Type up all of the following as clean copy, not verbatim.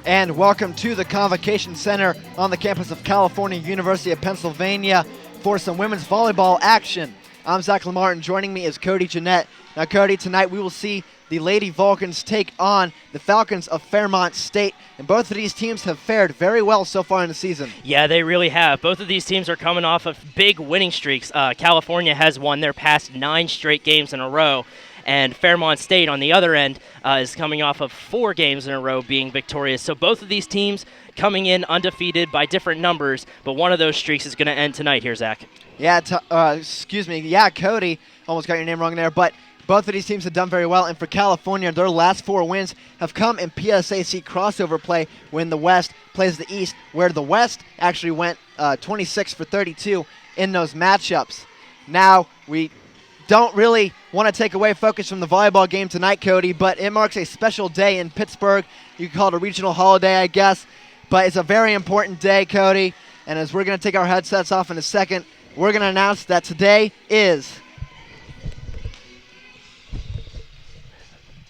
And welcome to the Convocation Center on the campus of California University of Pennsylvania for some women's volleyball action. I'm Zach Lamar, and joining me is Cody Jeanette. Now, Cody, tonight we will see the Lady Vulcans take on the Falcons of Fairmont State, and both of these teams have fared very well so far in the season. Yeah, they really have. Both of these teams are coming off of big winning streaks. California has won their past 9 straight games in a row, and Fairmont State, on the other end, is coming off of 4 games in a row being victorious. So both of these teams coming in undefeated by different numbers, but one of those streaks is going to end tonight here, Zach. Yeah, Cody, almost got your name wrong there, but both of these teams have done very well, and for California, their last 4 wins have come in PSAC crossover play when the West plays the East, where the West actually went 26-for-32 in those matchups. Now, we don't really want to take away focus from the volleyball game tonight, Cody, but it marks a special day in Pittsburgh. You can call it a regional holiday, I guess, but it's a very important day, Cody, and as we're going to take our headsets off in a second, we're going to announce that today is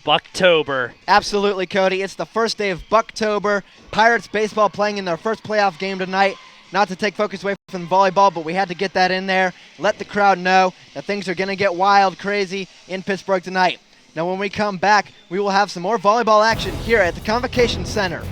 Bucktober. Absolutely, Cody. It's the first day of Bucktober. Pirates baseball playing in their first playoff game tonight. Not to take focus away from volleyball, but we had to get that in there. Let the crowd know that things are going to get wild, crazy in Pittsburgh tonight. Now, when we come back, we will have some more volleyball action here at the Convocation Center.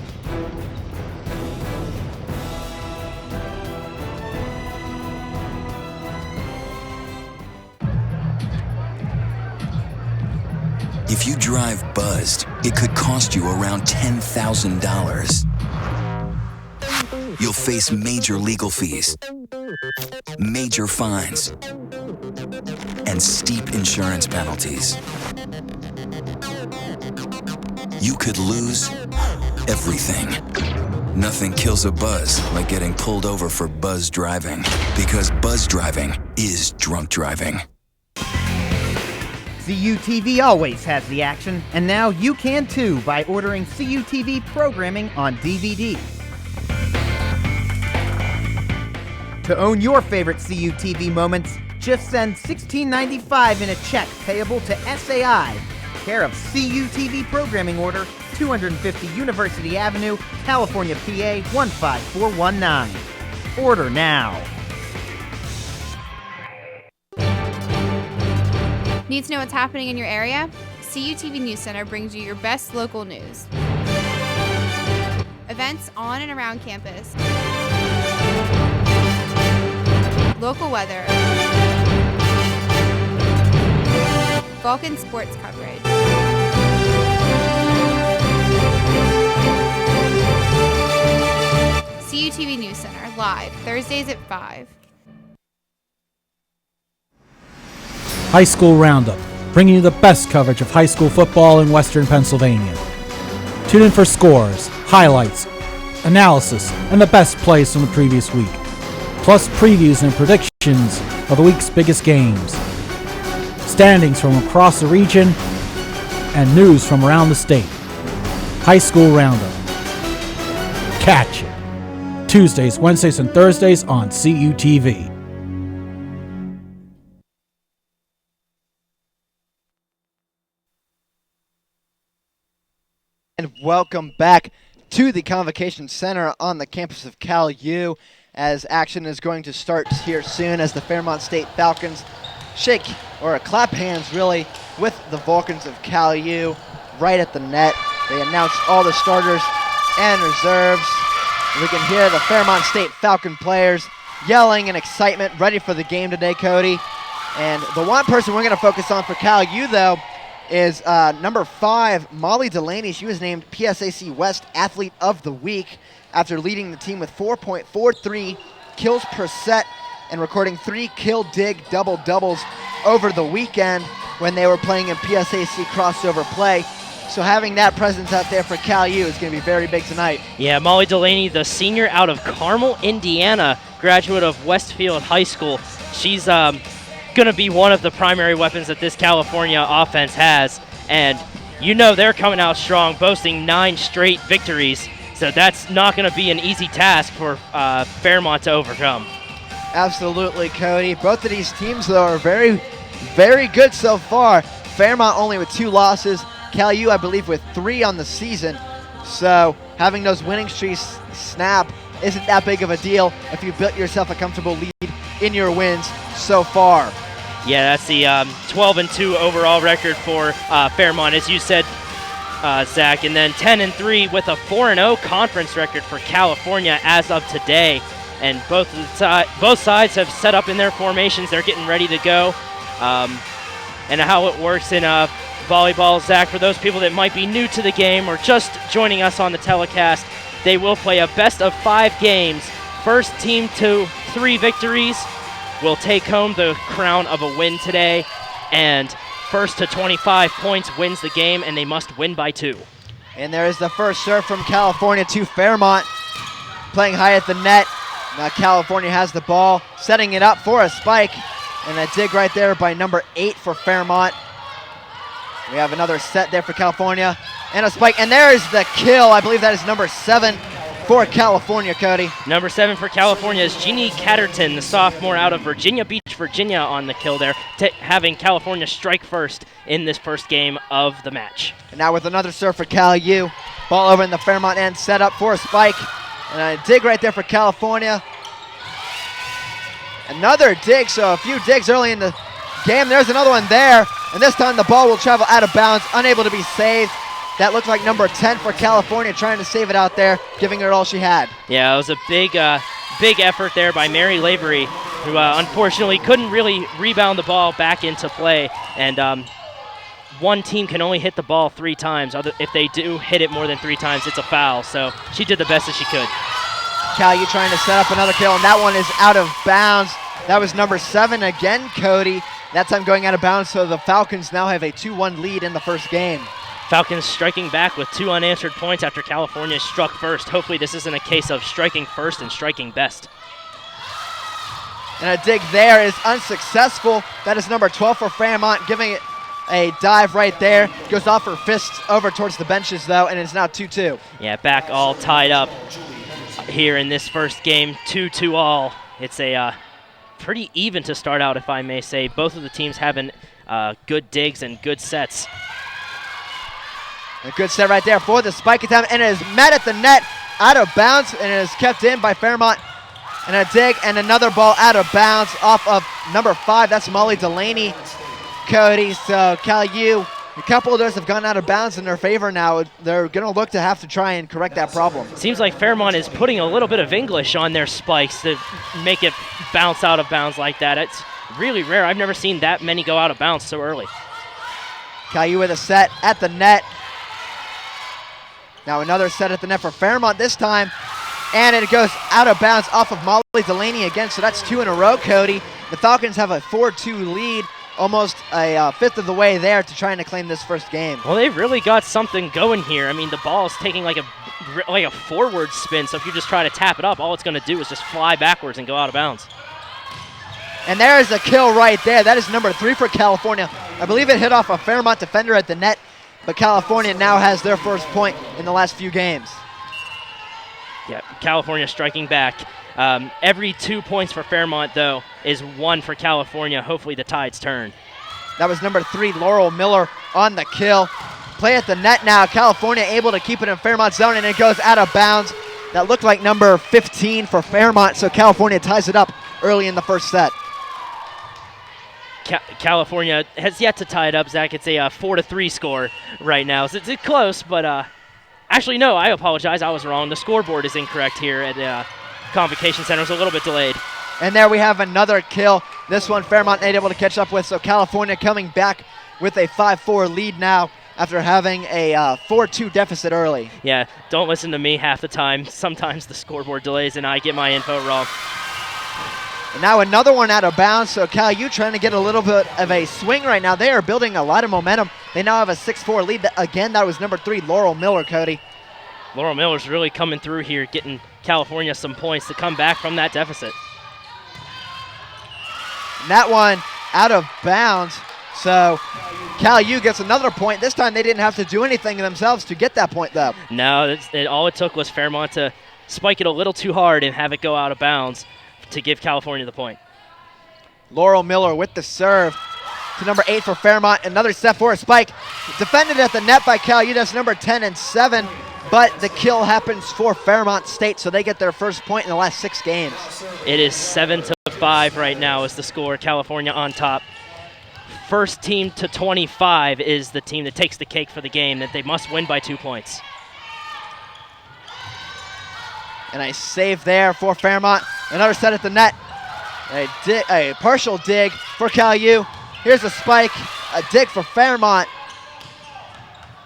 If you drive buzzed, it could cost you around $10,000. You'll face major legal fees, major fines, and steep insurance penalties. You could lose everything. Nothing kills a buzz like getting pulled over for buzz driving, because buzz driving is drunk driving. CUTV always has the action, and now you can too by ordering CUTV programming on DVD. To own your favorite CUTV moments, just send $16.95 in a check payable to SAI, care of CUTV Programming Order, 250 University Avenue, California, PA 15419. Order now. Need to know what's happening in your area? CUTV News Center brings you your best local news. Events on and around campus. Local weather. Vulcan sports coverage. CUTV News Center, live, Thursdays at 5. High School Roundup, bringing you the best coverage of high school football in Western Pennsylvania. Tune in for scores, highlights, analysis, and the best plays from the previous week, plus previews and predictions of the week's biggest games, standings from across the region, and news from around the state. High School Roundup. Catch it. Tuesdays, Wednesdays, and Thursdays on CUTV. And welcome back to the Convocation Center on the campus of Cal U, as action is going to start here soon as the Fairmont State Falcons clap hands really with the Vulcans of Cal U right at the net. They announced all the starters and reserves. We can hear the Fairmont State Falcon players yelling in excitement, ready for the game today, Cody. And the one person we're going to focus on for Cal U, though, is number 5, Molly Delaney. She was named PSAC West Athlete of the Week after leading the team with 4.43 kills per set and recording 3 kill-dig double-doubles over the weekend when they were playing in PSAC crossover play. So having that presence out there for Cal U is going to be very big tonight. Yeah, Molly Delaney, the senior out of Carmel, Indiana, graduate of Westfield High School. She's going to be one of the primary weapons that this California offense has. And you know they're coming out strong, boasting 9 straight victories. So that's not going to be an easy task for Fairmont to overcome. Absolutely, Cody. Both of these teams, though, are very, very good so far. Fairmont only with 2 losses. Cal U, I believe, with 3 on the season. So having those winning streaks snap isn't that big of a deal if you've built yourself a comfortable lead in your wins so far. Yeah, that's the 12-2 overall record for Fairmont, as you said, Zach, and then 10-3 with a 4-0 conference record for California as of today. And both sides have set up in their formations. They're getting ready to go. And how it works in volleyball, Zach, for those people that might be new to the game or just joining us on the telecast, they will play a best of 5 games. First team to 3 victories will take home the crown of a win today, and first to 25 points wins the game, and they must win by 2. And there is the first serve from California to Fairmont, playing high at the net. Now California has the ball, setting it up for a spike, and a dig right there by number 8 for Fairmont. We have another set there for California, and a spike, and there is the kill. I believe that is number 7 for California, Cody. Number 7 for California is Jeannie Catterton, the sophomore out of Virginia Beach, Virginia, on the kill there, having California strike first in this first game of the match. And now with another serve for Cal U. Ball over in the Fairmont end, set up for a spike. And a dig right there for California. Another dig, so a few digs early in the game. There's another one there. And this time the ball will travel out of bounds, unable to be saved. That looked like number 10 for California, trying to save it out there, giving it all she had. Yeah, it was a big effort there by Mary Lavery, who unfortunately couldn't really rebound the ball back into play. And one team can only hit the ball 3 times. If they do hit it more than 3 times, it's a foul. So she did the best that she could. Cal U trying to set up another kill, and that one is out of bounds. That was number 7 again, Cody. That time going out of bounds, so the Falcons now have a 2-1 lead in the first game. Falcons striking back with 2 unanswered points after California struck first. Hopefully this isn't a case of striking first and striking best. And a dig there is unsuccessful. That is number 12 for Fairmont, giving it a dive right there. Goes off her fists over towards the benches, though, and it's now 2-2. Yeah, back all tied up here in this first game, 2-2 all. It's a pretty even to start out, if I may say. Both of the teams having good digs and good sets. A good set right there for the spike attempt, and it is met at the net, out of bounds, and it is kept in by Fairmont. And a dig, and another ball out of bounds off of number 5. That's Molly Delaney, Cody. So Cal U, a couple of those have gone out of bounds in their favor now. They're going to look to have to try and correct that problem. Seems like Fairmont is putting a little bit of English on their spikes to make it bounce out of bounds like that. It's really rare. I've never seen that many go out of bounds so early. Cal U with a set at the net. Now another set at the net for Fairmont this time. And it goes out of bounds off of Molly Delaney again, so that's 2 in a row, Cody. The Falcons have a 4-2 lead, almost a fifth of the way there to trying to claim this first game. Well, they've really got something going here. I mean, the ball is taking like a forward spin, so if you just try to tap it up, all it's going to do is just fly backwards and go out of bounds. And there is a kill right there. That is number 3 for California. I believe it hit off a Fairmont defender at the net, but California now has their first point in the last few games. Yeah, California striking back. Every 2 points for Fairmont, though, is 1 for California. Hopefully the tides turn. That was number 3, Laurel Miller, on the kill. Play at the net now. California able to keep it in Fairmont's zone, and it goes out of bounds. That looked like number 15 for Fairmont, so California ties it up early in the first set. California has yet to tie it up, Zach. It's a 4-3 score right now. So it's close, but actually, no, I apologize. I was wrong. The scoreboard is incorrect here at the Convocation Center. It was a little bit delayed. And there we have another kill. This one Fairmont ain't able to catch up with, so California coming back with a 5-4 lead now after having a 4-2 deficit early. Yeah, don't listen to me half the time. Sometimes the scoreboard delays and I get my info wrong. And now another one out of bounds, so Cal U trying to get a little bit of a swing right now. They are building a lot of momentum They now have a 6-4 lead. Again, that was number 3, Laurel Miller, Cody. Laurel Miller's really coming through here, getting California some points to come back from that deficit. And that one out of bounds. So Cal U gets another point. This time they didn't have to do anything themselves to get that point, though. No, all it took was Fairmont to spike it a little too hard and have it go out of bounds to give California the point. Laurel Miller with the serve to number 8 for Fairmont. Another set for a spike. Defended at the net by Cal U. That's number 10 and 7. But the kill happens for Fairmont State, so they get their first point in the last 6 games. It is 7-5 right now is the score. California on top. First team to 25 is the team that takes the cake for the game, that they must win by 2 points. And a save there for Fairmont. Another set at the net. A partial dig for Cal U. Here's a spike, a dig for Fairmont.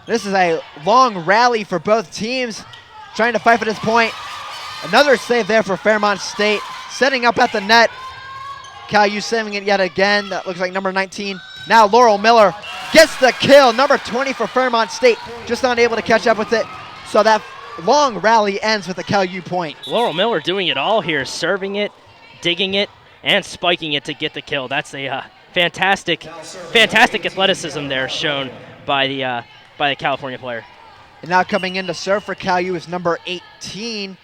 This is a long rally for both teams, trying to fight for this point. Another save there for Fairmont State, setting up at the net. Cal U saving it yet again. That looks like number 19. Now Laurel Miller gets the kill. Number 20 for Fairmont State, just not able to catch up with it. So that long rally ends with a Cal U point. Laurel Miller doing it all here, serving it, digging it, and spiking it to get the kill. That's a fantastic athleticism there shown by the California player. And now coming in to serve for Cal U is number 18.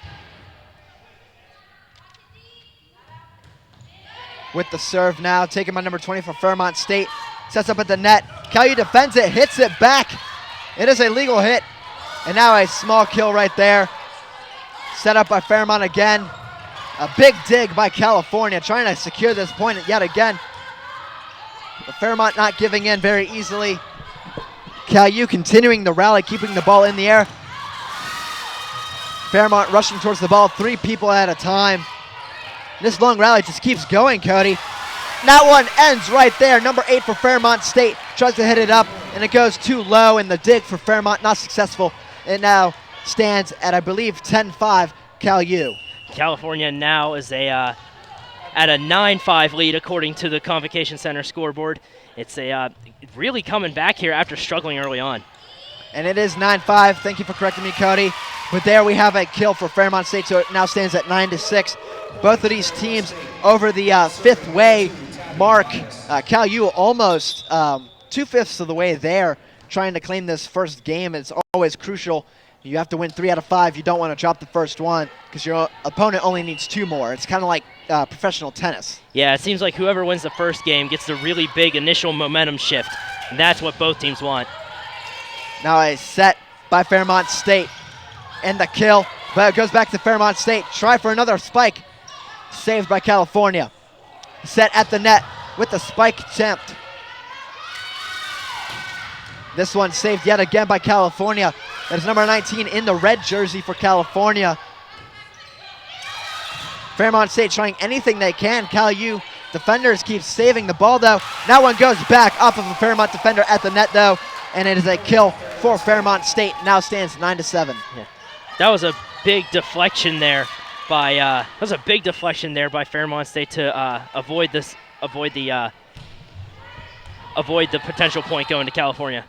With the serve now, taken by number 20 for Fairmont State. Sets up at the net. Cal U defends it, hits it back. It is a legal hit. And now a small kill right there. Set up by Fairmont again. A big dig by California, trying to secure this point yet again. But Fairmont not giving in very easily. Cal U continuing the rally, keeping the ball in the air. Fairmont rushing towards the ball, 3 people at a time. This long rally just keeps going, Cody. That one ends right there. Number 8 for Fairmont State tries to hit it up, and it goes too low, and the dig for Fairmont not successful. It now stands at, I believe, 10-5 Cal U. California now is at a 9-5 lead according to the Convocation Center scoreboard. It's really coming back here after struggling early on. And it is 9-5. Thank you for correcting me, Cody. But there we have a kill for Fairmont State, so it now stands at 9-6. Both of these teams over the 5th way mark. Cal U almost 2/5 of the way there, trying to claim this first game. It's always crucial. You have to win 3 out of 5. You don't want to drop the first one because your opponent only needs 2 more. It's kind of like professional tennis. Yeah, it seems like whoever wins the first game gets the really big initial momentum shift. And that's what both teams want. Now a set by Fairmont State. And the kill, but it goes back to Fairmont State. Try for another spike. Saved by California. Set at the net with the spike attempt. This one saved yet again by California. That is number 19 in the red jersey for California. Fairmont State trying anything they can. Cal U defenders keep saving the ball though. That one goes back off of a Fairmont defender at the net though, and it is a kill for Fairmont State. Now stands 9-7. Yeah. That was a big deflection there by Fairmont State to avoid the potential point going to California.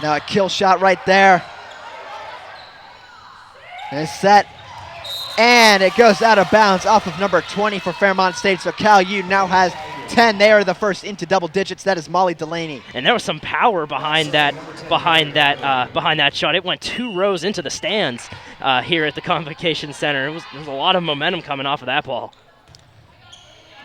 Now a kill shot right there. And it's set. And it goes out of bounds off of number 20 for Fairmont State. So Cal U now has 10. They are the first into double digits. That is Molly Delaney. And there was some power behind that shot. It went 2 rows into the stands here at the Convocation Center. There was a lot of momentum coming off of that ball.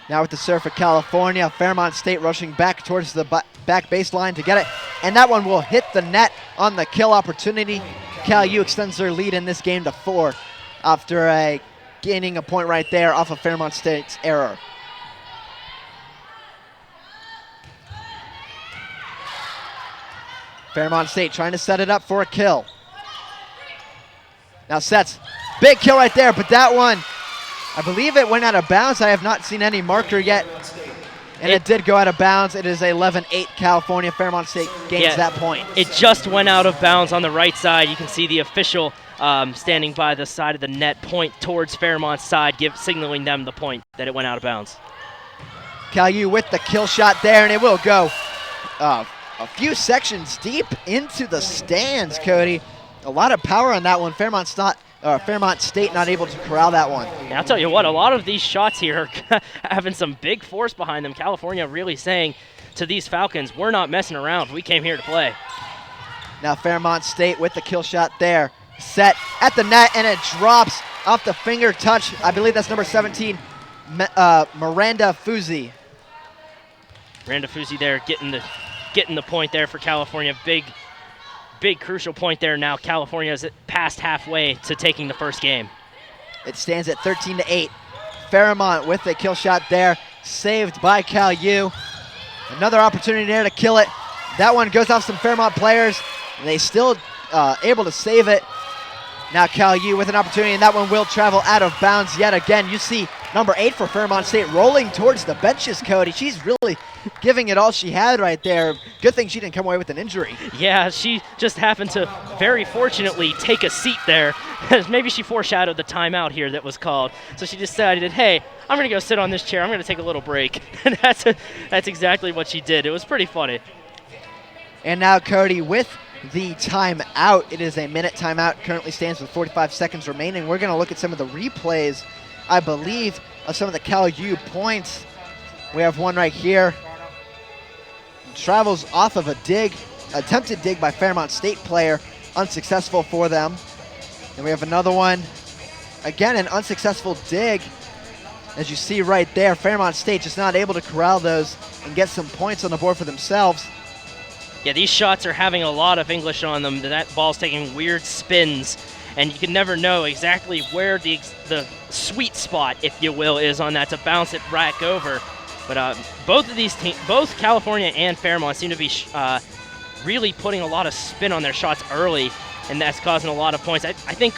Now with the serve for California, Fairmont State rushing back towards the back baseline to get it. And that one will hit the net on the kill opportunity. Cal U extends their lead in this game to 4 after gaining a point right there off of Fairmont State's error. Fairmont State trying to set it up for a kill. Now sets. Big kill right there, but that one, I believe it went out of bounds. I have not seen any marker yet. And it did go out of bounds. It is 11-8 California. Fairmont State gains that point. It just went out of bounds on the right side. You can see the official standing by the side of the net point towards Fairmont's side, signaling them the point that it went out of bounds. Cal U with the kill shot there, and it will go a few sections deep into the stands, Cody. A lot of power on that one. Fairmont State not able to corral that one. Yeah, I'll tell you what, a lot of these shots here are having some big force behind them. California really saying to these Falcons, we're not messing around. We came here to play. Now Fairmont State with the kill shot there. Set at the net, and it drops off the finger touch. I believe that's number 17, Miranda Fuzzi. Miranda Fuzzi there getting the point there for California. Big crucial point there now. California is past halfway to taking the first game. It stands at 13-8. Fairmont with the kill shot there, saved by Cal U. Another opportunity there to kill it. That one goes off some Fairmont players, and they still able to save it. Now Cal U with an opportunity, and that one will travel out of bounds yet again. You see number 8 for Fairmont State rolling towards the benches, Cody. She's really giving it all she had right there. Good thing she didn't come away with an injury. Yeah, she just happened to very fortunately take a seat there. Maybe she foreshadowed the timeout here that was called. So she decided, hey, I'm going to go sit on this chair. I'm going to take a little break. And that's exactly what she did. It was pretty funny. And now Cody with the timeout. It is a minute timeout. Currently stands with 45 seconds remaining. We're going to look at some of the replays, I believe, of some of the Cal U points. We have one right here. Travels off of a dig, attempted dig by Fairmont State player, unsuccessful for them. And we have another one, again an unsuccessful dig. As you see right there, Fairmont State just not able to corral those and get some points on the board for themselves. Yeah, these shots are having a lot of English on them. That ball's taking weird spins, and you can never know exactly where the sweet spot, if you will, is on that to bounce it back over. But both of these teams, both California and Fairmont, seem to be really putting a lot of spin on their shots early, and that's causing a lot of points. I think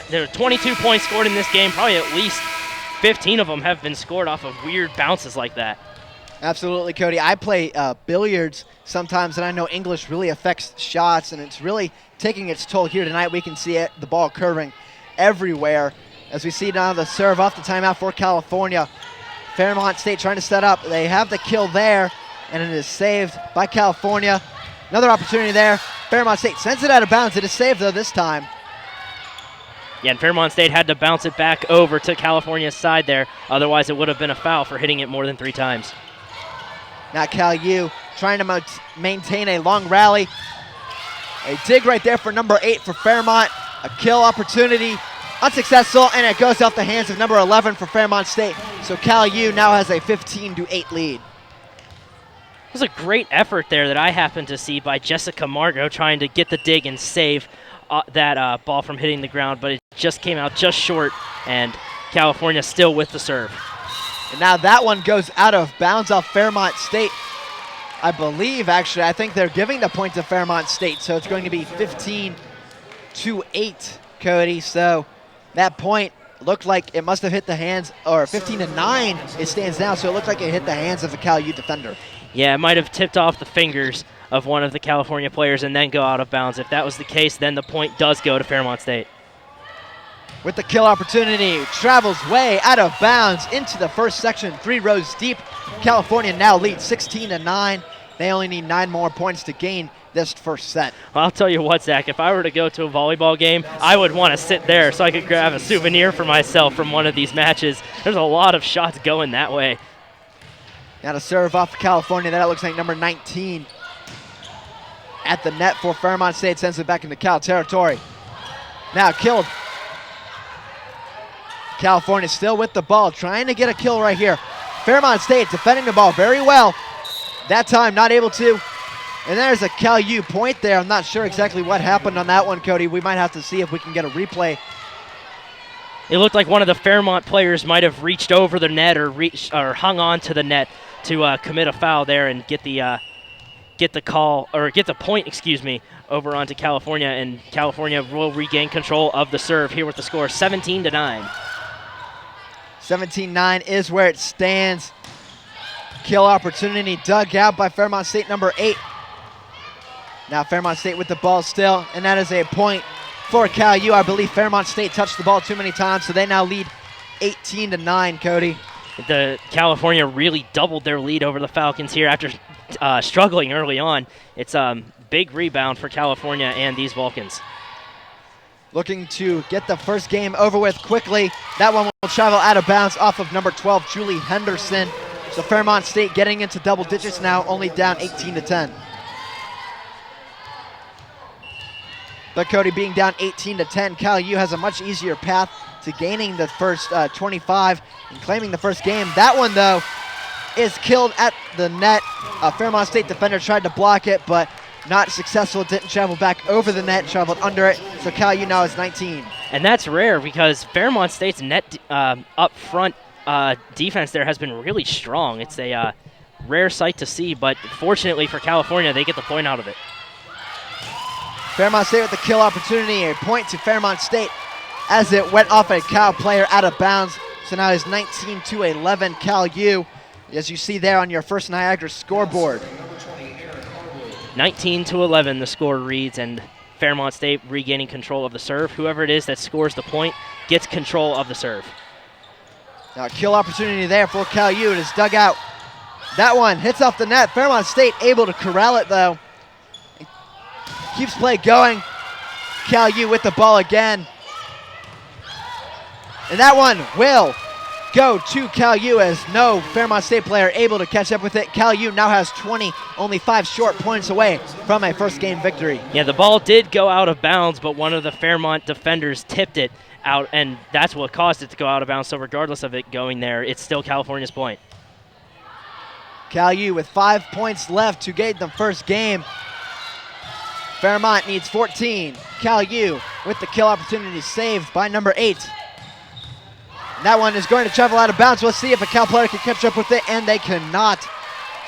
there are 22 points scored in this game. Probably at least 15 of them have been scored off of weird bounces like that. Absolutely, Cody. I play billiards sometimes, and I know English really affects shots, and it's really taking its toll here tonight. We can see it, the ball curving everywhere. As we see now the serve off the timeout for California. Fairmont State trying to set up. They have the kill there, and it is saved by California. Another opportunity there. Fairmont State sends it out of bounds. It is saved, though, this time. Yeah, and Fairmont State had to bounce it back over to California's side there. Otherwise, it would have been a foul for hitting it more than 3 times. Now Cal U trying to maintain a long rally. A dig right there for number 8 for Fairmont. A kill opportunity. Unsuccessful, and it goes off the hands of number 11 for Fairmont State. So Cal U now has a 15-8 lead. It was a great effort there that I happened to see by Jessica Margot trying to get the dig and save that ball from hitting the ground, but it just came out just short, and California still with the serve. And now that one goes out of bounds off Fairmont State. I believe, actually, I think they're giving the point to Fairmont State, so it's going to be 15-8, Cody. So that point looked like it must have hit the hands, or 15-9 it stands now, so it looked like it hit the hands of the Cal U defender. Yeah, it might have tipped off the fingers of one of the California players and then go out of bounds. If that was the case, then the point does go to Fairmont State. With the kill opportunity, travels way out of bounds into the first section, 3 rows deep. California now leads 16-9. They only need 9 more points to gain this first set. Well, I'll tell you what, Zach, if I were to go to a volleyball game, I would want to sit there so I could grab a souvenir for myself from one of these matches. There's a lot of shots going that way. Now to serve off California, that looks like number 19 at the net for Fairmont State, sends it back into Cal territory. Now killed. California still with the ball, trying to get a kill right here. Fairmont State defending the ball very well. That time not able to. And there's a Cal U point there. I'm not sure exactly what happened on that one, Cody. We might have to see if we can get a replay. It looked like one of the Fairmont players might have reached over the net or hung on to the net to commit a foul there and get the point, over onto California, and California will regain control of the serve here with the score 17-9. 17-9 is where it stands. Kill opportunity dug out by Fairmont State, number 8. Now Fairmont State with the ball still, and that is a point for Cal U. I believe Fairmont State touched the ball too many times, so they now lead 18-9, Cody. The California really doubled their lead over the Falcons here after struggling early on. It's a big rebound for California and these Vulcans. Looking to get the first game over with quickly. That one will travel out of bounds off of number 12, Julie Henderson. So Fairmont State getting into double digits now, only down 18-10. But Cody, being down 18-10, Cal U has a much easier path to gaining the first 25 and claiming the first game. That one, though, is killed at the net. A Fairmont State defender tried to block it, but not successful. Didn't travel back over the net, traveled under it. So Cal U now is 19. And that's rare because Fairmont State's net up front defense there has been really strong. It's a rare sight to see, but fortunately for California, they get the point out of it. Fairmont State with the kill opportunity. A point to Fairmont State as it went off a Cal player out of bounds. So now it's 19-11 Cal U, as you see there on your First Niagara scoreboard. 19-11 the score reads, and Fairmont State regaining control of the serve. Whoever it is that scores the point gets control of the serve. Now a kill opportunity there for Cal U. It is dug out. That one hits off the net. Fairmont State able to corral it, though. Keeps play going. Cal U with the ball again. And that one will go to Cal U, as no Fairmont State player able to catch up with it. Cal U now has 20, only 5 short points away from a first game victory. Yeah, the ball did go out of bounds, but one of the Fairmont defenders tipped it out, and that's what caused it to go out of bounds. So regardless of it going there, it's still California's point. Cal U with 5 points left to gain the first game. Fairmont needs 14. Cal U with the kill opportunity saved by number 8. That one is going to travel out of bounds. Let's see if a Cal player can catch up with it, and they cannot.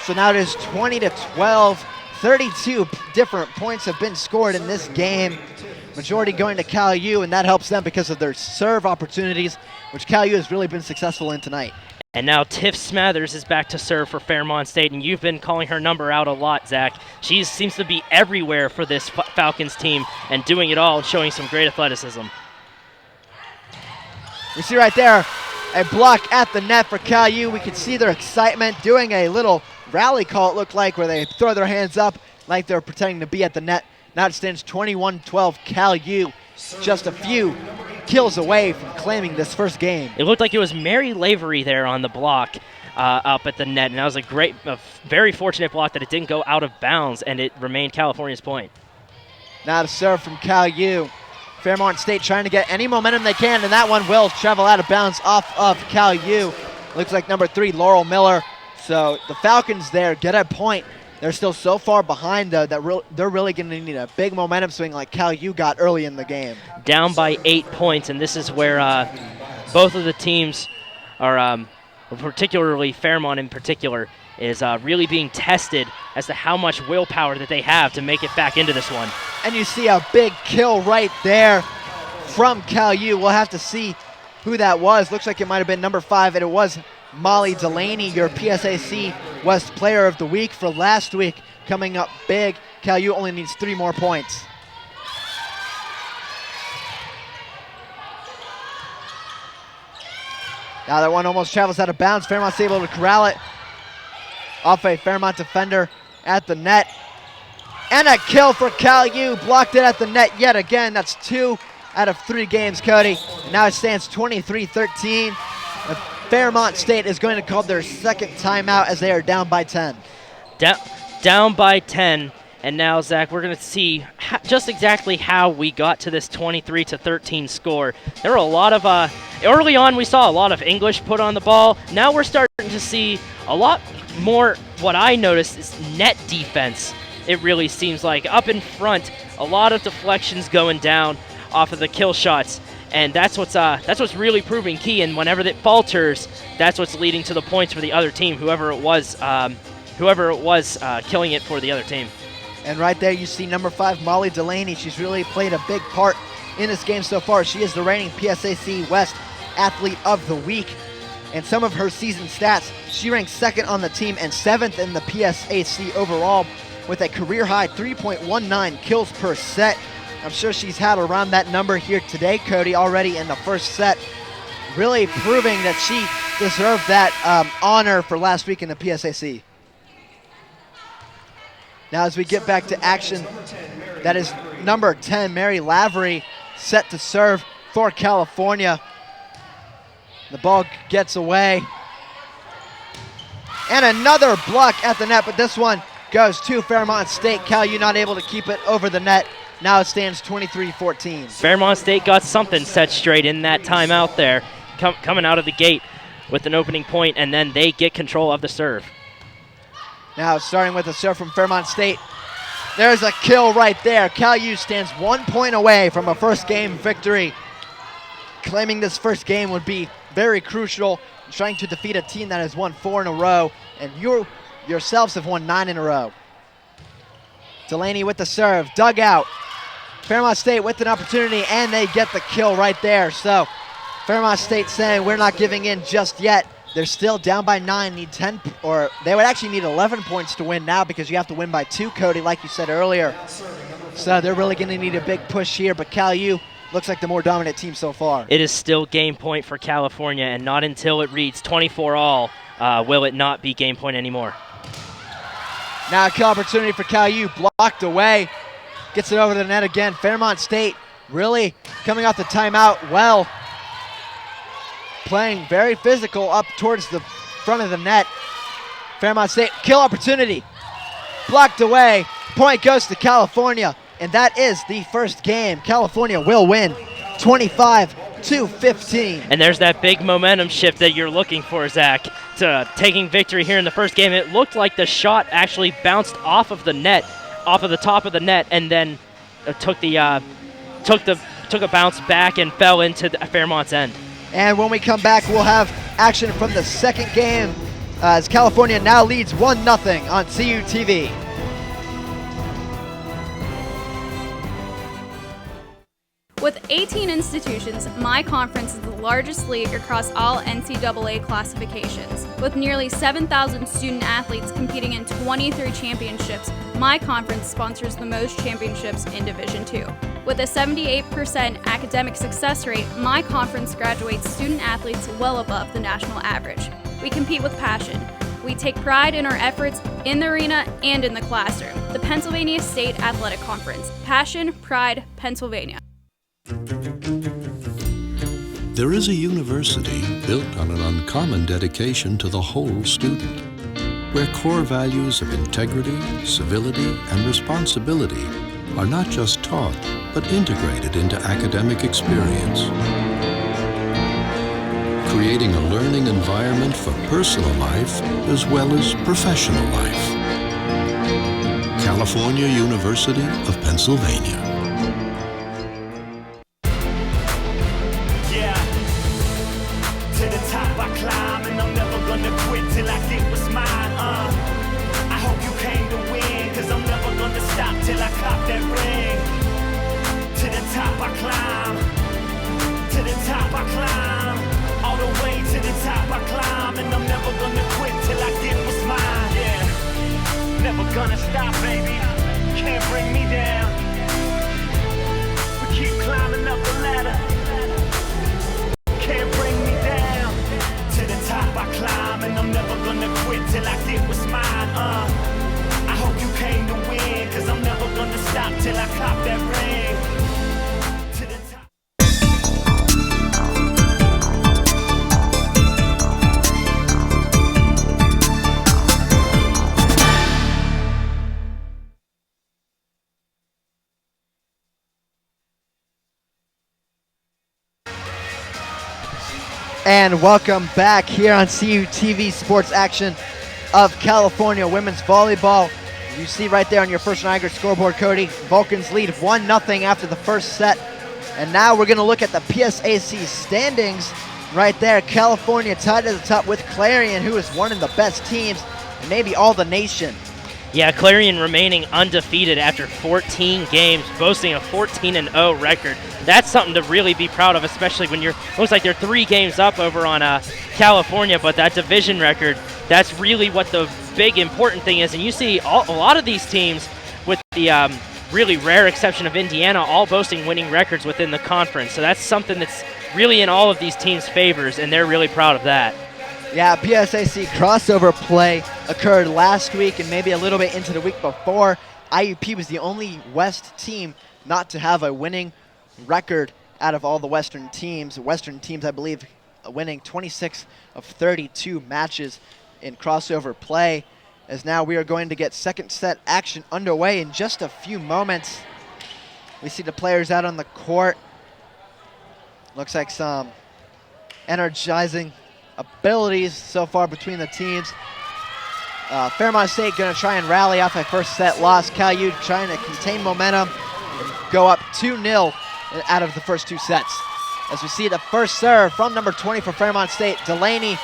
So now it is 20-12. 32 different points have been scored in this game. Majority going to Cal U, and that helps them because of their serve opportunities, which Cal U has really been successful in tonight. And now Tiff Smathers is back to serve for Fairmont State, and you've been calling her number out a lot, Zach. She seems to be everywhere for this Falcons team and doing it all, showing some great athleticism. We see right there a block at the net for Cal U. We can see their excitement, doing a little rally call, it looked like, where they throw their hands up like they're pretending to be at the net. Now it stands 21-12 Cal U, just a few kills away from claiming this first game. It looked like it was Mary Lavery there on the block up at the net, and that was a very fortunate block that it didn't go out of bounds, and it remained California's point. Now to serve from Cal U. Fairmont State trying to get any momentum they can, and that one will travel out of bounds off of Cal U. Looks like number 3, Laurel Miller. So the Falcons there get a point. They're still so far behind, though, that they're really going to need a big momentum swing like Cal U got early in the game. Down by 8 points, and this is where both of the teams are, particularly Fairmont in particular, is really being tested as to how much willpower that they have to make it back into this one. And you see a big kill right there from Cal U. We'll have to see who that was. Looks like it might have been number 5, and it was Molly Delaney, your PSAC West Player of the Week for last week, coming up big. Cal U only needs 3 more points. Now that one almost travels out of bounds. Fairmont's able to corral it off a Fairmont defender at the net. And a kill for Cal U. Blocked it at the net yet again. That's 2 out of 3 games, Cody. And now it stands 23-13. Fairmont State is going to call their second timeout as they are down by 10. Down by 10. And now, Zach, we're going to see just exactly how we got to this 23-13 score. There were a lot of, early on we saw a lot of English put on the ball. Now we're starting to see a lot more, what I noticed is net defense. It really seems like up in front, a lot of deflections going down off of the kill shots. And that's what's really proving key. And whenever it falters, that's what's leading to the points for the other team, whoever it was killing it for the other team. And right there you see number 5, Molly Delaney. She's really played a big part in this game so far. She is the reigning PSAC West Athlete of the Week. And some of her season stats, she ranks 2nd on the team and 7th in the PSAC overall with a career-high 3.19 kills per set. I'm sure she's had around that number here today, Cody, already in the first set, really proving that she deserved that honor for last week in the PSAC. Now as we get back to action, that is number 10, Mary Lavery, set to serve for California. The ball gets away. And another block at the net, but this one goes to Fairmont State. Cal U not able to keep it over the net. Now it stands 23-14. Fairmont State got something set straight in that timeout there, coming out of the gate with an opening point, and then they get control of the serve. Now starting with a serve from Fairmont State. There's a kill right there. Cal U stands 1 point away from a first game victory. Claiming this first game would be very crucial, trying to defeat a team that has won 4 in a row, and you yourselves have won 9 in a row. Delaney with the serve, dug out. Fairmont State with an opportunity, and they get the kill right there. So Fairmont State saying we're not giving in just yet. They're still down by 9, need 10, or they would actually need 11 points to win now because you have to win by 2, Cody, like you said earlier. So they're really going to need a big push here, but Cal U looks like the more dominant team so far. It is still game point for California, and not until it reads 24-all will it not be game point anymore. Now a kill opportunity for Cal U, blocked away. Gets it over the net again. Fairmont State really coming off the timeout well. Playing very physical up towards the front of the net. Fairmont State, kill opportunity. Blocked away. Point goes to California, and that is the first game. California will win 25-15. And there's that big momentum shift that you're looking for, Zach, to taking victory here in the first game. It looked like the shot actually bounced off of the net, off of the top of the net, and then took a bounce back and fell into Fairmont's end. And when we come back, we'll have action from the second game as California now leads 1-0 on CUTV. With 18 institutions, my conference is the largest league across all NCAA classifications. With nearly 7,000 student athletes competing in 23 championships, my conference sponsors the most championships in Division II. With a 78% academic success rate, my conference graduates student athletes well above the national average. We compete with passion. We take pride in our efforts in the arena and in the classroom. The Pennsylvania State Athletic Conference. Passion, pride, Pennsylvania. There is a university built on an uncommon dedication to the whole student, where core values of integrity, civility, and responsibility are not just taught, but integrated into academic experience, creating a learning environment for personal life as well as professional life. California University of Pennsylvania. Gonna stop, baby. Can't bring me down. We keep climbing up the ladder. Can't bring me down. To the top I climb, and I'm never gonna quit till I get what's mine. I hope you came to win, cause I'm never gonna stop till I cop that ring. To the top. And welcome back here on CUTV Sports Action of California Women's Volleyball. You see right there on your First Niagara scoreboard, Cody, Vulcans lead 1-0 after the first set. And now we're going to look at the PSAC standings right there. California tied at the top with Clarion, who is one of the best teams in maybe all the nation. Yeah, Clarion remaining undefeated after 14 games, boasting a 14-0 record. That's something to really be proud of, especially when looks like they're 3 games up over on California, but that division record, that's really what the big important thing is. And you see a lot of these teams, with the really rare exception of Indiana, all boasting winning records within the conference. So that's something that's really in all of these teams' favors, and they're really proud of that. Yeah, PSAC crossover play occurred last week and maybe a little bit into the week before. IUP was the only West team not to have a winning record out of all the Western teams. Western teams, I believe, winning 26 of 32 matches in crossover play. As now we are going to get second set action underway in just a few moments. We see the players out on the court. Looks like some energizing abilities so far between the teams. Fairmont State going to try and rally off a first set loss. Cal U trying to contain momentum and go up 2-0 out of the first 2 sets. As we see the first serve from number 20 for Fairmont State, Delaney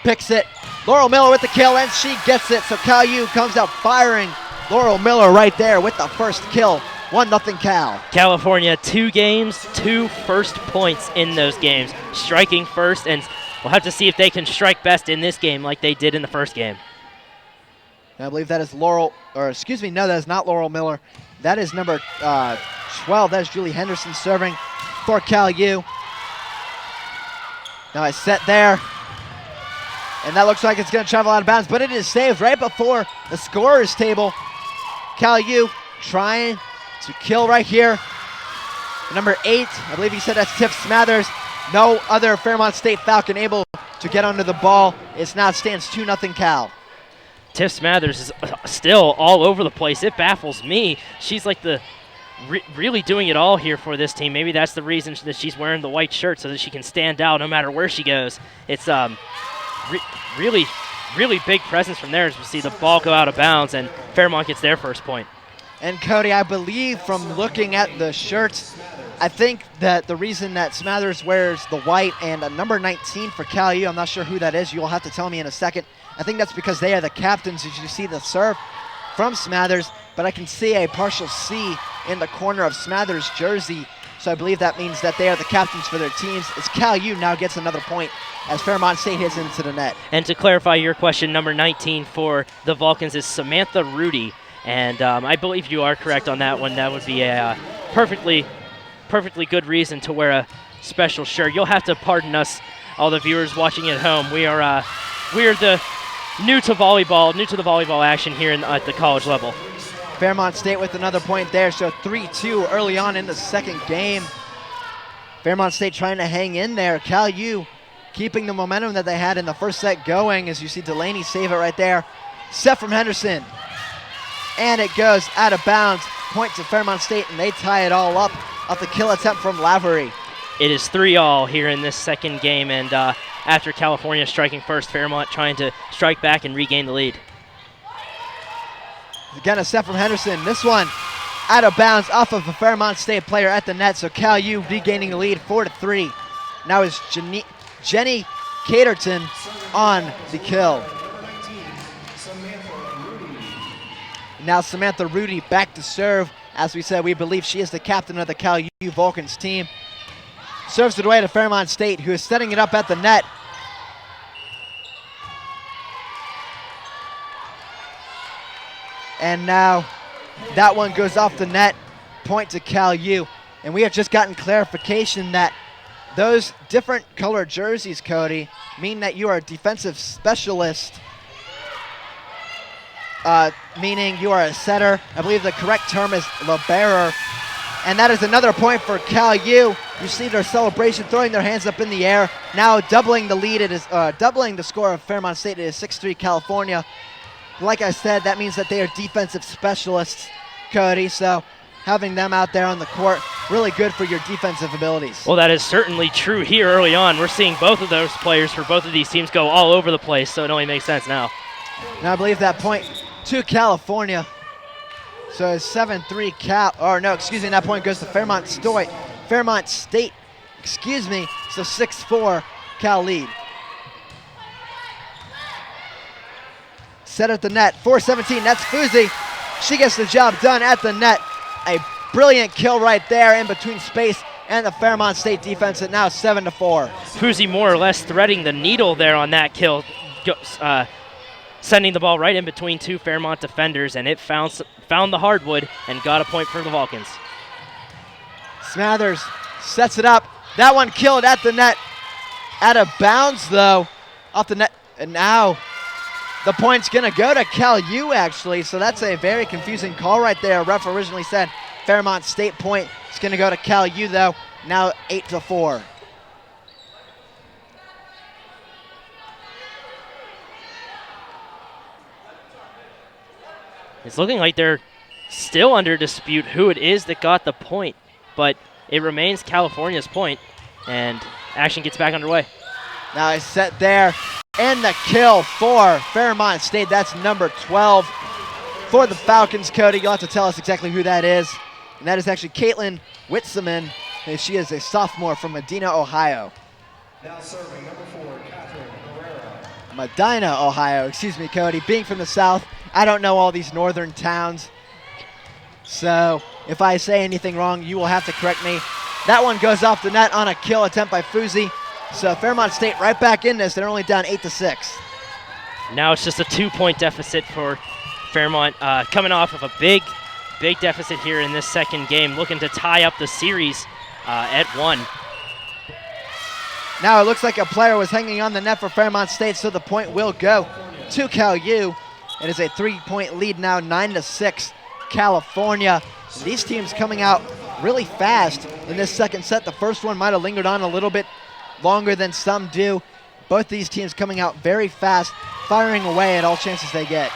picks it. Laurel Miller with the kill, and she gets it. So Cal U comes out firing. Laurel Miller right there with the first kill. 1-0 Cal. California, 2 games, 2 first points in those games. Striking first, and we'll have to see if they can strike best in this game like they did in the first game. I believe that is no, that is not Laurel Miller. That is number 12. That is Julie Henderson serving for Cal U. Now a set there. And that looks like it's going to travel out of bounds, but it is saved right before the scorer's table. Cal U trying to kill right here. Number 8, I believe he said that's Tiff Smathers. No other Fairmont State Falcon able to get under the ball. It now stands 2-0 Cal. Tiff Smathers is still all over the place. It baffles me. She's like really doing it all here for this team. Maybe that's the reason that she's wearing the white shirt, so that she can stand out no matter where she goes. It's really big presence from there as we see the ball go out of bounds, and Fairmont gets their first point. And Cody, I believe from looking at the shirts, I think that the reason that Smathers wears the white and a number 19 for Cal U, I'm not sure who that is. You'll have to tell me in a second. I think that's because they are the captains, as you see the serve from Smathers, but I can see a partial C in the corner of Smathers' jersey, so I believe that means that they are the captains for their teams, as Cal U now gets another point as Fairmont State hits into the net. And to clarify your question, number 19 for the Vulcans is Samantha Rudy, and I believe you are correct on that one. That would be a perfectly good reason to wear a special shirt. You'll have to pardon us, all the viewers watching at home. We are the new to the volleyball action here at the college level. Fairmont State with another point there, so 3-2 early on in the second game. Fairmont State trying to hang in there. Cal U keeping the momentum that they had in the first set going, as you see Delaney save it right there. Set from Henderson, and it goes out of bounds. Point to Fairmont State, and they tie it all up off the kill attempt from Lavery. It is 3-all here in this second game, and after California striking first, Fairmont trying to strike back and regain the lead. Again, a set from Henderson. This one out of bounds off of a Fairmont State player at the net, so Cal U regaining the lead 4-3. Now is Jenny Caterton on the kill. Now Samantha Rudy back to serve. As we said, we believe she is the captain of the Cal U Vulcans team. Serves it away to Fairmont State, who is setting it up at the net. And now that one goes off the net, point to Cal U. And we have just gotten clarification that those different color jerseys, Cody, mean that you are a defensive specialist, meaning you are a setter. I believe the correct term is libero. And that is another point for Cal U. You see their celebration, throwing their hands up in the air. Now doubling the lead. It is doubling the score of Fairmont State. It is 6-3 California. Like I said, that means that they are defensive specialists, Cody. So having them out there on the court, really good for your defensive abilities. Well, that is certainly true here early on. We're seeing both of those players for both of these teams go all over the place, so it only makes sense now. Now I believe that point to California. So it's 7-3 that point goes to Fairmont State, so 6-4 Cal lead. Set at the net, 4-17, that's Fuzi. She gets the job done at the net. A brilliant kill right there in between space and the Fairmont State defense at now 7-4. Fuzi more or less threading the needle there on that kill, sending the ball right in between two Fairmont defenders, and it found the hardwood and got a point for the Vulcans. Smathers sets it up. That one killed at the net. Out of bounds, though, off the net. And now the point's going to go to Cal U, actually. So that's a very confusing call right there. Ref originally said Fairmont State point. It's going to go to Cal U, though. Now 8-4. It's looking like they're still under dispute who it is that got the point, but it remains California's point, and action gets back underway. Now I set there, and the kill for Fairmont State. That's number 12 for the Falcons. Cody, you'll have to tell us exactly who that is. And that is actually Caitlin Witzeman. And she is a sophomore from Medina, Ohio. Now serving number 4, Catherine Herrera. Medina, Ohio. Excuse me, Cody. Being from the South, I don't know all these northern towns. So if I say anything wrong, you will have to correct me. That one goes off the net on a kill attempt by Fuzi. So Fairmont State right back in this. They're only down 8-6. Now it's just a 2-point deficit for Fairmont, coming off of a big deficit here in this second game, looking to tie up the series at 1. Now it looks like a player was hanging on the net for Fairmont State, so the point will go to Cal U. It is a 3-point lead now, 9-6, California. And these teams coming out really fast in this second set. The first one might have lingered on a little bit longer than some do. Both these teams coming out very fast, firing away at all chances they get.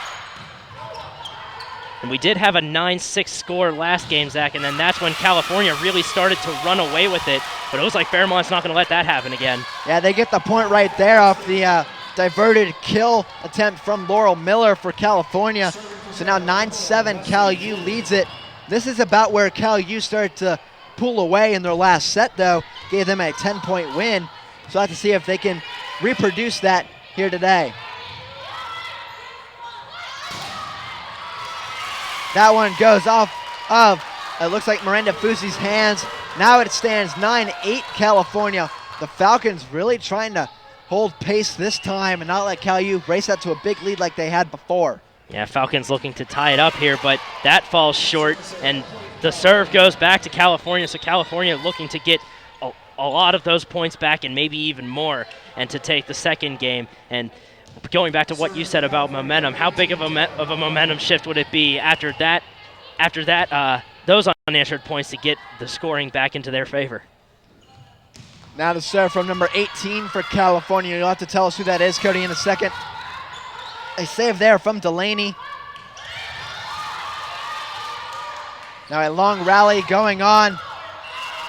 And we did have a 9-6 score last game, Zach, and then that's when California really started to run away with it. But it looks like Fairmont's not going to let that happen again. Yeah, they get the point right there off the diverted kill attempt from Laurel Miller for California. So now 9-7, Cal U leads it. This is about where Cal U started to pull away in their last set, though. Gave them a 10-point win. So I have to see if they can reproduce that here today. That one goes off of, it looks like Miranda Fuzi's hands. Now it stands 9-8 California. The Falcons really trying to hold pace this time and not let Cal U race that to a big lead like they had before. Yeah, Falcons looking to tie it up here, but that falls short, and the serve goes back to California, so California looking to get a lot of those points back and maybe even more, and to take the second game. And going back to what you said about momentum, how big of a momentum shift would it be after that, those unanswered points to get the scoring back into their favor? Now the serve from number 18 for California. You'll have to tell us who that is, Cody, in a second. A save there from Delaney. Now a long rally going on.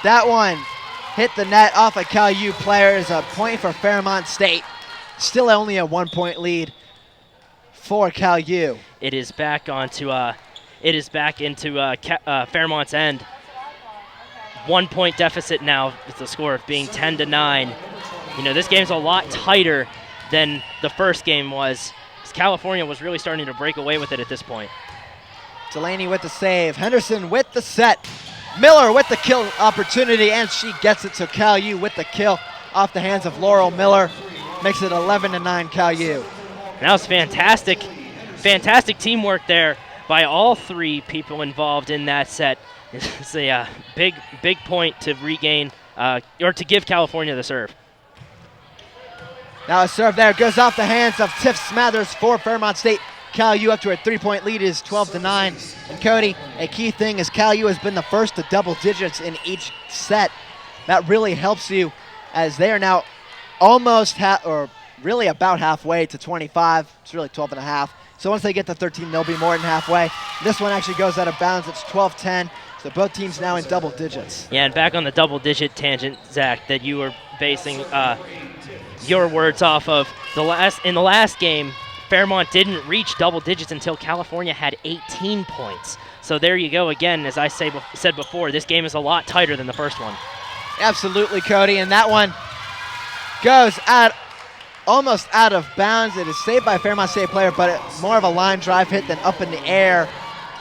That one hit the net off a Cal U player. Is a point for Fairmont State. Still only a 1-point lead for Cal U. It is back onto. It is back into Fairmont's end. 1-point deficit now with the score of being 10-9. You know, this game's a lot tighter than the first game was. California was really starting to break away with it at this point. Delaney with the save. Henderson with the set. Miller with the kill opportunity, and she gets it to Cal U with the kill off the hands of Laurel Miller. Makes it 11-9 Cal U. That was fantastic teamwork there by all three people involved in that set. It's a big point to regain, or to give California the serve. Now a serve there goes off the hands of Tiff Smathers for Fairmont State. Cal U up to a 3-point lead is 12-9. And Cody, a key thing is Cal U has been the first to double digits in each set. That really helps you, as they are now almost really about halfway to 25. It's really 12.5. So once they get to 13, they'll be more than halfway. This one actually goes out of bounds. It's 12-10. So both teams now in double digits. Yeah, and back on the double-digit tangent, Zach, that you were basing your words off of. In the last game, Fairmont didn't reach double digits until California had 18 points. So there you go again. As I said before, this game is a lot tighter than the first one. Absolutely, Cody. And that one goes almost out of bounds. It is saved by a Fairmont State player, but it's more of a line drive hit than up in the air.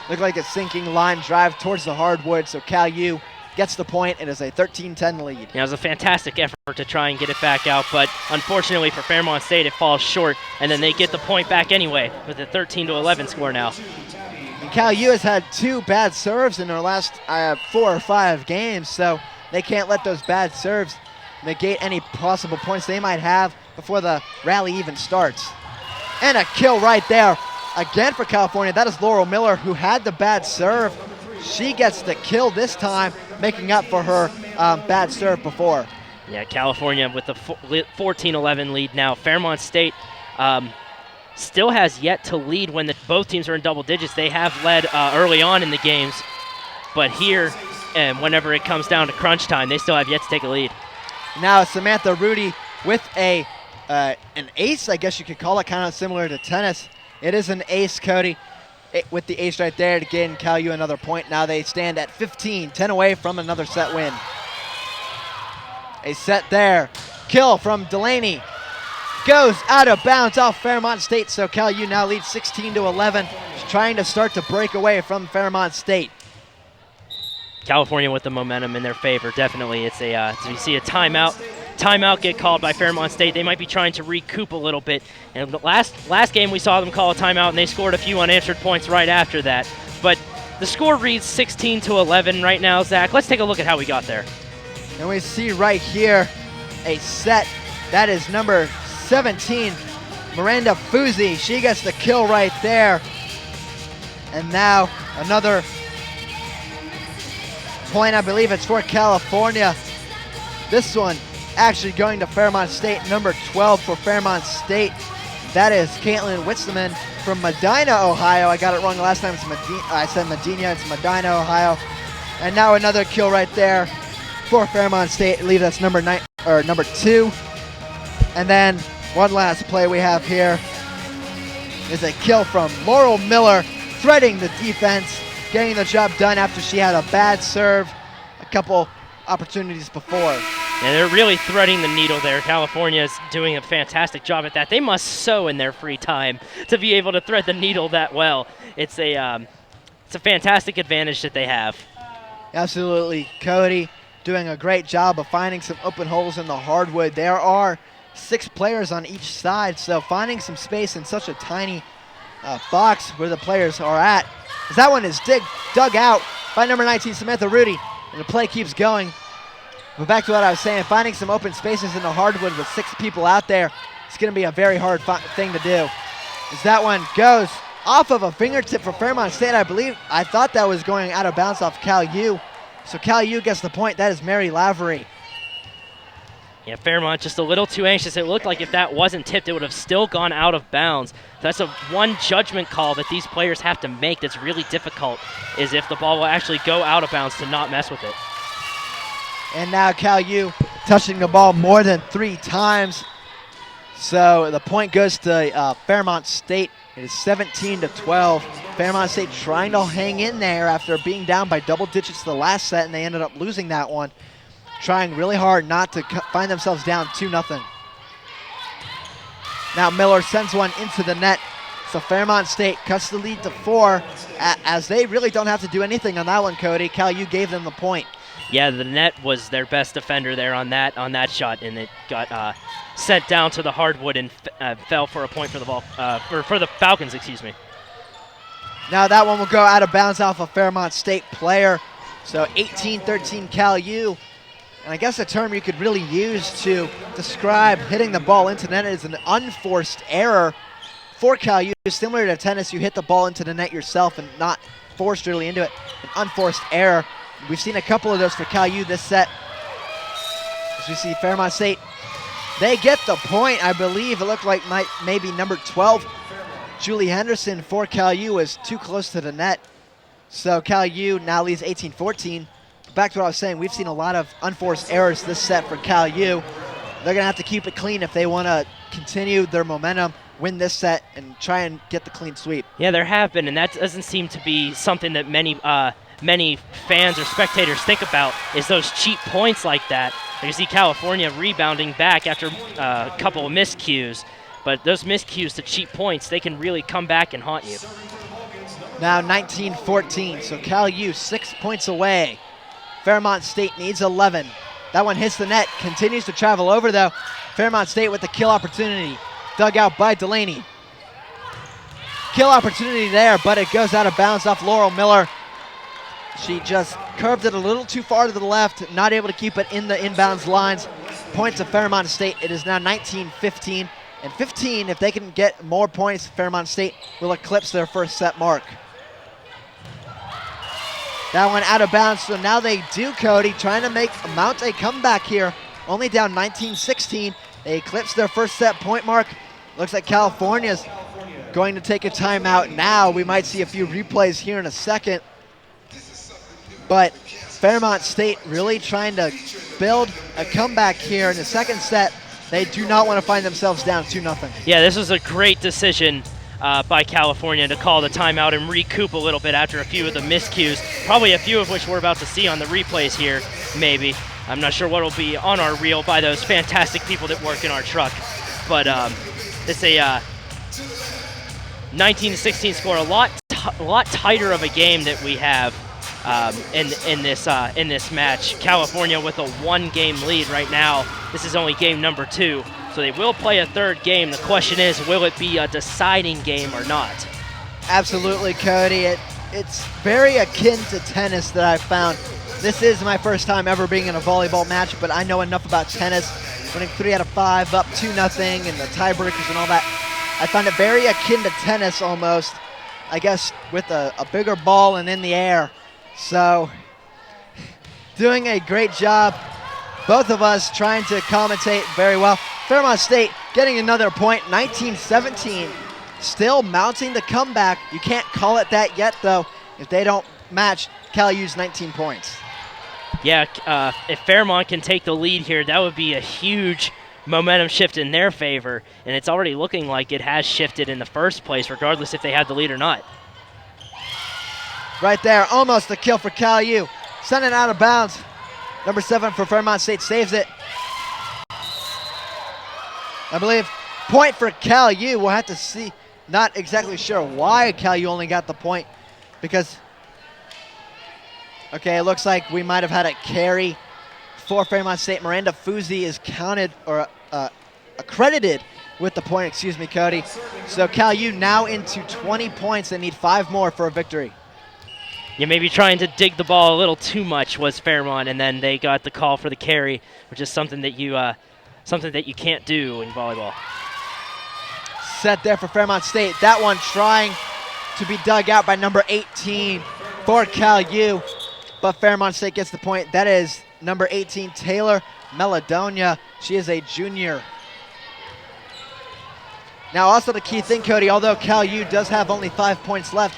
Looked like a sinking line drive towards the hardwood. So Cal U gets the point. It is a 13-10 lead. Yeah, it was a fantastic effort to try and get it back out, but unfortunately for Fairmont State, it falls short, and then they get the point back anyway with a 13-11 score now. And Cal U has had 2 bad serves in their last 4 or 5 games, so they can't let those bad serves negate any possible points they might have before the rally even starts. And a kill right there. Again for California, that is Laurel Miller, who had the bad serve. She gets the kill this time, making up for her bad serve before. Yeah, California with the 14-11 lead now. Fairmont State still has yet to lead when both teams are in double digits. They have led early on in the games, but here, and whenever it comes down to crunch time, they still have yet to take a lead. Now Samantha Rudy with an ace, I guess you could call it, kind of similar to tennis. It is an ace, Cody, with the ace right there to gain Cal U another point. Now they stand at 15, 10 away from another set win. A set there. Kill from Delaney. Goes out of bounds off Fairmont State, so Cal U now leads 16-11. Trying to start to break away from Fairmont State. California with the momentum in their favor, definitely. It's a so you see a timeout get called by Fairmont State. They might be trying to recoup a little bit. And the last game we saw them call a timeout, and they scored a few unanswered points right after that. But the score reads 16-11 right now, Zach. Let's take a look at how we got there. And we see right here a set that is number 17, Miranda Fuzzi. She gets the kill right there. And now another point, I believe it's for California. This one actually going to Fairmont State, number 12 for Fairmont State. That is Caitlin Witzman from Medina, Ohio. I got it wrong the last time. I said Medina, it's Medina, Ohio. And now another kill right there for Fairmont State. I believe that's number 2. And then one last play we have here is a kill from Laurel Miller, threading the defense, getting the job done after she had a bad serve a couple opportunities before. And they're really threading the needle there. California is doing a fantastic job at that. They must sew in their free time to be able to thread the needle that well. It's a fantastic advantage that they have. Absolutely. Cody doing a great job of finding some open holes in the hardwood. There are 6 players on each side, so finding some space in such a tiny box where the players are at. As that one is dug out by number 19, Samantha Rudy, and the play keeps going. But back to what I was saying, finding some open spaces in the hardwood with 6 people out there, it's going to be a very hard thing to do. As that one goes off of a fingertip for Fairmont State, I believe. I thought that was going out of bounds off Cal U. So Cal U gets the point. That is Mary Lavery. Yeah, Fairmont just a little too anxious. It looked like if that wasn't tipped, it would have still gone out of bounds. That's one judgment call that these players have to make that's really difficult, is if the ball will actually go out of bounds to not mess with it. And now Cal U touching the ball more than 3 times. So the point goes to Fairmont State. It is 17-12. Fairmont State trying to hang in there after being down by double digits the last set, and they ended up losing that one. Trying really hard not to find themselves down 2-0. Now Miller sends one into the net. So Fairmont State cuts the lead to 4, as they really don't have to do anything on that one, Cody. Cal U gave them the point. Yeah, the net was their best defender there on that shot, and it got sent down to the hardwood and fell for a point for the ball for the Falcons, excuse me. Now that one will go out of bounds off a Fairmont State player. So 18-13 Cal U. And I guess a term you could really use to describe hitting the ball into the net is an unforced error for Cal U. Similar to tennis, you hit the ball into the net yourself and not forced really into it. An unforced error. We've seen a couple of those for Cal U this set. As we see Fairmont State, they get the point, I believe. It looked like maybe number 12, Julie Henderson for Cal U, was too close to the net. So Cal U now leads 18-14. Back to what I was saying, we've seen a lot of unforced errors this set for Cal U. They're going to have to keep it clean if they want to continue their momentum, win this set, and try and get the clean sweep. Yeah, there have been, and that doesn't seem to be something that many fans or spectators think about, is those cheap points like that. You see California rebounding back after a couple of miscues, but those miscues to cheap points, they can really come back and haunt you. Now 19-14, so Cal U 6 points away. Fairmont State needs 11. That one hits the net, continues to travel over though. Fairmont State with the kill opportunity. Dug out by Delaney. Kill opportunity there, but it goes out of bounds off Laurel Miller. She just curved it a little too far to the left, not able to keep it in the inbounds lines. points of Fairmont State. It is now 19-15. And 15, if they can get more points, Fairmont State will eclipse their first set mark. That one out of bounds, so now they do, Cody, trying to mount a comeback here. Only down 19-16. They eclipse their first set point mark. Looks like California's going to take a timeout now. We might see a few replays here in a second. But Fairmont State really trying to build a comeback here in the second set. They do not want to find themselves down 2-0. Yeah, this was a great decision by California to call the timeout and recoup a little bit after a few of the miscues, probably a few of which we're about to see on the replays here, maybe. I'm not sure what will be on our reel by those fantastic people that work in our truck. But it's a 19-16 score, a lot tighter of a game that we have in this match. California with a 1-game lead right now. This is only game number 2, so they will play a third game. The question is, will it be a deciding game or not? Absolutely, Cody. It's very akin to tennis that I've found. This is my first time ever being in a volleyball match, but I know enough about tennis. Winning 3 out of 5, up 2-0, and the tiebreakers and all that. I find it very akin to tennis almost, I guess, with a bigger ball and in the air. So, doing a great job. Both of us trying to commentate very well. Fairmont State getting another point, 19-17. Still mounting the comeback. You can't call it that yet, though, if they don't match Cal U's 19 points. Yeah, if Fairmont can take the lead here, that would be a huge momentum shift in their favor, and it's already looking like it has shifted in the first place, regardless if they have the lead or not. Right there, almost a kill for Cal U. Sent it out of bounds. Number 7 for Fairmont State saves it. I believe point for Cal U. We'll have to see. Not exactly sure why Cal U only got the point, because okay, it looks like we might have had a carry for Fairmont State. Miranda Fuzzi is counted or accredited with the point, excuse me, Cody. So Cal U now into 20 points. They need 5 more for a victory. Yeah, maybe trying to dig the ball a little too much was Fairmont, and then they got the call for the carry, which is something that you can't do in volleyball. Set there for Fairmont State. That one trying to be dug out by number 18 for Cal U, but Fairmont State gets the point. That is number 18, Taylor Meladonia. She is a junior. Now also the key thing, Cody, although Cal U does have only 5 points left,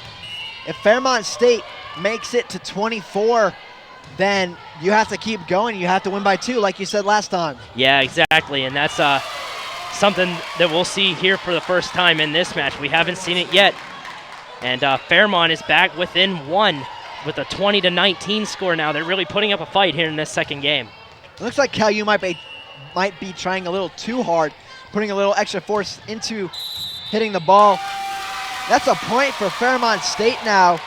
if Fairmont State makes it to 24, then you have to keep going. You have to win by 2, like you said last time. Yeah, exactly, and that's something that we'll see here for the first time in this match. We haven't seen it yet, and Fairmont is back within 1 with a 20-19 score now. They're really putting up a fight here in this second game. It looks like Cal U might be trying a little too hard, putting a little extra force into hitting the ball. That's a point for Fairmont State now.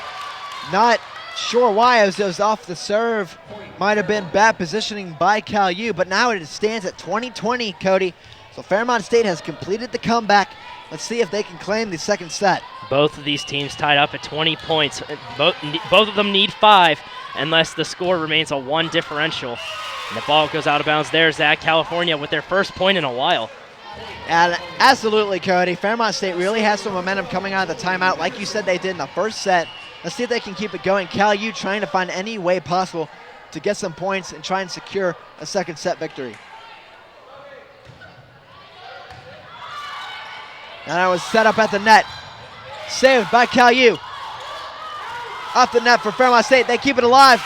Not sure why, as it was off the serve. Might have been bad positioning by Cal U, but now it stands at 20-20, Cody. So Fairmont State has completed the comeback. Let's see if they can claim the second set. Both of these teams tied up at 20 points. Both of them need 5 unless the score remains a 1 differential. And the ball goes out of bounds there. Zach, California with their first point in a while. And absolutely, Cody. Fairmont State really has some momentum coming out of the timeout, like you said they did in the first set. Let's see if they can keep it going. Cal U trying to find any way possible to get some points and try and secure a second set victory. And that was set up at the net. Saved by Cal U. Off the net for Fairmont State. They keep it alive,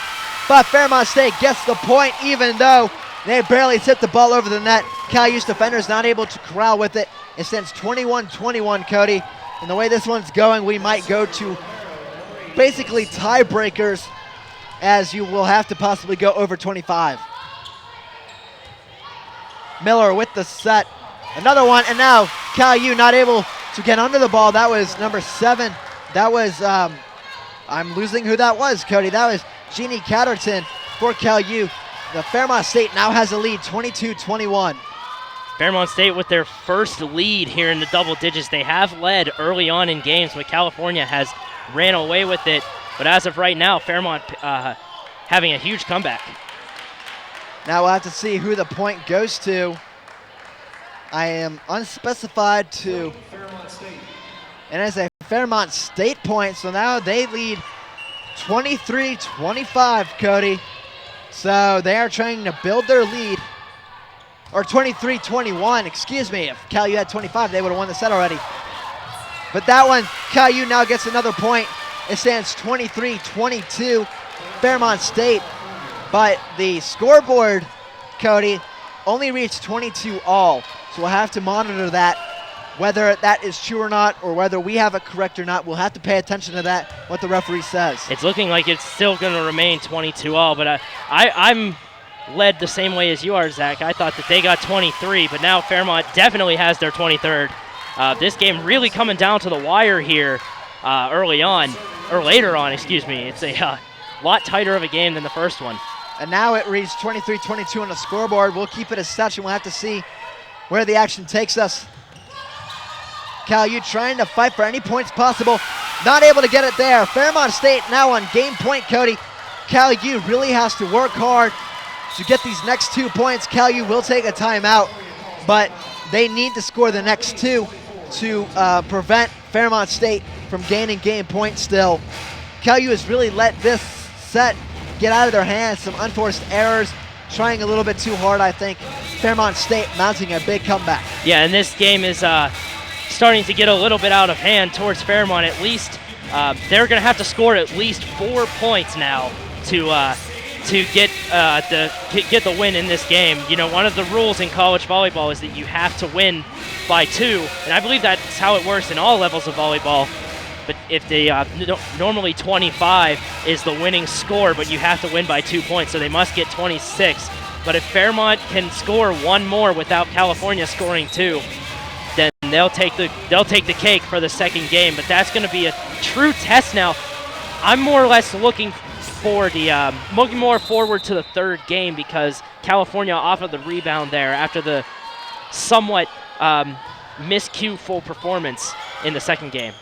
but Fairmont State gets the point even though they barely tipped the ball over the net. Cal U's defenders not able to corral with it. It stands 21-21, Cody. And the way this one's going, we might go to basically tiebreakers, as you will have to possibly go over 25. Miller with the set. Another one, and now Cal U not able to get under the ball. That was number 7. That was, I'm losing who that was, Cody. That was Jeannie Catterton for Cal U. The Fairmont State now has a lead, 22-21. Fairmont State with their first lead here in the double digits. They have led early on in games, but California has ran away with it. But as of right now, Fairmont having a huge comeback. Now we'll have to see who the point goes to. I am unspecified to, and it's a Fairmont State point, so now they lead 23-25, Cody. So they are trying to build their lead, or 23-21, excuse me. If CalU had 25, they would have won the set already. But that one, CalU now gets another point. It stands 23-22, Fairmont State. But the scoreboard, Cody, only reached 22 all. So we'll have to monitor that, whether that is true or not, or whether we have it correct or not. We'll have to pay attention to that, what the referee says. It's looking like it's still going to remain 22 all, but I'm led the same way as you are, Zach. I thought that they got 23, but now Fairmont definitely has their 23rd. This game really coming down to the wire here early on, or later on, excuse me. It's a lot tighter of a game than the first one. And now it reads 23-22 on the scoreboard. We'll keep it as such, and we'll have to see where the action takes us. CalU trying to fight for any points possible. Not able to get it there. Fairmont State now on game point, Cody. CalU really has to work hard to get these next 2 points. CalU will take a timeout, but they need to score the next 2 to prevent Fairmont State from gaining game points still. CalU has really let this set get out of their hands. Some unforced errors, trying a little bit too hard, I think. Fairmont State mounting a big comeback. Yeah, and this game is starting to get a little bit out of hand towards Fairmont. At least they're going to have to score at least 4 points now to get the win in this game. You know, one of the rules in college volleyball is that you have to win by 2, and I believe that's how it works in all levels of volleyball. But if they normally 25 is the winning score, but you have to win by 2 points, so they must get 26. But if Fairmont can score 1 more without California scoring 2, then they'll take the cake for the second game. But that's going to be a true test now. I'm more or less looking more forward to the third game, because California off of the rebound there after the somewhat miscueful performance in the second game.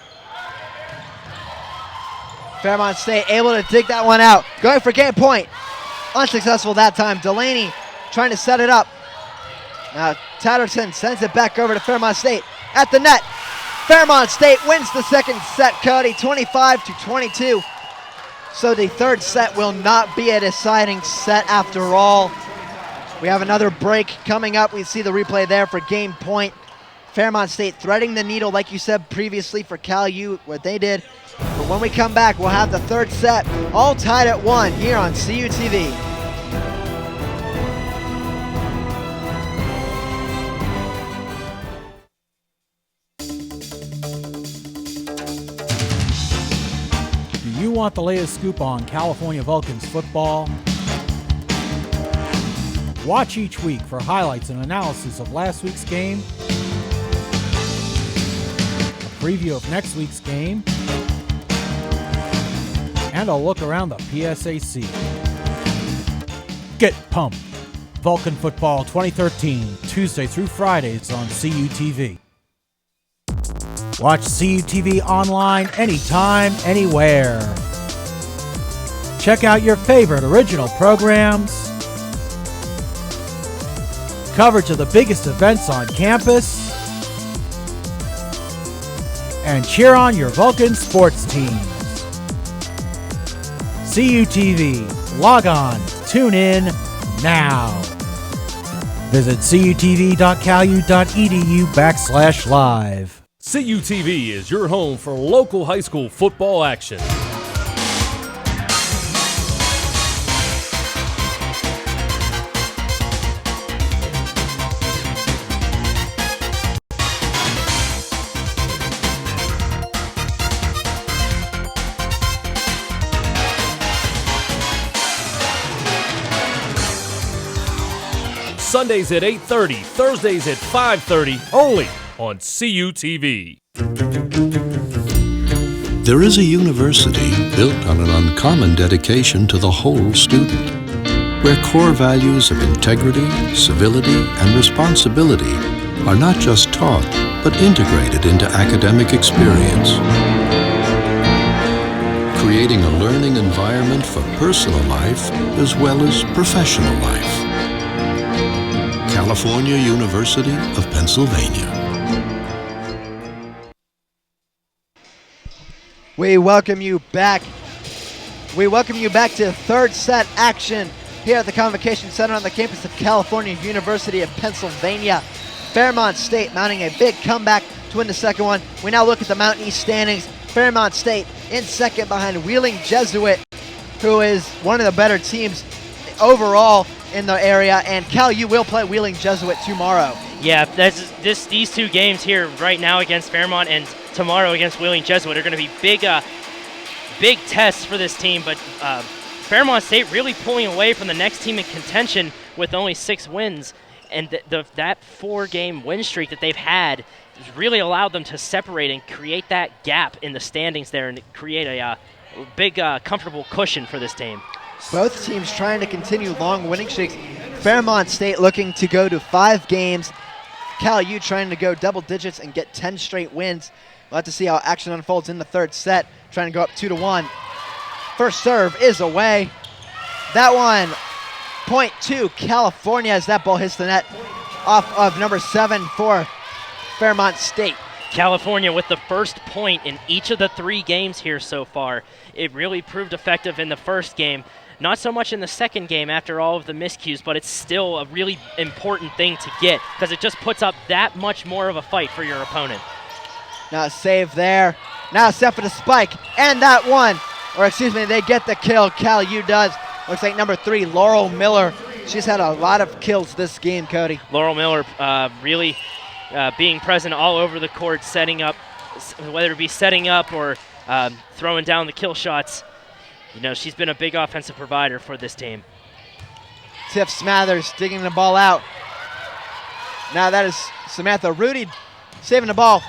Fairmont State able to dig that one out. Going for game point. Unsuccessful that time. Delaney trying to set it up. Now Tatterson sends it back over to Fairmont State at the net. Fairmont State wins the second set, Cody, 25-22. So the third set will not be a deciding set after all. We have another break coming up. We see the replay there for game point. Fairmont State threading the needle, like you said previously, for CalU, what they did. But when we come back, we'll have the third set all tied at 1 here on CUTV. Do you want the latest scoop on California Vulcans football? Watch each week for highlights and analysis of last week's game, a preview of next week's game, and a look around the PSAC. Get pumped. Vulcan Football 2013, Tuesday through Fridays on CUTV. Watch CUTV online anytime, anywhere. Check out your favorite original programs, coverage of the biggest events on campus, and cheer on your Vulcan sports teams. CUTV. Log on. Tune in now. Visit cutv.calu.edu/live. CUTV is your home for local high school football action. Sundays at 8:30, Thursdays at 5:30, only on CUTV. There is a university built on an uncommon dedication to the whole student, where core values of integrity, civility, and responsibility are not just taught, but integrated into academic experience, creating a learning environment for personal life as well as professional life. California University of Pennsylvania. We welcome you back. We welcome you back to third set action here at the Convocation Center on the campus of California University of Pennsylvania. Fairmont State mounting a big comeback to win the second one. We now look at the Mountain East standings. Fairmont State in second behind Wheeling Jesuit, who is one of the better teams overall in the area, and Cal U will play Wheeling Jesuit tomorrow. Yeah, these two games here right now against Fairmont and tomorrow against Wheeling Jesuit are going to be big tests for this team, but Fairmont State really pulling away from the next team in contention with only 6 wins, and that 4-game win streak that they've had has really allowed them to separate and create that gap in the standings there and create a big comfortable cushion for this team. Both teams trying to continue long winning streaks. Fairmont State looking to go to 5 games. Cal U trying to go double digits and get 10 straight wins. We'll have to see how action unfolds in the third set. Trying to go up 2-1. First serve is away. That one, point to California as that ball hits the net off of number 7 for Fairmont State. California with the first point in each of the 3 games here so far. It really proved effective in the first game. Not so much in the second game after all of the miscues, but it's still a really important thing to get because it just puts up that much more of a fight for your opponent. Now a save there. Now set for the spike, and that one, or excuse me, they get the kill. Cal U does. Looks like number 3, Laurel Miller. She's had a lot of kills this game, Cody. Laurel Miller really being present all over the court, setting up, whether it be setting up or throwing down the kill shots. You know, she's been a big offensive provider for this team. Tiff Smathers digging the ball out. Now that is Samantha Rudy saving the ball.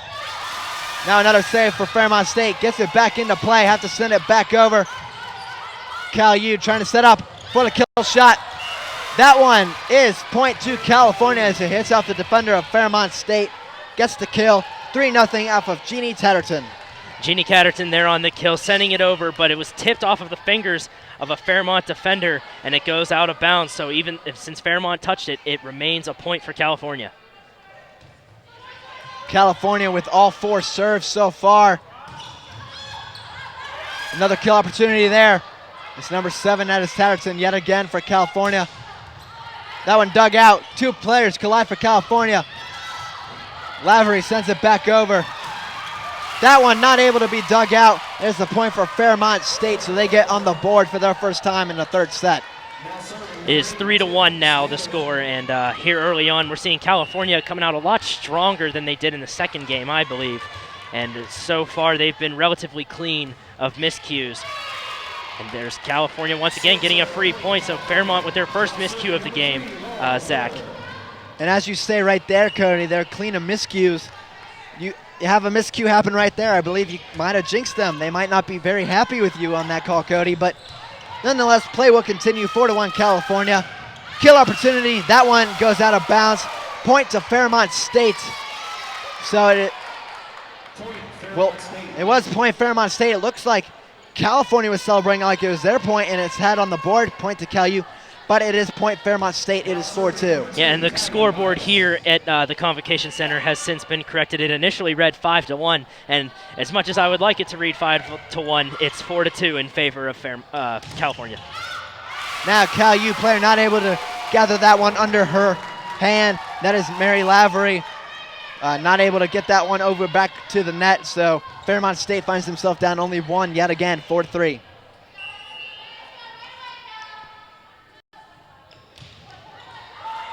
Now another save for Fairmont State. Gets it back into play. Have to send it back over. Cal U trying to set up for the kill shot. That one is point to California as it hits off the defender of Fairmont State. Gets the kill. 3-0 off of Jeannie Tatterton. Jeannie Catterton there on the kill, sending it over, but it was tipped off of the fingers of a Fairmont defender, and it goes out of bounds. So even since Fairmont touched it, it remains a point for California. California with all 4 serves so far. Another kill opportunity there. It's number 7, that is Tatterton yet again for California. That one dug out. 2 players collide for California. Lavery sends it back over. That one not able to be dug out. There's the point for Fairmont State, so they get on the board for their first time in the third set. It is 3-1 now, the score, and here early on we're seeing California coming out a lot stronger than they did in the second game, I believe. And so far they've been relatively clean of miscues. And there's California once again getting a free point, so Fairmont with their first miscue of the game, Zach. And as you say right there, Cody, they're clean of miscues. You have a miscue happen right there. I believe you might have jinxed them. They might not be very happy with you on that call, Cody, but nonetheless, play will continue. 4-1 California. Kill opportunity. That one goes out of bounds. Point to Fairmont State. So it was point Fairmont State. It looks like California was celebrating like it was their point, and it's had on the board. Point to Cal U. But it is point Fairmont State. It is 4-2. Yeah, and the scoreboard here at the Convocation Center has since been corrected. It initially read 5-1, and as much as I would like it to read 5-1, it's 4-2 in favor of California. Now Cal U player not able to gather that one under her hand. That is Mary Lavery. Not able to get that one over back to the net, so Fairmont State finds himself down only 1 yet again, 4-3.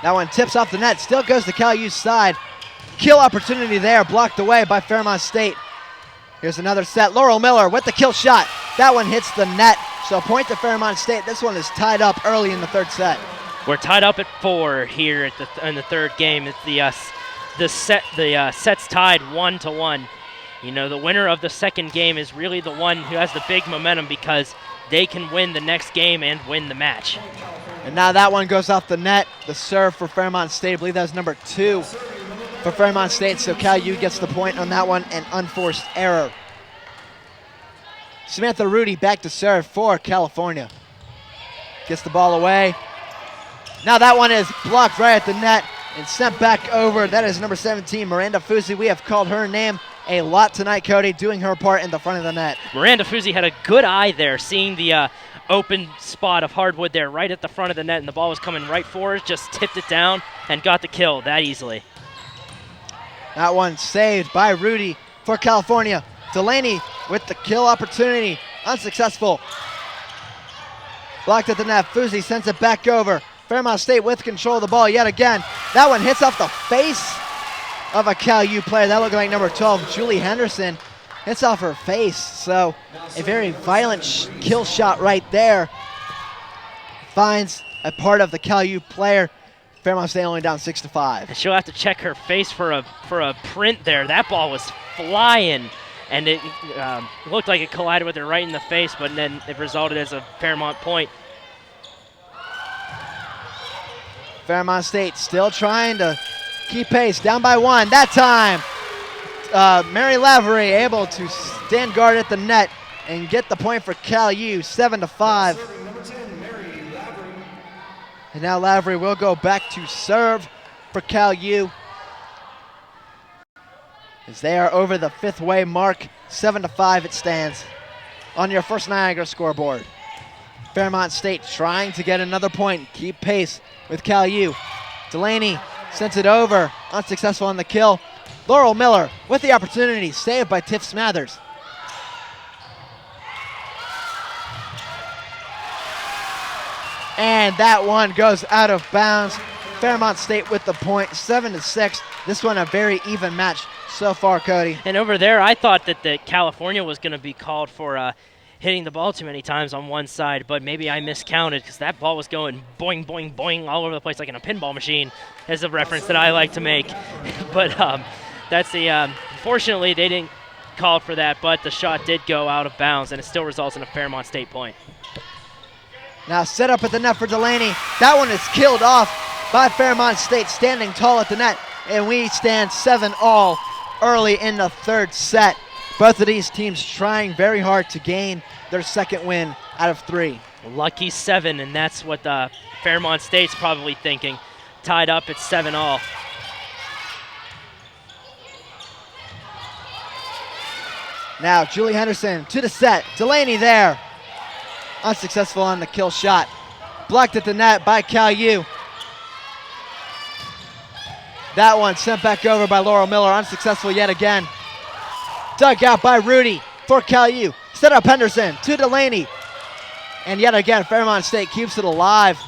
That one tips off the net, still goes to Cal U's side. Kill opportunity there, blocked away by Fairmont State. Here's another set. Laurel Miller with the kill shot. That one hits the net, so point to Fairmont State. This one is tied up early in the third set. We're tied up at 4 here in the third game. It's the set's tied 1-1. You know, the winner of the second game is really the one who has the big momentum because they can win the next game and win the match. And now that one goes off the net. The serve for Fairmont State. I believe that was number 2 for Fairmont State. So Cal U gets the point on that one, an unforced error. Samantha Rudy back to serve for California. Gets the ball away. Now that one is blocked right at the net. and sent back over. That is number 17, Miranda Fusi. We have called her name a lot tonight, Cody, doing her part in the front of the net. Miranda Fusi had a good eye there, seeing the open spot of hardwood there right at the front of the net, and the ball was coming right for her, just tipped it down and got the kill that easily. That one saved by Rudy for California. Delaney with the kill opportunity, unsuccessful. Blocked at the net, Fusi sends it back over. Fairmont State with control of the ball yet again. That one hits off the face of a Cal U player. That looked like number 12, Julie Henderson. Hits off her face, so a very violent kill shot right there. Finds a part of the Cal U player. Fairmont State only down 6-5. And she'll have to check her face for a print there. That ball was flying, and it looked like it collided with her right in the face, but then it resulted as a Fairmont point. Fairmont State still trying to keep pace, down by 1. That time, Mary Lavery able to stand guard at the net and get the point for Cal U, 7-5. And now Lavery will go back to serve for Cal U, as they are over the 5th way mark. 7-5 it stands on your First Niagara scoreboard. Fairmont State trying to get another point, keep pace with Cal U. Delaney sends it over, unsuccessful on the kill. Laurel Miller with the opportunity, saved by Tiff Smathers. And that one goes out of bounds. Fairmont State with the point, 7-6. This one a very even match so far, Cody. And over there, I thought that California was going to be called for hitting the ball too many times on one side, but maybe I miscounted because that ball was going boing, boing, boing all over the place like in a pinball machine, is a reference that I like to make. But that's the, fortunately they didn't call for that, but the shot did go out of bounds, and it still results in a Fairmont State point. Now set up at the net for Delaney. That one is killed off by Fairmont State, standing tall at the net, and we stand 7-all early in the 3rd set. Both of these teams trying very hard to gain their 2nd win out of 3. Lucky 7, and that's what Fairmont State's probably thinking. Tied up at 7-all. Now Julie Henderson to the set. Delaney there. Unsuccessful on the kill shot. Blocked at the net by Cal U. That one sent back over by Laurel Miller. Unsuccessful yet again. Dug out by Rudy for Cal U. Set up Henderson to Delaney. And yet again, Fairmont State keeps it alive.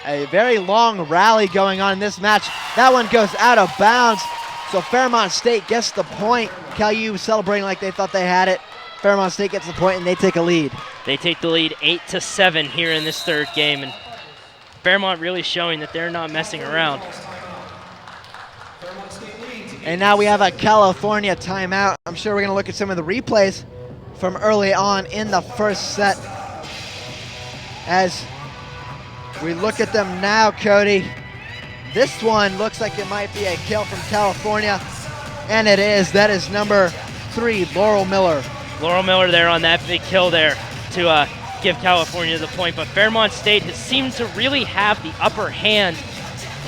A very long rally going on in this match. That one goes out of bounds. So Fairmont State gets the point. Cal U celebrating like they thought they had it. Fairmont State gets the point and they take a lead. They take the lead 8-7 here in this 3rd game. And Fairmont really showing that they're not messing around. And now we have a California timeout. I'm sure we're going to look at some of the replays from early on in the 1st set. As we look at them now, Cody, this one looks like it might be a kill from California, and it is. That is number 3, Laurel Miller. Laurel Miller there on that big kill there to give California the point, but Fairmont State has seemed to really have the upper hand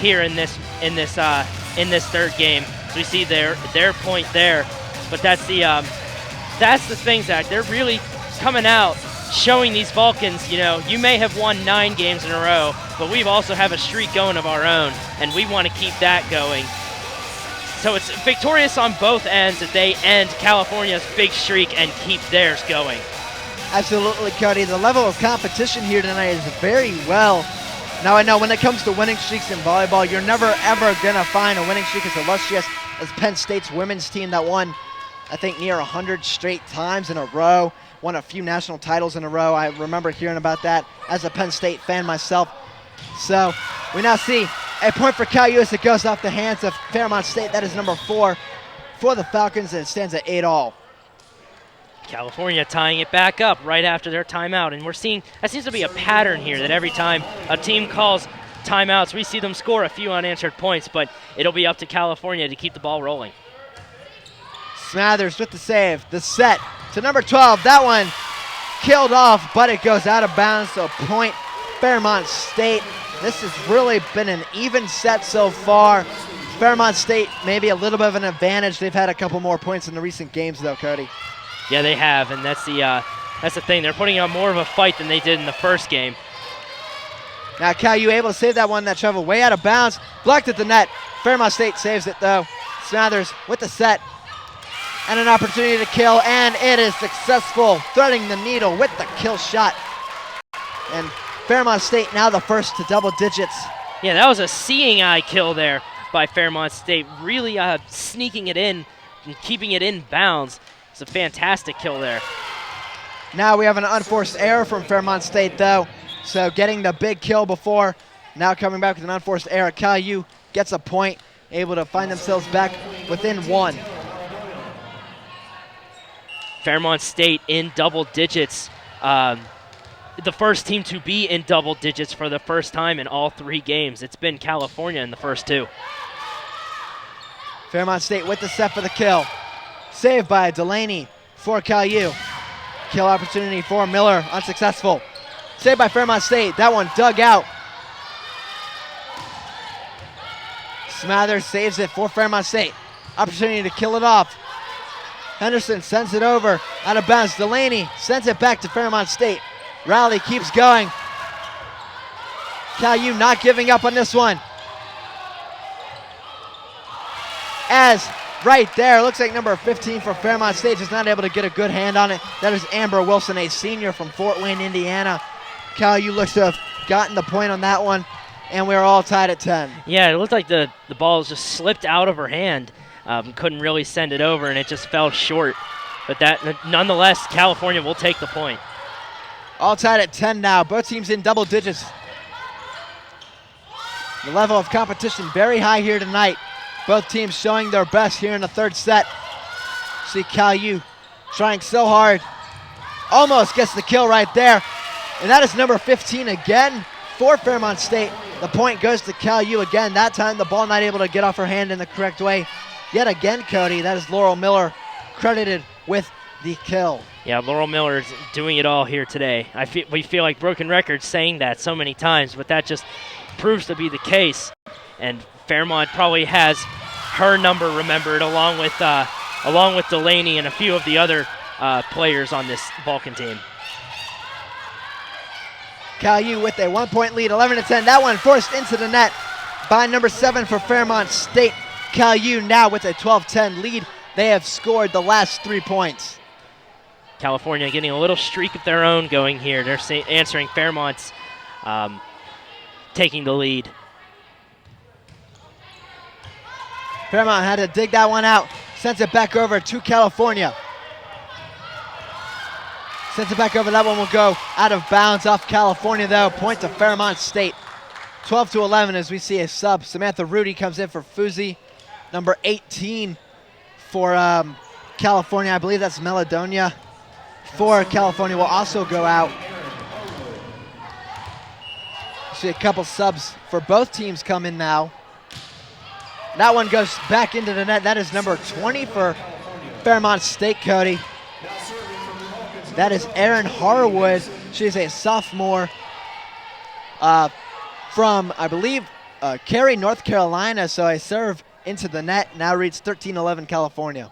here in this 3rd game. So we see their point there, but that's the thing, Zach. They're really coming out, showing these Vulcans, you know, you may have won 9 games in a row, but we also have a streak going of our own, and we want to keep that going. So it's victorious on both ends that they end California's big streak and keep theirs going. Absolutely, Cody. The level of competition here tonight is very well. Now I know when it comes to winning streaks in volleyball, you're never ever going to find a winning streak as illustrious as Penn State's women's team that won, I think, near 100 straight times in a row, won a few national titles in a row. I remember hearing about that as a Penn State fan myself. So we now see a point for Cal U as it goes off the hands of Fairmont State. That is number 4 for the Falcons, and it stands at 8-all. California tying it back up right after their timeout, and we're seeing that seems to be a pattern here, that every time a team calls timeouts, we see them score a few unanswered points, but it'll be up to California to keep the ball rolling. Smathers with the save. The set to number 12. That one killed off, but it goes out of bounds, so point Fairmont State. This has really been an even set so far. Fairmont State maybe a little bit of an advantage. They've had a couple more points in the recent games though, Cody. Yeah, they have, and that's the thing. They're putting on more of a fight than they did in the first game. Now Cal U able to save that one that traveled way out of bounds. Blocked at the net. Fairmont State saves it though. Smathers with the set. And an opportunity to kill, and it is successful. Threading the needle with the kill shot. And Fairmont State now the first to double digits. Yeah, that was a seeing eye kill there by Fairmont State. Really sneaking it in and keeping it in bounds. It's a fantastic kill there. Now we have an unforced error from Fairmont State though. So getting the big kill before, now coming back with an unforced error. Cal U gets a point, able to find themselves back within one. Fairmont State in double digits. The first team to be in double digits for the first time in all 3 games. It's been California in the first 2. Fairmont State with the set for the kill. Saved by Delaney for Cal U. Kill opportunity for Miller, unsuccessful. Saved by Fairmont State, that one dug out. Smathers saves it for Fairmont State. Opportunity to kill it off. Henderson sends it over, out of bounds. Delaney sends it back to Fairmont State. Rally keeps going. Cal U not giving up on this one. As right there, looks like number 15 for Fairmont State is not able to get a good hand on it. That is Amber Wilson, a senior from Fort Wayne, Indiana. Cal U looks to have gotten the point on that one, and we're all tied at 10. Yeah, it looked like the ball just slipped out of her hand. Couldn't really send it over, and it just fell short. But that, nonetheless, California will take the point. All tied at 10 now. Both teams in double digits. The level of competition very high here tonight. Both teams showing their best here in the third set. See Cal U trying so hard. Almost gets the kill right there. And that is number 15 again for Fairmont State. The point goes to Cal U again. That time the ball not able to get off her hand in the correct way. Yet again, Cody, that is Laurel Miller credited with the kill. Yeah, Laurel Miller is doing it all here today. We feel like broken records saying that so many times, but that just proves to be the case. And Fairmont probably has her number remembered along with Delaney and a few of the other players on this Vulcan team. Cal U with a 1-point lead, 11-10. That one forced into the net by number 7 for Fairmont State. Cal U now with a 12-10 lead. They have scored the last 3 points. California getting a little streak of their own going here. They're answering Fairmont's taking the lead. Fairmont had to dig that one out. Sends it back over to California. Sends it back over. That one will go out of bounds off California, though. Point to Fairmont State. 12-11 as we see a sub. Samantha Rudy comes in for Fuzi. Number 18 for California. I believe that's Meladonia. For California will also go out. See a couple subs for both teams come in now. That one goes back into the net. That is number 20 for Fairmont State, Cody. That is Erin Harwood. She's a sophomore from, I believe, Cary, North Carolina. So a serve into the net. Now reads 13-11 California.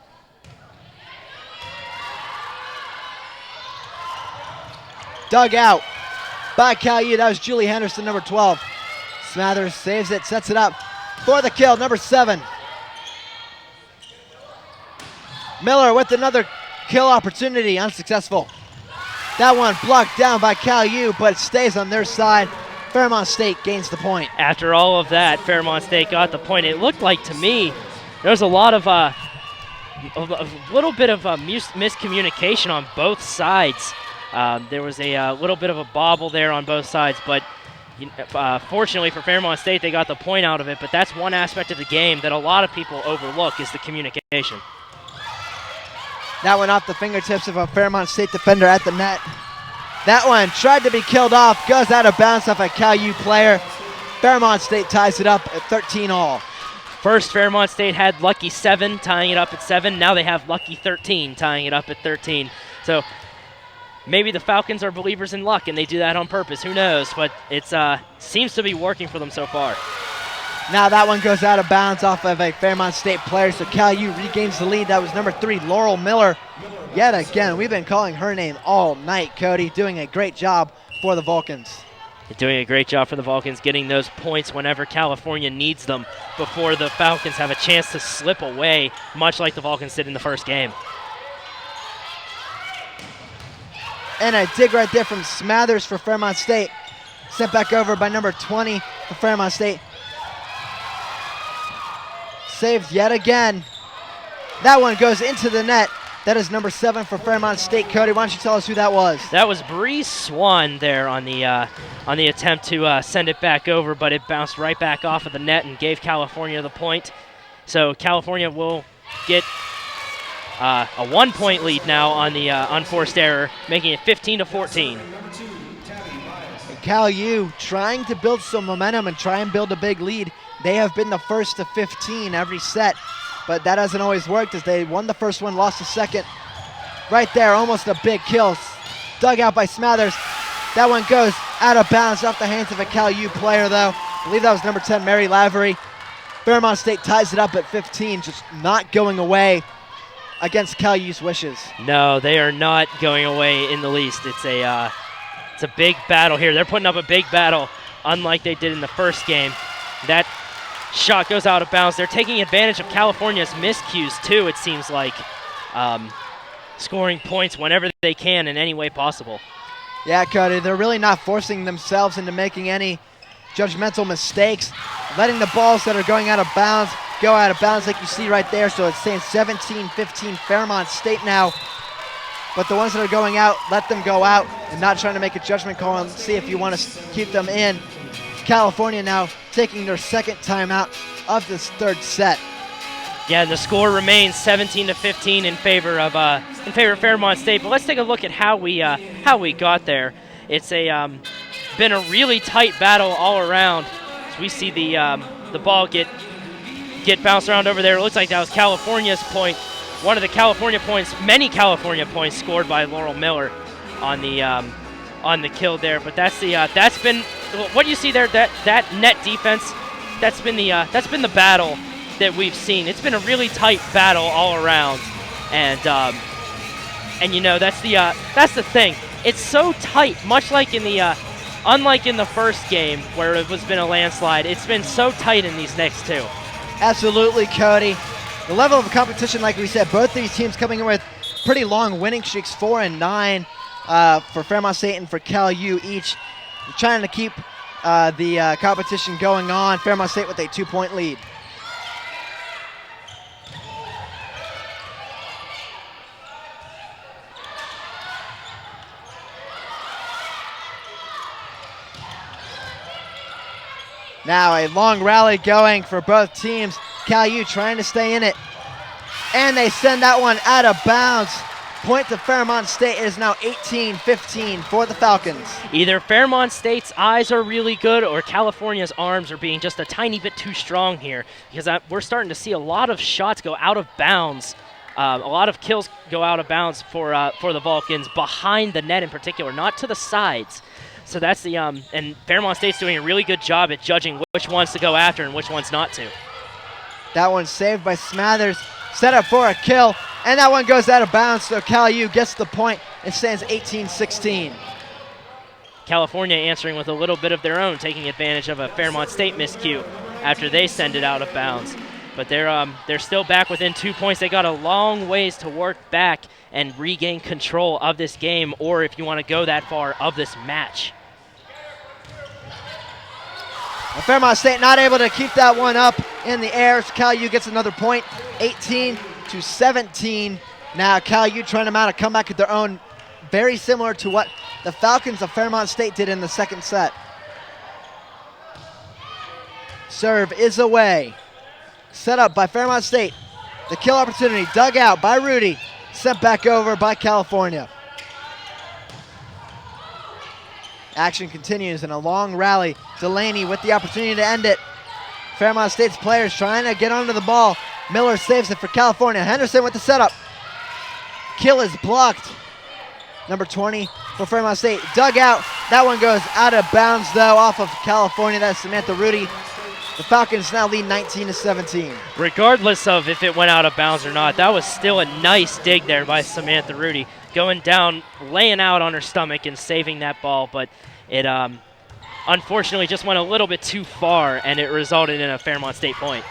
Dug out by Cal U. That was Julie Henderson, number 12. Smathers saves it, sets it up for the kill, number 7. Miller with another kill opportunity, unsuccessful. That one blocked down by Cal U, but stays on their side. Fairmont State gains the point. After all of that, Fairmont State got the point. It looked like to me there was a lot of a little bit of miscommunication on both sides. There was a little bit of a bobble there on both sides, but fortunately for Fairmont State, they got the point out of it. But that's one aspect of the game that a lot of people overlook is the communication. That one off the fingertips of a Fairmont State defender at the net. That one tried to be killed off, goes out of bounds off a Cal U player. Fairmont State ties it up at 13-all. First, Fairmont State had lucky 7, tying it up at 7. Now they have lucky 13, tying it up at 13. So maybe the Falcons are believers in luck and they do that on purpose. Who knows? But it seems to be working for them so far. Now that one goes out of bounds off of a Fairmont State player, so Cal U regains the lead. That was number 3, Laurel Miller. Yet again, we've been calling her name all night, Cody, doing a great job for the Vulcans. Doing a great job for the Vulcans, getting those points whenever California needs them before the Falcons have a chance to slip away, much like the Vulcans did in the first game. And a dig right there from Smathers for Fairmont State. Sent back over by number 20 for Fairmont State. Saved yet again. That one goes into the net. That is number 7 for Fairmont State. Cody, why don't you tell us who that was? That was Bree Swan there on the attempt to send it back over, but it bounced right back off of the net and gave California the point. So California will get a 1-point lead now on the unforced error, making it 15-14. Cal U trying to build some momentum and try and build a big lead. They have been the first to 15 every set, but that hasn't always worked as they won the first one, lost the second. Right there, almost a big kill. Dug out by Smathers. That one goes out of bounds off the hands of a Cal U player, though. I believe that was number 10, Mary Lavery. Fairmont State ties it up at 15, just not going away against Cal U's wishes. No, they are not going away in the least. It's a big battle here. They're putting up a big battle, unlike they did in the first game. That shot goes out of bounds. They're taking advantage of California's miscues, too, it seems like. Scoring points whenever they can in any way possible. Yeah, Cody, they're really not forcing themselves into making any judgmental mistakes. Letting the balls that are going out of bounds go out of bounds like you see right there. So it's saying 17-15 Fairmont State now. But the ones that are going out, let them go out and not trying to make a judgment call and see if you want to keep them in. California now taking their second timeout of this third set. Yeah, and the score remains 17-15 in favor of Fairmont State. But let's take a look at how we got there. It's been a really tight battle all around. As we see the ball get bounced around over there. It looks like that was California's point. One of the California points, many California points scored by Laurel Miller on the kill there. But that's been what you see there. That net defense. That's been the battle that we've seen. It's been a really tight battle all around, and you know that's the thing. It's so tight, much like unlike in the first game where it was been a landslide. It's been so tight in these next two. Absolutely, Cody. The level of competition, like we said, both these teams coming in with pretty long winning streaks, 4 and 9 for Fairmont State and for Cal U each. They're trying to keep the competition going on. Fairmont State with a 2-point lead. Now a long rally going for both teams. Cal U trying to stay in it. And they send that one out of bounds. Point to Fairmont State. It is now 18-15 for the Falcons. Either Fairmont State's eyes are really good or California's arms are being just a tiny bit too strong here, because we're starting to see a lot of shots go out of bounds. A lot of kills go out of bounds for the Vulcans, behind the net in particular, not to the sides. So that's and Fairmont State's doing a really good job at judging which ones to go after and which ones not to. That one's saved by Smathers, set up for a kill, and that one goes out of bounds, so Cal U gets the point. It stands 18-16. California answering with a little bit of their own, taking advantage of a Fairmont State miscue after they send it out of bounds. But they're still back within 2 points. They got a long ways to work back and regain control of this game, or if you want to go that far, of this match. Well, Fairmont State not able to keep that one up in the air. So Cal U gets another point, 18-17. Now Cal U trying to mount a comeback at their own, very similar to what the Falcons of Fairmont State did in the second set. Serve is away. Set up by Fairmont State. The kill opportunity dug out by Rudy. Sent back over by California. Action continues in a long rally. Delaney with the opportunity to end it. Fairmont State's players trying to get onto the ball. Miller saves it for California. Henderson with the setup. Kill is blocked. number 20 for Fairmont State. Dug out. That one goes out of bounds, though, off of California. That's Samantha Rudy. The Falcons now lead 19-17. Regardless of if it went out of bounds or not, that was still a nice dig there by Samantha Rudy, going down, laying out on her stomach and saving that ball, but it unfortunately just went a little bit too far, and it resulted in a Fairmont State point.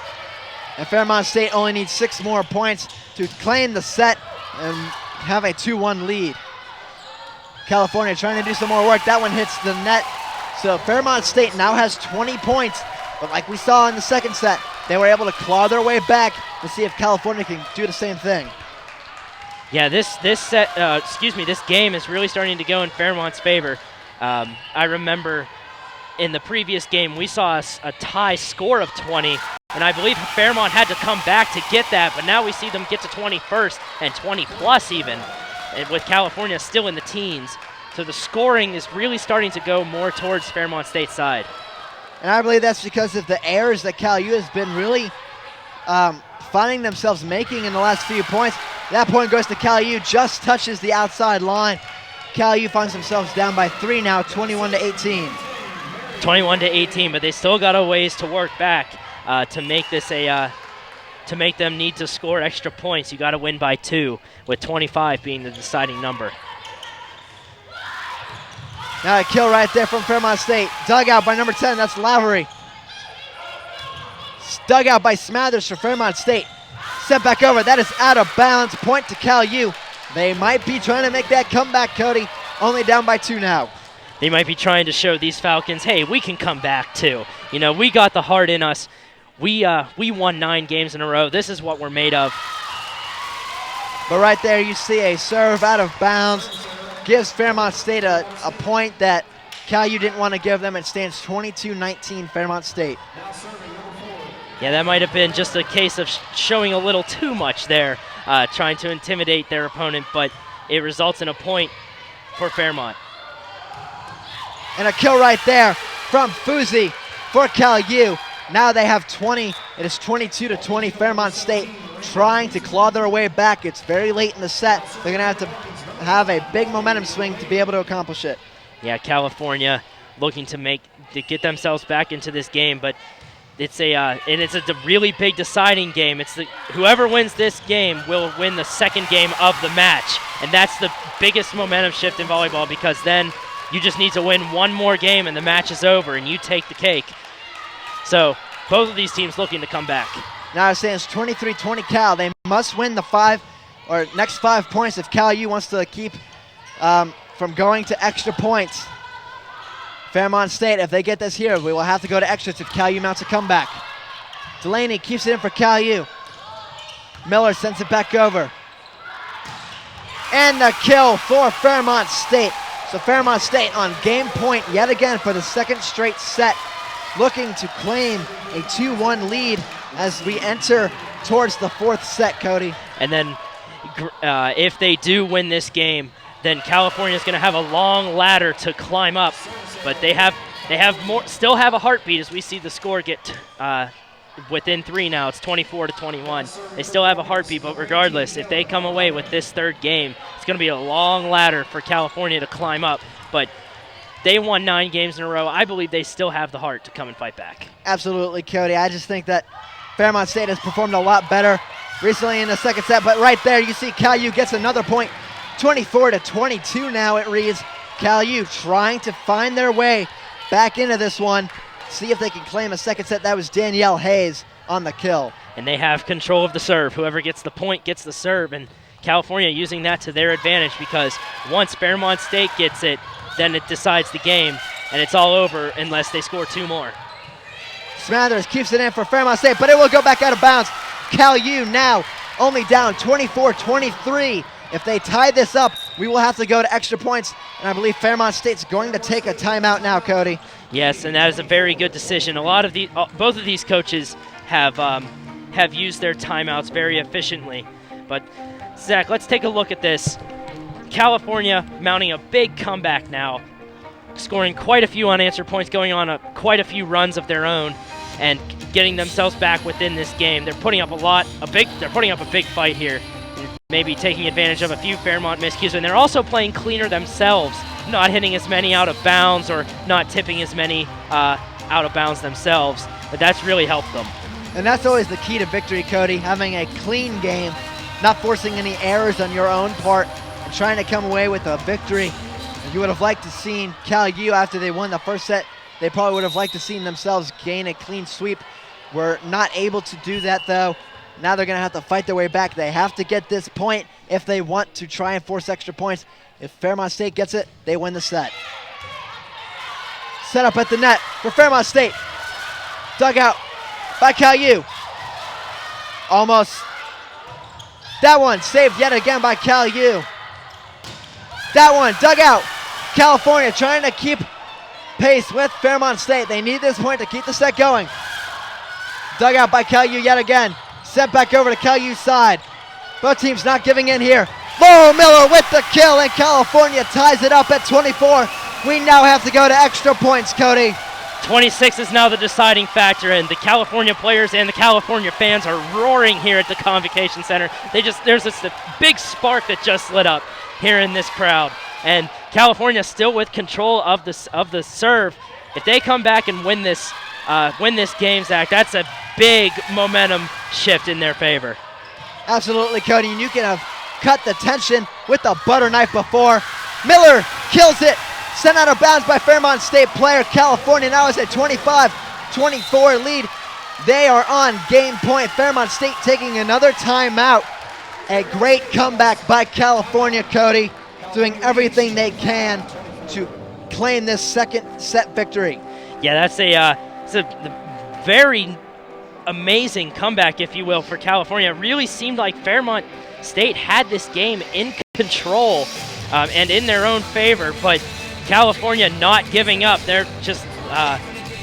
And Fairmont State only needs 6 more points to claim the set and have a 2-1 lead. California trying to do some more work. That one hits the net. So Fairmont State now has 20 points. But like we saw in the second set, they were able to claw their way back to see if California can do the same thing. Yeah, this game is really starting to go in Fairmont's favor. I remember in the previous game we saw a tie score of 20, and I believe Fairmont had to come back to get that, but now we see them get to 20 first and 20 plus even, and with California still in the teens. So the scoring is really starting to go more towards Fairmont State's side. And I believe that's because of the errors that Cal U has been really finding themselves making in the last few points. That point goes to Cal U, just touches the outside line. Cal U finds themselves down by 3 now, 21-18. 21-18, but they still got a ways to work back to make this to make them need to score extra points. You got to win by 2, with 25 being the deciding number. Now a kill right there from Fairmont State. Dug out by number 10, that's Lavery. Dug out by Smathers for Fairmont State. Sent back over, that is out of bounds. Point to Cal U. They might be trying to make that comeback, Cody. Only down by 2 now. They might be trying to show these Falcons, hey, we can come back too. You know, we got the heart in us. We won 9 games in a row. This is what we're made of. But right there you see a serve out of bounds. Gives Fairmont State a point that Cal U didn't want to give them. It stands 22-19 Fairmont State. Yeah, that might have been just a case of showing a little too much there, trying to intimidate their opponent, but it results in a point for Fairmont. And a kill right there from Fuzi for Cal U. Now they have 20. It is 22-20 Fairmont State trying to claw their way back. It's very late in the set. They're going to have a big momentum swing to be able to accomplish it. Yeah, California looking to get themselves back into this game, but it's a really big deciding game. Whoever wins this game will win the second game of the match, and that's the biggest momentum shift in volleyball, because then you just need to win one more game and the match is over and you take the cake. So both of these teams looking to come back. Now it stands 23-20 Cal. They must win the next 5 points if Cal U wants to keep from going to extra points. Fairmont State, if they get this here, we will have to go to extras if Cal U mounts a comeback. Delaney keeps it in for Cal U. Miller sends it back over. And the kill for Fairmont State. So Fairmont State on game point yet again for the second straight set, looking to claim a 2-1 lead as we enter towards the 4th set, Cody. And then if they do win this game, then California is going to have a long ladder to climb up. But still have a heartbeat as we see the score get within 3 now. It's 24-21. They still have a heartbeat, but regardless, if they come away with this 3rd game, it's going to be a long ladder for California to climb up. But they won 9 games in a row. I believe they still have the heart to come and fight back. Absolutely, Cody. I just think that Fairmont State has performed a lot better recently in the second set. But right there, you see Cal U gets another point. 24-22 now it reads. Cal U trying to find their way back into this one. See if they can claim a second set. That was Danielle Hayes on the kill. And they have control of the serve. Whoever gets the point gets the serve. And California using that to their advantage, because once Fairmont State gets it, then it decides the game. And it's all over unless they score 2 more. Smathers keeps it in for Fairmont State, but it will go back out of bounds. Cal U now only down 24-23. If they tie this up, we will have to go to extra points, and I believe Fairmont State's going to take a timeout now, Cody. Yes, and that is a very good decision. Both of these coaches have used their timeouts very efficiently. But Zach, let's take a look at this. California mounting a big comeback now, scoring quite a few unanswered points, going on quite a few runs of their own, and getting themselves back within this game. They're putting up a big fight here. maybe taking advantage of a few Fairmont miscues, and they're also playing cleaner themselves, not hitting as many out of bounds or not tipping as many out of bounds themselves, but that's really helped them. And that's always the key to victory, Cody, having a clean game, not forcing any errors on your own part, and trying to come away with a victory. You would have liked to seen Cal U after they won the first set. They probably would have liked to seen themselves gain a clean sweep. Were not able to do that, though. Now they're going to have to fight their way back. They have to get this point if they want to try and force extra points. If Fairmont State gets it, they win the set. Set up at the net for Fairmont State. Dug out by Cal U. Almost. That one saved yet again by Cal U. That one dug out. California trying to keep pace with Fairmont State. They need this point to keep the set going. Dug out by Cal U yet again. Sent back over to Cal U's side. Both teams not giving in here. Laurel Miller with the kill, and California ties it up at 24. We now have to go to extra points, Cody. 26 is now the deciding factor, and the California players and the California fans are roaring here at the Convocation Center. There's this big spark that just lit up here in this crowd, and California still with control of the serve. If they come back and win this game, Zach, that's a big momentum shift in their favor. Absolutely, Cody, and you can have cut the tension with the butter knife before. Miller kills it. Sent out of bounds by Fairmont State player. California now is a 25-24 lead. They are on game point. Fairmont State taking another timeout. A great comeback by California, Cody, doing everything they can to claim this second set victory. Yeah, that's a very amazing comeback, if you will, for California. It really seemed like Fairmont State had this game in control and in their own favor, but California not giving up. They're just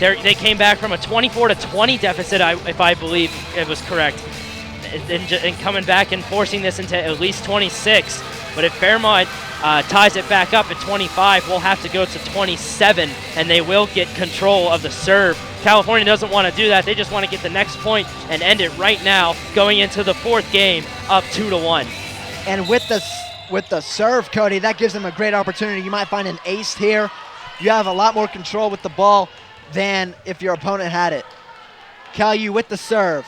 they came back from a 24-20 deficit, if I believe it was correct, and coming back and forcing this into at least 26. But if Fairmont ties it back up at 25, we'll have to go to 27, and they will get control of the serve. California doesn't want to do that. They just want to get the next point and end it right now, going into the fourth game up 2-1. And with the serve, Cody, that gives them a great opportunity. You might find an ace here. You have a lot more control with the ball than if your opponent had it. Cal U with the serve.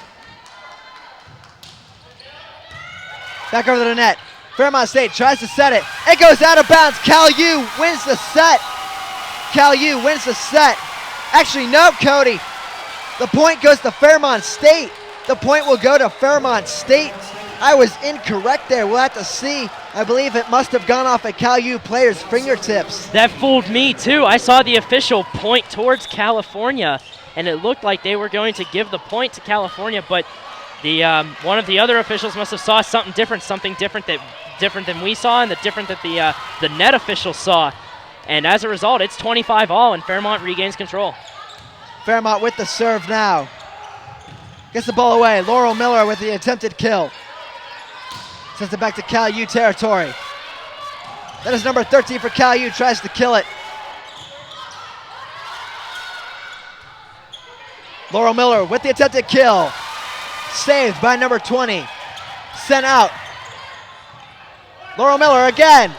Back over to the net. Fairmont State tries to set it. It goes out of bounds. Cal U wins the set. Cal U wins the set. Actually, no, Cody. The point goes to Fairmont State. The point will go to Fairmont State. I was incorrect there. We'll have to see. I believe it must have gone off a Cal U player's fingertips. That fooled me, too. I saw the official point towards California, and it looked like they were going to give the point to California, but the one of the other officials must have saw something different than we saw, and different that the net official saw. And as a result, it's 25-all, and Fairmont regains control. Fairmont with the serve now. Gets the ball away. Laurel Miller with the attempted kill. Sends it back to Cal U territory. That is number 13 for Cal U, tries to kill it. Laurel Miller with the attempted kill. Saved by number 20. Sent out. Laurel Miller again.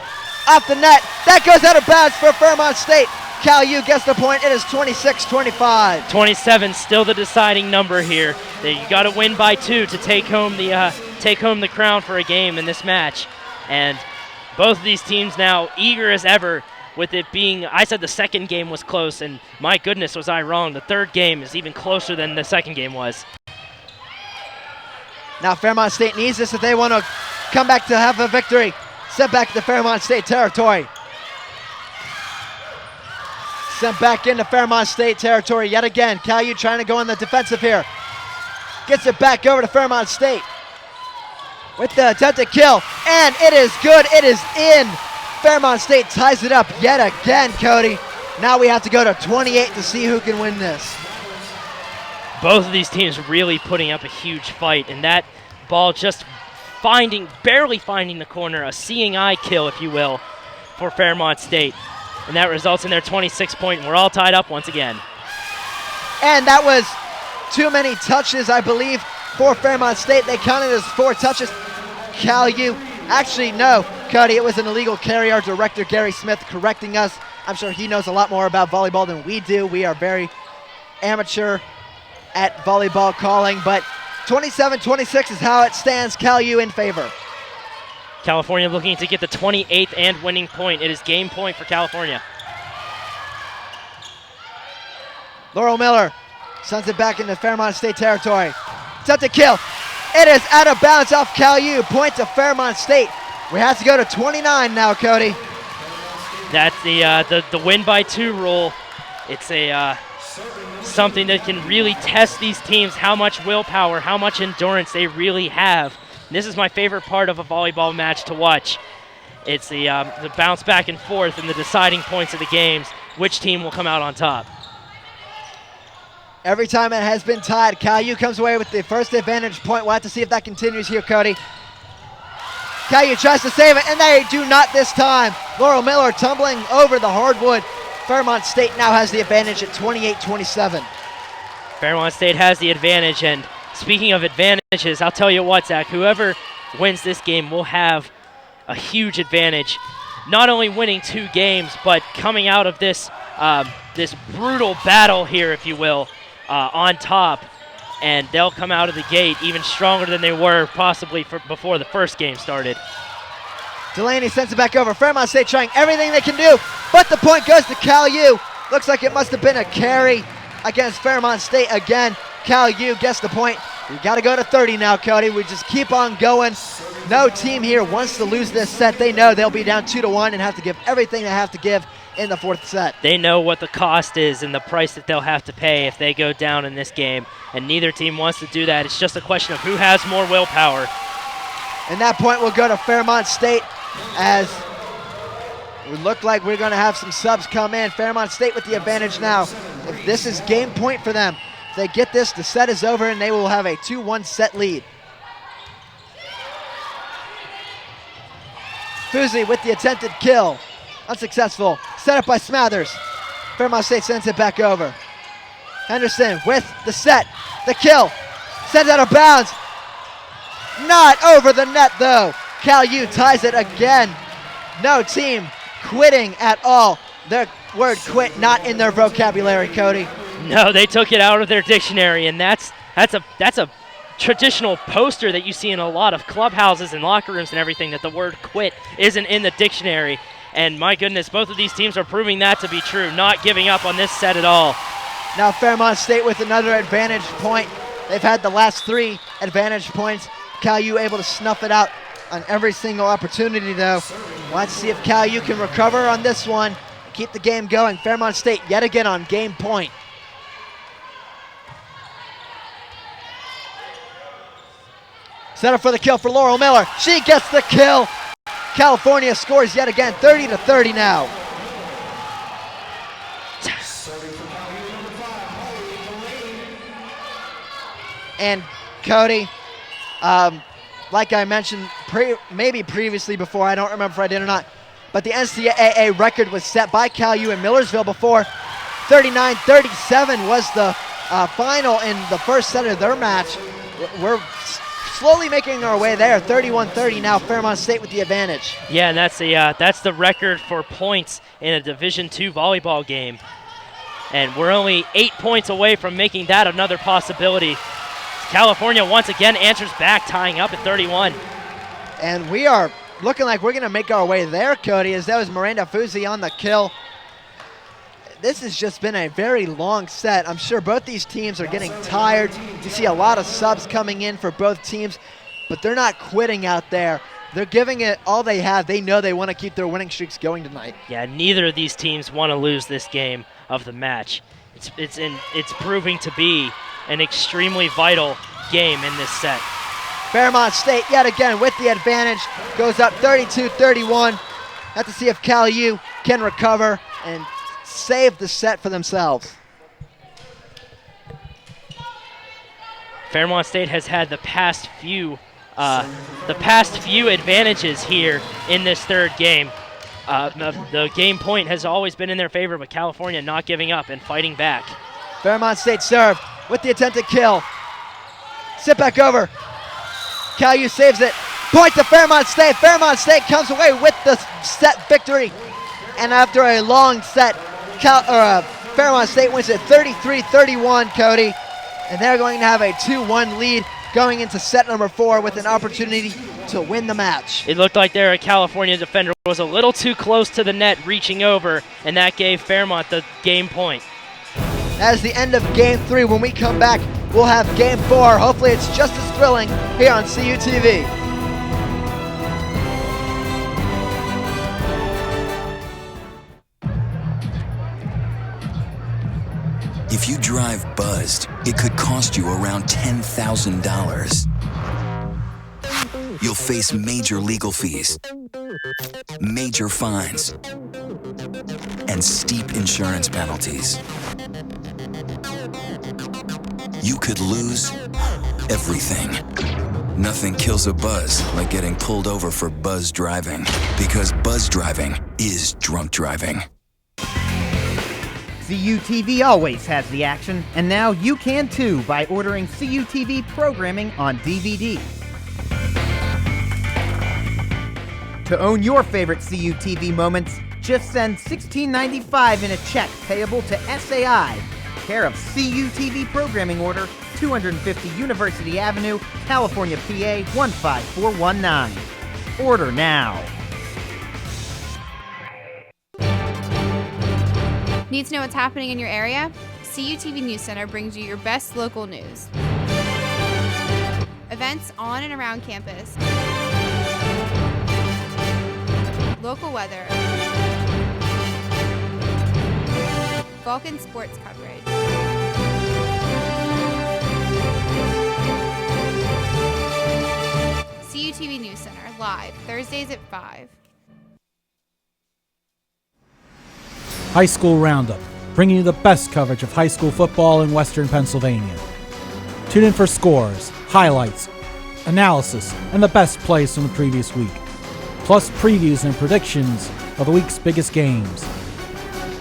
Off the net. That goes out of bounds for Fairmont State. Cal U gets the point. It is 26-25. 27 still the deciding number here. You got to win by 2 to take home the crown for a game in this match. And both of these teams now eager as ever, with it being, I said the second game was close, and my goodness was I wrong. The third game is even closer than the second game was. Now Fairmont State needs this if they want to come back to have a victory. Sent back to Fairmont State territory. Sent back into Fairmont State territory yet again. Cal U trying to go on the defensive here. Gets it back over to Fairmont State with the attempted kill, and it is good. It is in. Fairmont State ties it up yet again, Cody. Now we have to go to 28 to see who can win this. Both of these teams really putting up a huge fight, and that ball just barely finding the corner, a seeing eye kill, if you will, for Fairmont State. And that results in their 26 point, and we're all tied up once again. And that was too many touches, I believe, for Fairmont State. They counted as 4 touches. Cal U Actually, no, Cody, it was an illegal carry. Our director, Gary Smith, correcting us. I'm sure he knows a lot more about volleyball than we do. We are very amateur at volleyball calling, but 27-26 is how it stands. Cal U in favor. California looking to get the 28th and winning point. It is game point for California. Laurel Miller sends it back into Fairmont State territory. Attempt to kill. It is out of bounds off Cal U. Point to Fairmont State. We have to go to 29 now, Cody. That's the win by 2 rule. It's a something that can really test these teams, how much willpower, how much endurance they really have. And this is my favorite part of a volleyball match to watch. It's the bounce back and forth and the deciding points of the games, which team will come out on top. Every time it has been tied, Cal U comes away with the first advantage point. We'll have to see if that continues here, Cody. Cal U tries to save it, and they do not this time. Laurel Miller tumbling over the hardwood. Fairmont State now has the advantage at 28-27. Fairmont State has the advantage, and speaking of advantages, I'll tell you what, Zach, whoever wins this game will have a huge advantage. Not only winning 2 games, but coming out of this this brutal battle here, if you will, on top, and they'll come out of the gate even stronger than they were possibly before the first game started. Delaney sends it back over. Fairmont State trying everything they can do, but the point goes to Cal U. Looks like it must have been a carry against Fairmont State again. Cal U gets the point. We got to go to 30 now, Cody. We just keep on going. No team here wants to lose this set. They know they'll be down 2-1 and have to give everything they have to give in the 4th set. They know what the cost is and the price that they'll have to pay if they go down in this game, and neither team wants to do that. It's just a question of who has more willpower. And that point will go to Fairmont State as we look like we're going to have some subs come in. Fairmont State with the advantage now. If this is game point for them, if they get this, the set is over and they will have a 2-1 set lead. Fuzzy with the attempted kill. Unsuccessful. Set up by Smathers. Fairmont State sends it back over. Henderson with the set. The kill. Sends out of bounds. Not over the net though. Cal U ties it again. No team quitting at all. The word quit not in their vocabulary, Cody. No, they took it out of their dictionary, and that's a traditional poster that you see in a lot of clubhouses and locker rooms and everything, that the word quit isn't in the dictionary. And my goodness, both of these teams are proving that to be true, not giving up on this set at all. Now Fairmont State with another advantage point. They've had the last 3 advantage points. Cal U able to snuff it out on every single opportunity though. Let's see if Cal U can recover on this one and keep the game going. Fairmont State yet again on game point. Set up for the kill for Laurel Miller. She gets the kill. California scores yet again, 30-30 now. And Cody, like I mentioned maybe previously before, I don't remember if I did or not, but the NCAA record was set by Cal U in Millersville before. 39-37 was the final in the first set of their match. We're slowly making our way there. 31-30 now, Fairmont State with the advantage. Yeah, and that's the record for points in a Division II volleyball game. And we're only 8 points away from making that another possibility. California once again answers back, tying up at 31. And we are looking like we're going to make our way there, Cody, as that was Miranda Fuzzi on the kill. This has just been a very long set. I'm sure both these teams are getting tired. You see a lot of subs coming in for both teams, but they're not quitting out there. They're giving it all they have. They know they want to keep their winning streaks going tonight. Yeah, neither of these teams want to lose this game of the match. It's proving to be an extremely vital game in this set. Fairmont State yet again with the advantage. Goes up 32-31. Have to see if Cal U can recover and save the set for themselves. Fairmont State has had the past few advantages here in this third game. The game point has always been in their favor, but California not giving up and fighting back. Fairmont State serve with the attempted kill. Sit back over. Cal U saves it. Point to Fairmont State. Fairmont State comes away with the set victory. And after a long set, Fairmont State wins it 33-31, Cody. And they're going to have a 2-1 lead going into set number 4 with an opportunity to win the match. It looked like their California defender was a little too close to the net reaching over, and that gave Fairmont the game point. That is the end of game 3. When we come back, we'll have game 4. Hopefully it's just as thrilling here on CUTV. If you drive buzzed, it could cost you around $10,000. You'll face major legal fees, major fines, and steep insurance penalties. You could lose everything. Nothing kills a buzz like getting pulled over for buzz driving, because buzz driving is drunk driving. CUTV always has the action, and now you can too by ordering CUTV programming on DVD. To own your favorite CUTV moments, just send $16.95 in a check payable to SAI, care of CUTV programming order, 250 University Avenue, California, PA 15419. Order now. Need to know what's happening in your area? CUTV News Center brings you your best local news. Events on and around campus. Local weather. Vulcan sports coverage. CUTV News Center, live, Thursdays at 5. High School Roundup, bringing you the best coverage of high school football in Western Pennsylvania. Tune in for scores, highlights, analysis, and the best plays from the previous week, plus previews and predictions of the week's biggest games,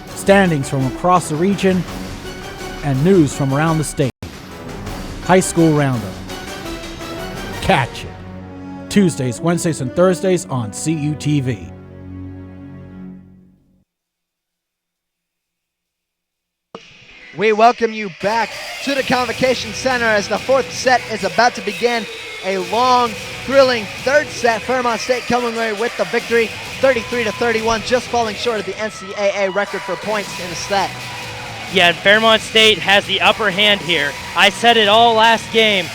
standings from across the region, and news from around the state. High School Roundup. Catch it Tuesdays, Wednesdays, and Thursdays on CUTV. We welcome you back to the Convocation Center as the 4th set is about to begin. A long, thrilling 3rd set. Fairmont State coming away with the victory, 33-31, just falling short of the NCAA record for points in the set. Yeah, and Fairmont State has the upper hand here. I said it all last game.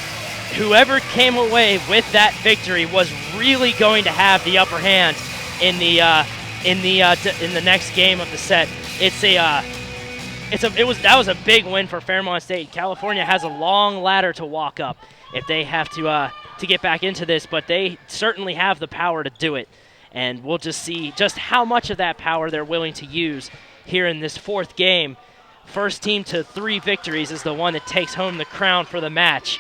Whoever came away with that victory was really going to have the upper hand in the next game of the set. That was a big win for Fairmont State. California has a long ladder to walk up if they have to get back into this, but they certainly have the power to do it. And we'll just see just how much of that power they're willing to use here in this 4th game. First team to 3 victories is the one that takes home the crown for the match,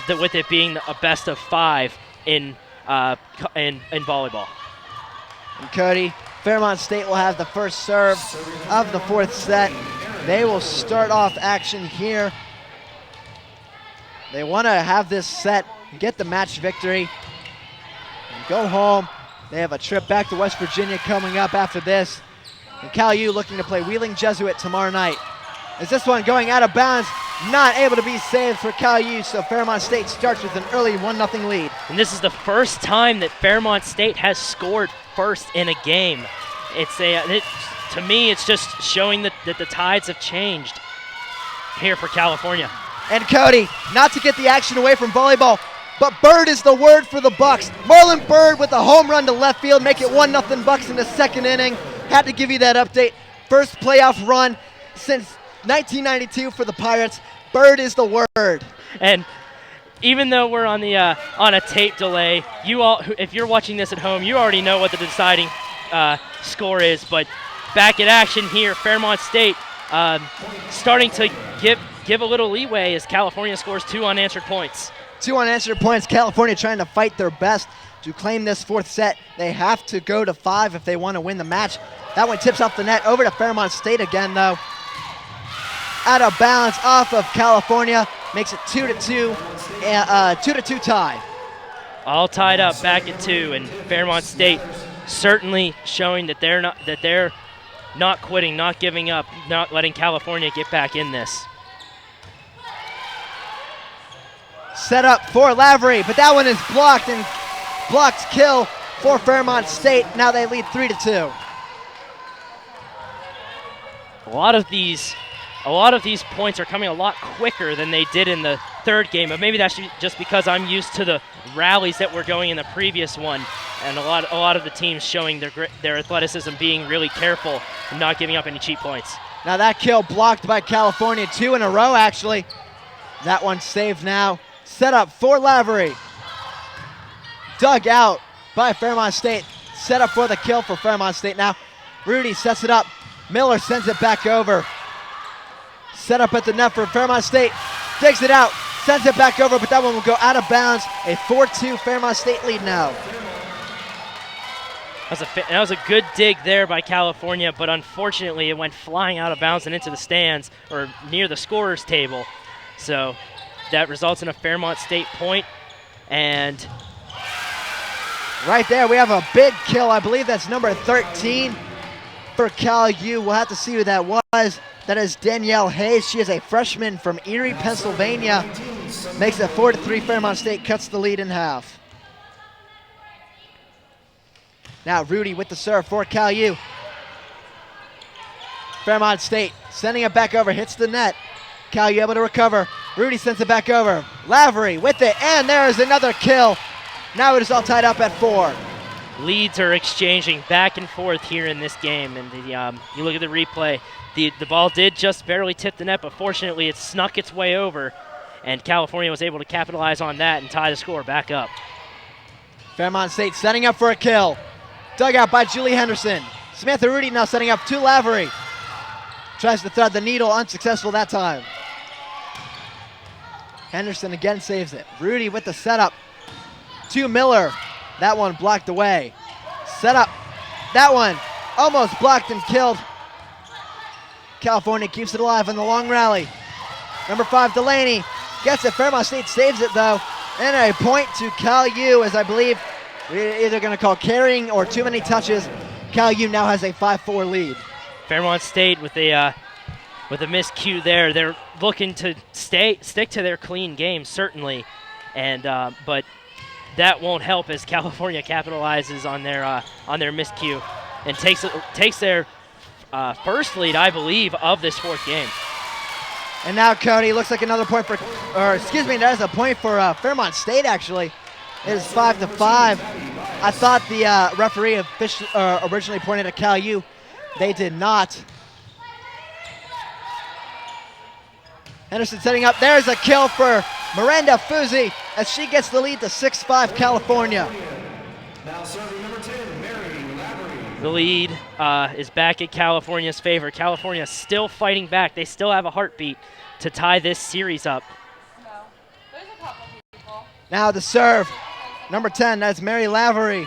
with it being a best of 5 in volleyball. And Cody, Fairmont State will have the first serve of the 4th set. They will start off action here. They want to have this set, get the match victory, and go home. They have a trip back to West Virginia coming up after this. And Cal U looking to play Wheeling Jesuit tomorrow night. Is this one going out of bounds? Not able to be saved for Cal U, so Fairmont State starts with an early 1-0 lead. And this is the first time that Fairmont State has scored first in a game. To me, it's just showing that the tides have changed here for California. And Cody, not to get the action away from volleyball, but Bird is the word for the Bucks. Marlon Bird with a home run to left field, make it 1-0 Bucks in the 2nd inning. Had to give you that update. First playoff run since 1992 for the Pirates. Bird is the word. And even though we're on a tape delay, you all, if you're watching this at home, you already know what the deciding score is. But back in action here, Fairmont State starting to give a little leeway as California scores 2 unanswered points. 2 unanswered points. California trying to fight their best to claim this 4th set. They have to go to 5 if they want to win the match. That one tips off the net. Over to Fairmont State again, though. Out of bounds off of California. Makes it 2-2. 2-2 tie. all tied up back at 2, and Fairmont State certainly showing that they're not quitting, not giving up, not letting California get back in this. Set up for Lavery, but that one is blocked, and blocked kill for Fairmont State. Now they lead 3-2. A lot of these points are coming a lot quicker than they did in the third game, but maybe that's just because I'm used to the rallies that were going in the previous one, and a lot of the teams showing their athleticism, being really careful and not giving up any cheap points. Now that kill blocked by California, 2 in a row actually. That one saved now. Set up for Lavery. Dug out by Fairmont State. Set up for the kill for Fairmont State now. Rudy sets it up. Miller sends it back over. Set up at the net for Fairmont State. Digs it out. Sends it back over, but that one will go out of bounds. A 4-2 Fairmont State lead now. That was a good dig there by California, but unfortunately it went flying out of bounds and into the stands, or near the scorer's table. So that results in a Fairmont State point. And right there we have a big kill. I believe that's number 13 for Cal U. We'll have to see who that was. That is Danielle Hayes. She is a freshman from Erie, Pennsylvania. Makes it 4-3. Fairmont State cuts the lead in half. Now Rudy with the serve for Cal U. Fairmont State sending it back over, hits the net. Cal U able to recover. Rudy sends it back over. Lavery with it, and there is another kill. Now it is all tied up at 4. Leads are exchanging back and forth here in this game, and you look at the replay. The ball did just barely tip the net, but fortunately it snuck its way over, and California was able to capitalize on that and tie the score back up. Fairmont State setting up for a kill. Dug out by Julie Henderson. Samantha Rudy now setting up to Lavery. Tries to thread the needle, unsuccessful that time. Henderson again saves it. Rudy with the setup to Miller. That one blocked away. Set up. That one almost blocked and killed. California keeps it alive in the long rally. Number 5, Delaney gets it. Fairmont State saves it though. And a point to Cal U, as I believe we're either going to call carrying or too many touches. Cal U now has a 5-4 lead. Fairmont State with a miscue there. They're looking to stick to their clean game, certainly, and but that won't help as California capitalizes on their miscue and takes their first lead, I believe, of this 4th game. And now Cody, looks like another point for, that is a point for Fairmont State actually. It is 5-5. I thought the referee originally pointed at Cal U. They did not. Henderson setting up. There's a kill for Miranda Fuzzi as she gets the lead to 6-5 California. Now serving number 10, Mary Lavery. The lead is back in California's favor. California still fighting back. They still have a heartbeat to tie this series up. Now the serve. Number 10, that's Mary Lavery.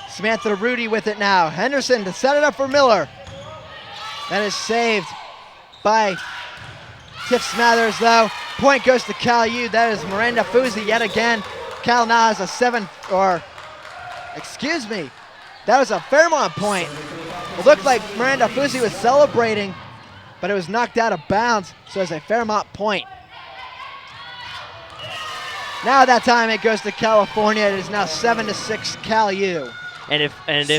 Samantha Rudy with it now. Henderson to set it up for Miller. That is saved by Tiff Smathers though. Point goes to Cal U. That is Miranda Fuzzi yet again. Cal now has a that was a Fairmont point. It looked like Miranda Fuzzi was celebrating, but it was knocked out of bounds, so it's a Fairmont point. Now that time it goes to California. It is now 7-6 Cal U. And if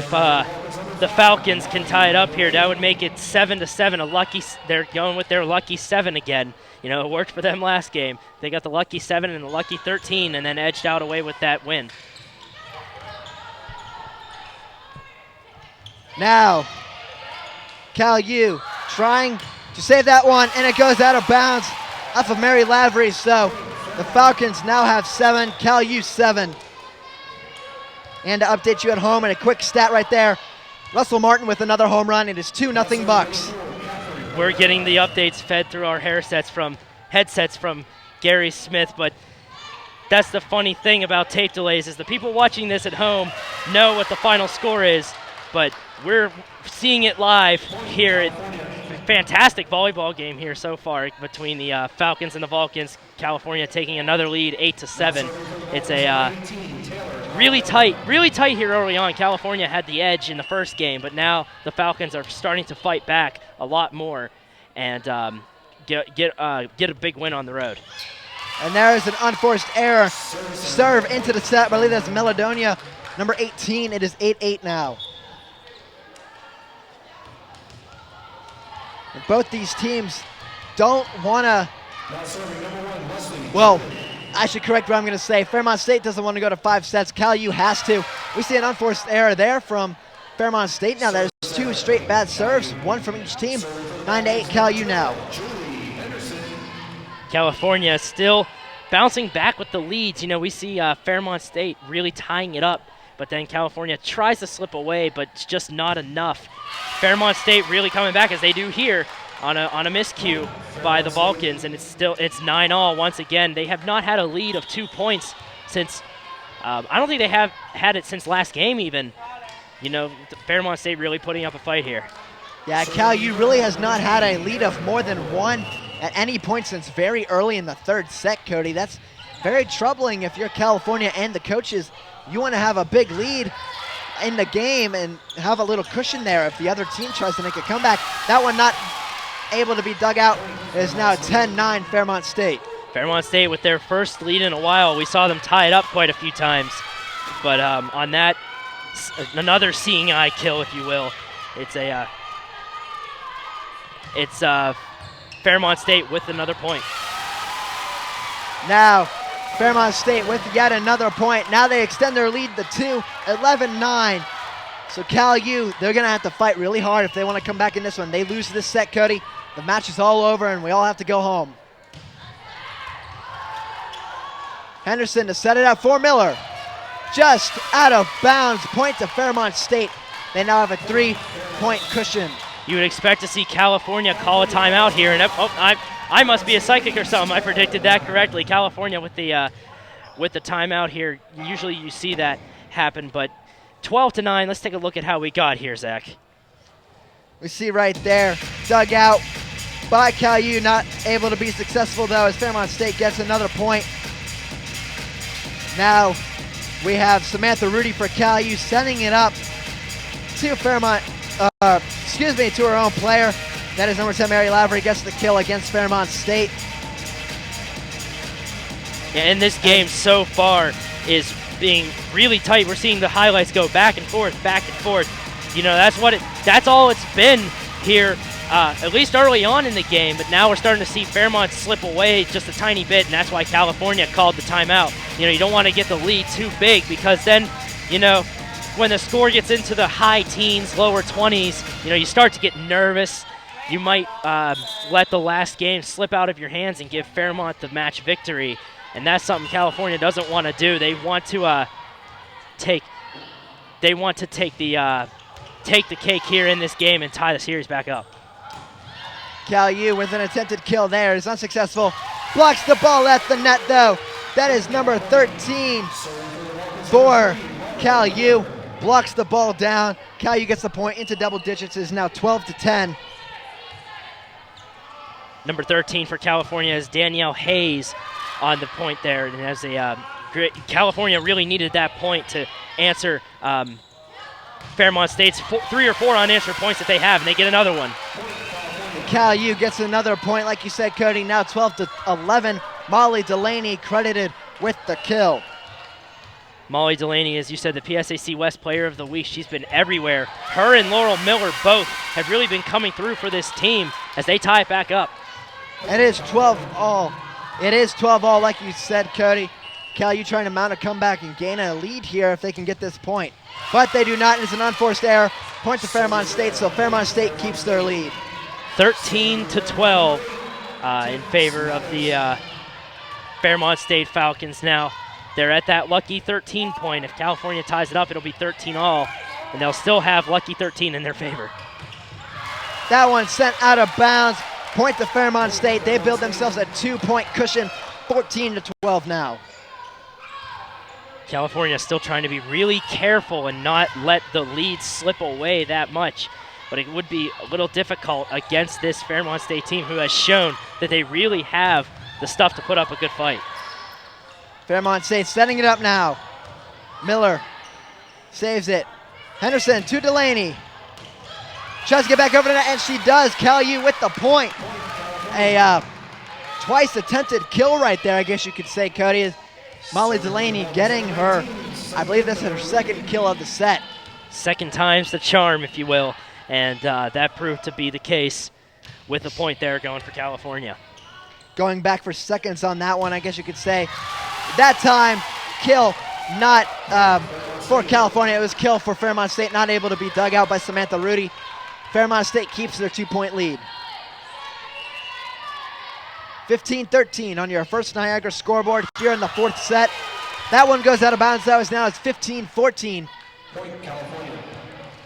the Falcons can tie it up here, that would make it 7-7. They're going with their lucky 7 again. You know, it worked for them last game. They got the lucky 7 and the lucky 13, and then edged out away with that win. Now, Cal U trying to save that one, and it goes out of bounds off of Mary Lavery. So the Falcons now have 7, Cal U 7. And to update you at home, and a quick stat right there, Russell Martin with another home run. It is 2-0 Bucks. We're getting the updates fed through our headsets from Gary Smith, but that's the funny thing about tape delays is the people watching this at home know what the final score is, but we're seeing it live here fantastic volleyball game here so far between the Falcons and the Vulcans. California taking another lead, 8-7. It's a really tight here early on. California had the edge in the first game, but now the Falcons are starting to fight back a lot more and get a big win on the road. And there is an unforced error. Serve into the set. I believe that's Meladonia, number 18. It is 8-8 now. And both these teams don't want to, well, I should correct what I'm going to say. Fairmont State doesn't want to go to 5 sets. Cal U has to. We see an unforced error there from Fairmont State. Now there's 2 straight bad serves, 1 from each team. 9-8 Cal U now. California still bouncing back with the leads. You know, we see Fairmont State really tying it up, but then California tries to slip away, but it's just not enough. Fairmont State really coming back as they do here on a miscue by the Vulcans, and it's 9-all once again. They have not had a lead of 2 points since I don't think they have had it since last game even. You know, Fairmont State really putting up a fight here. Yeah, Cal U really has not had a lead of more than 1 at any point since very early in the 3rd set, Cody. That's very troubling if you're California and the coaches. You want to have a big lead in the game and have a little cushion there if the other team tries to make a comeback. That one not able to be dug out. It is now 10-9 Fairmont State. Fairmont State with their first lead in a while. We saw them tie it up quite a few times. But on that, another seeing eye kill, if you will. It's Fairmont State with another point. Now, Fairmont State with yet another point. Now they extend their lead to 2, 11-9. So Cal U, they're going to have to fight really hard if they want to come back in this one. They lose this set, Cody. The match is all over, and we all have to go home. Henderson to set it up for Miller. Just out of bounds. Point to Fairmont State. They now have a 3-point cushion. You would expect to see California call a timeout here, and I must be a psychic or something. I predicted that correctly. California with the timeout here. Usually you see that happen, but 12-9. Let's take a look at how we got here, Zach. We see right there, dug out by Cal U, not able to be successful though as Fairmont State gets another point. Now we have Samantha Rudy for Cal U sending it up to Fairmont. To her own player. That is number 10, Mary Lavery, gets the kill against Fairmont State. Yeah, and this game so far is being really tight. We're seeing the highlights go back and forth. You know, that's all it's been here, at least early on in the game, but now we're starting to see Fairmont slip away just a tiny bit, and that's why California called the timeout. You know, you don't want to get the lead too big because then, you know, when the score gets into the high teens, lower 20s, you know, you start to get nervous. You might let the last game slip out of your hands and give Fairmont the match victory, and that's something California doesn't want to do. They want to take the cake here in this game and tie the series back up. Cal U with an attempted kill there is unsuccessful. Blocks the ball at the net though. That is number 13 for Cal U. Blocks the ball down. Cal U gets the point into double digits. It is now 12-10. Number 13 for California is Danielle Hayes on the point there. And as California really needed that point to answer Fairmont State's 3 or 4 unanswered points that they have, and they get another one. Cal U gets another point, like you said, Cody. Now 12-11. Molly Delaney credited with the kill. Molly Delaney, as you said, the PSAC West Player of the Week. She's been everywhere. Her and Laurel Miller both have really been coming through for this team as they tie it back up. It is 12-all. It is 12-all, like you said, Cody. Cal U trying to mount a comeback and gain a lead here if they can get this point. But they do not. It's an unforced error. Point to Fairmont State, so Fairmont State keeps their lead. 13-12 in favor of the Fairmont State Falcons now. They're at that lucky 13 point. If California ties it up, it'll be 13-all, and they'll still have lucky 13 in their favor. That one sent out of bounds. Point to Fairmont State. They build themselves a 2-point cushion, 14-12 now. California still trying to be really careful and not let the lead slip away that much. but it would be a little difficult against this Fairmont State team who has shown that they really have the stuff to put up a good fight. Fairmont State setting it up now. Miller saves it. Henderson to Delaney. Tries to get back over to that, and she does. Cal U with the point. A twice attempted kill right there, I guess you could say, Cody. Molly Delaney getting her, I believe that's her second kill of the set. Second time's the charm, if you will, and that proved to be the case with the point there going for California. Going back for seconds on that one, I guess you could say. That time, kill not for California. It was kill for Fairmont State, not able to be dug out by Samantha Rudy. Fairmont State keeps their 2-point lead. 15-13 on your first Niagara scoreboard here in the fourth set. That one goes out of bounds. That was now it's 15-14.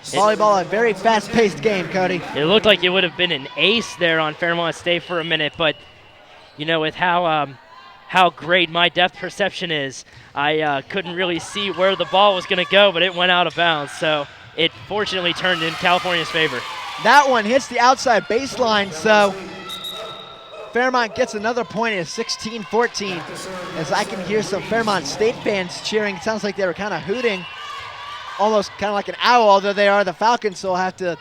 Volleyball, a very fast-paced game, Cody. It looked like it would have been an ace there on Fairmont State for a minute, but you know, with how great my depth perception is, I couldn't really see where the ball was going to go, but it went out of bounds. So it fortunately turned in California's favor. That one hits the outside baseline, so Fairmont gets another point at 16-14. As I can hear some Fairmont State fans cheering. It sounds like they were kind of hooting, almost kind of like an owl, although they are the Falcons, so we'll have to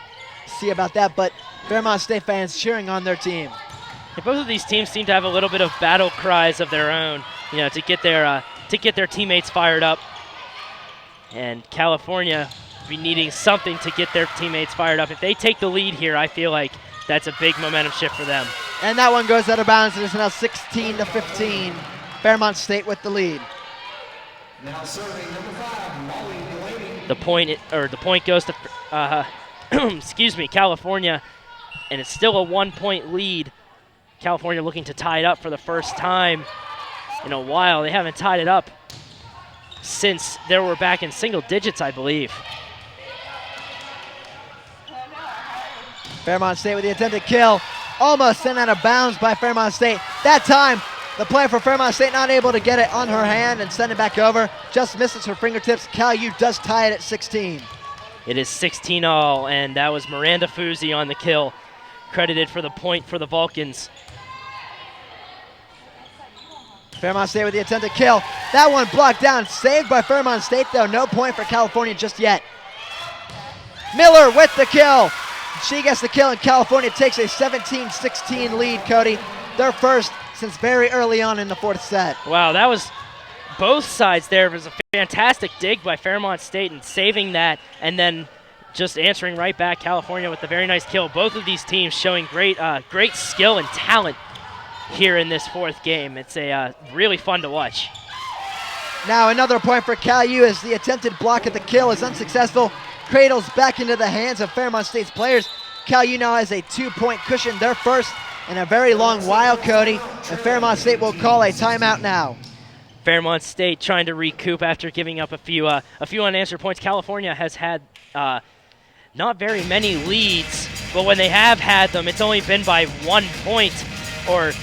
see about that. But Fairmont State fans cheering on their team. Yeah, both of these teams seem to have a little bit of battle cries of their own, you know, to get their teammates fired up. And California be needing something to get their teammates fired up. If they take the lead here, I feel like that's a big momentum shift for them. And that one goes out of bounds. It is now 16-15. Fairmont State with the lead. Now serving number 5, Molly Delaney. The point goes to excuse me, California, and it's still a 1-point lead. California looking to tie it up for the first time in a while. They haven't tied it up since they were back in single digits, I believe. Fairmont State with the attempted kill. Almost sent out of bounds by Fairmont State. That time, the player for Fairmont State not able to get it on her hand and send it back over. Just misses her fingertips. Cal U does tie it at 16. It is 16-all, and that was Miranda Fusi on the kill, credited for the point for the Vulcans. Fairmont State with the attempted kill. That one blocked down, saved by Fairmont State though. No point for California just yet. Miller with the kill. She gets the kill, and California takes a 17-16 lead, Cody. Their first since very early on in the fourth set. Wow, that was both sides there. It was a fantastic dig by Fairmont State and saving that, and then just answering right back California with a very nice kill. Both of these teams showing great skill and talent here in this fourth game. It's really fun to watch. Now another point for Cal U as the attempted block at the kill is unsuccessful. Cradles back into the hands of Fairmont State's players. Cal U now has a 2-point cushion, their first in a very long while, Cody, and Fairmont State will call a timeout now. Fairmont State trying to recoup after giving up a few unanswered points. California has had not very many leads, but when they have had them, it's only been by 1 point, or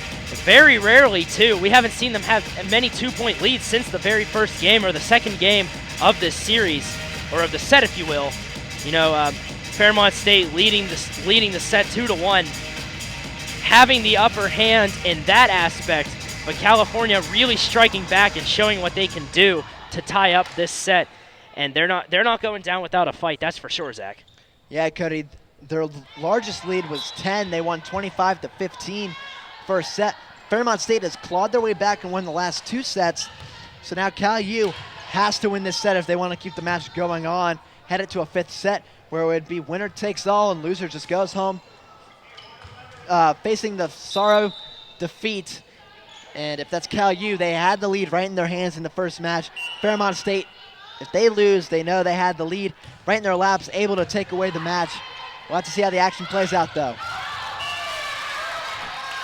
very rarely two. We haven't seen them have many 2-point leads since the very first game or the second game of this series, or of the set, if you will. You know, Fairmont State leading the set 2-1, having the upper hand in that aspect, but California really striking back and showing what they can do to tie up this set, and they're not going down without a fight. That's for sure, Zach. Yeah, Cody. Their largest lead was 10. They won 25-15 first set. Fairmont State has clawed their way back and won the last 2 sets. So now Cal U has to win this set if they want to keep the match going on. Head it to a 5th set where it would be winner takes all and loser just goes home. Facing the sorrow defeat. And if that's Cal U, they had the lead right in their hands in the first match. Fairmont State, if they lose, they know they had the lead right in their laps, able to take away the match. We'll have to see how the action plays out, though.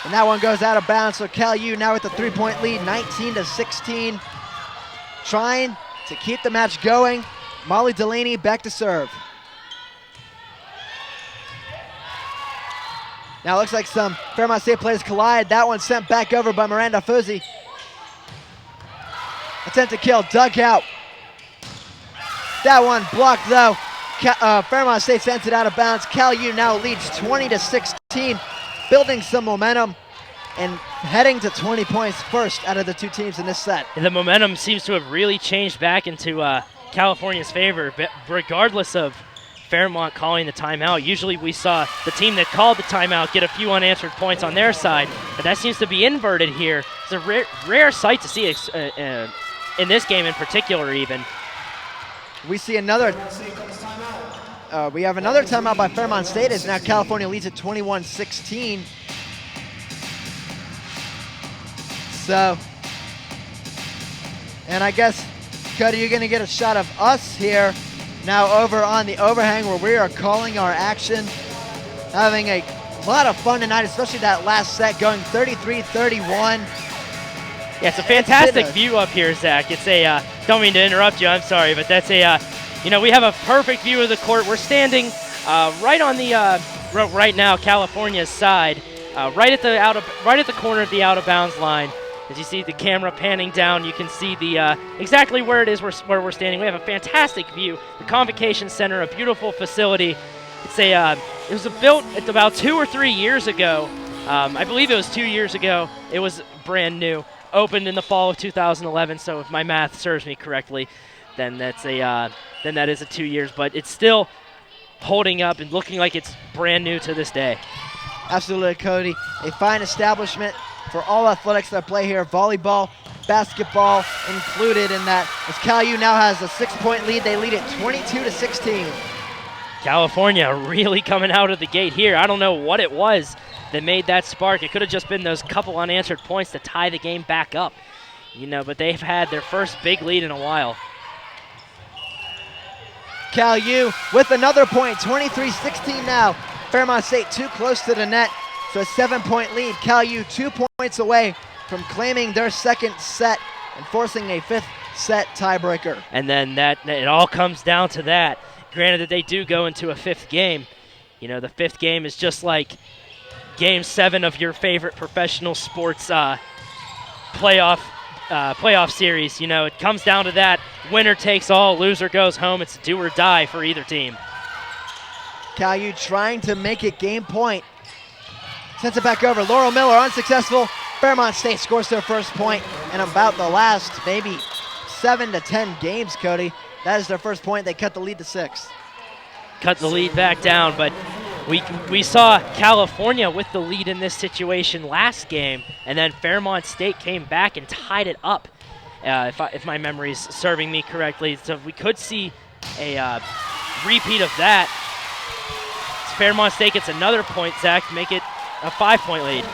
And that one goes out of bounds, so Cal U now with the 3-point lead, 19-16. Trying to keep the match going. Molly Delaney back to serve. Now it looks like some Fairmont State players collide. That one sent back over by Miranda Fusi. Attempt to kill, dug out. That one blocked though Fairmont State sends it out of bounds. Cal U now leads 20-16, building some momentum and heading to 20 points first out of the two teams in this set. And the momentum seems to have really changed back into California's favor, but regardless of Fairmont calling the timeout. Usually we saw the team that called the timeout get a few unanswered points on their side, but that seems to be inverted here. It's a rare sight to see in this game in particular even. We see another, we have another timeout by Fairmont State as now California leads at 21-16. So, and I guess, Cody, you're gonna get a shot of us here now over on the overhang where we are calling our action. Having a lot of fun tonight, especially that last set going 33-31. Yeah, it's a fantastic view up here, Zach. It's a, don't mean to interrupt you, I'm sorry, but that's a, you know, we have a perfect view of the court. We're standing right on the, right now, California's side, right at the corner of the out of bounds line. As you see the camera panning down, you can see the exactly where it is where we're standing. We have a fantastic view. The Convocation Center, a beautiful facility. It's a, it was built about 2 or 3 years ago. I believe it was 2 years ago. It was brand new. Opened in the fall of 2011. So if my math serves me correctly, then that's a, then that is 2 years. But it's still holding up and looking like it's brand new to this day. Absolutely, Cody. A fine establishment for all athletics that play here, volleyball, basketball included in that. As Cal U now has a 6-point lead, they lead it 22-16. California really coming out of the gate here. I don't know what it was that made that spark. It could have just been those couple unanswered points to tie the game back up, you know, but they've had their first big lead in a while. Cal U with another point, 23-16 now. Fairmont State too close to the net. So a 7-point lead. Cal U 2 points away from claiming their second set and forcing a 5th set tiebreaker. And then it all comes down to that. Granted that they do go into a 5th game. You know, the 5th game is just like Game 7 of your favorite professional sports playoff series. You know, it comes down to that. Winner takes all, loser goes home. It's do or die for either team. Cal U trying to make it game point. Sends it back over. Laurel Miller unsuccessful. Fairmont State scores their first point in about the last maybe 7 to 10 games, Cody. That is their first point. They cut the lead to 6. Cut the lead back down, but we saw California with the lead in this situation last game, and then Fairmont State came back and tied it up, if my memory's serving me correctly. So we could see a repeat of that. Fairmont State gets another point, Zach, to make it a 5-point lead.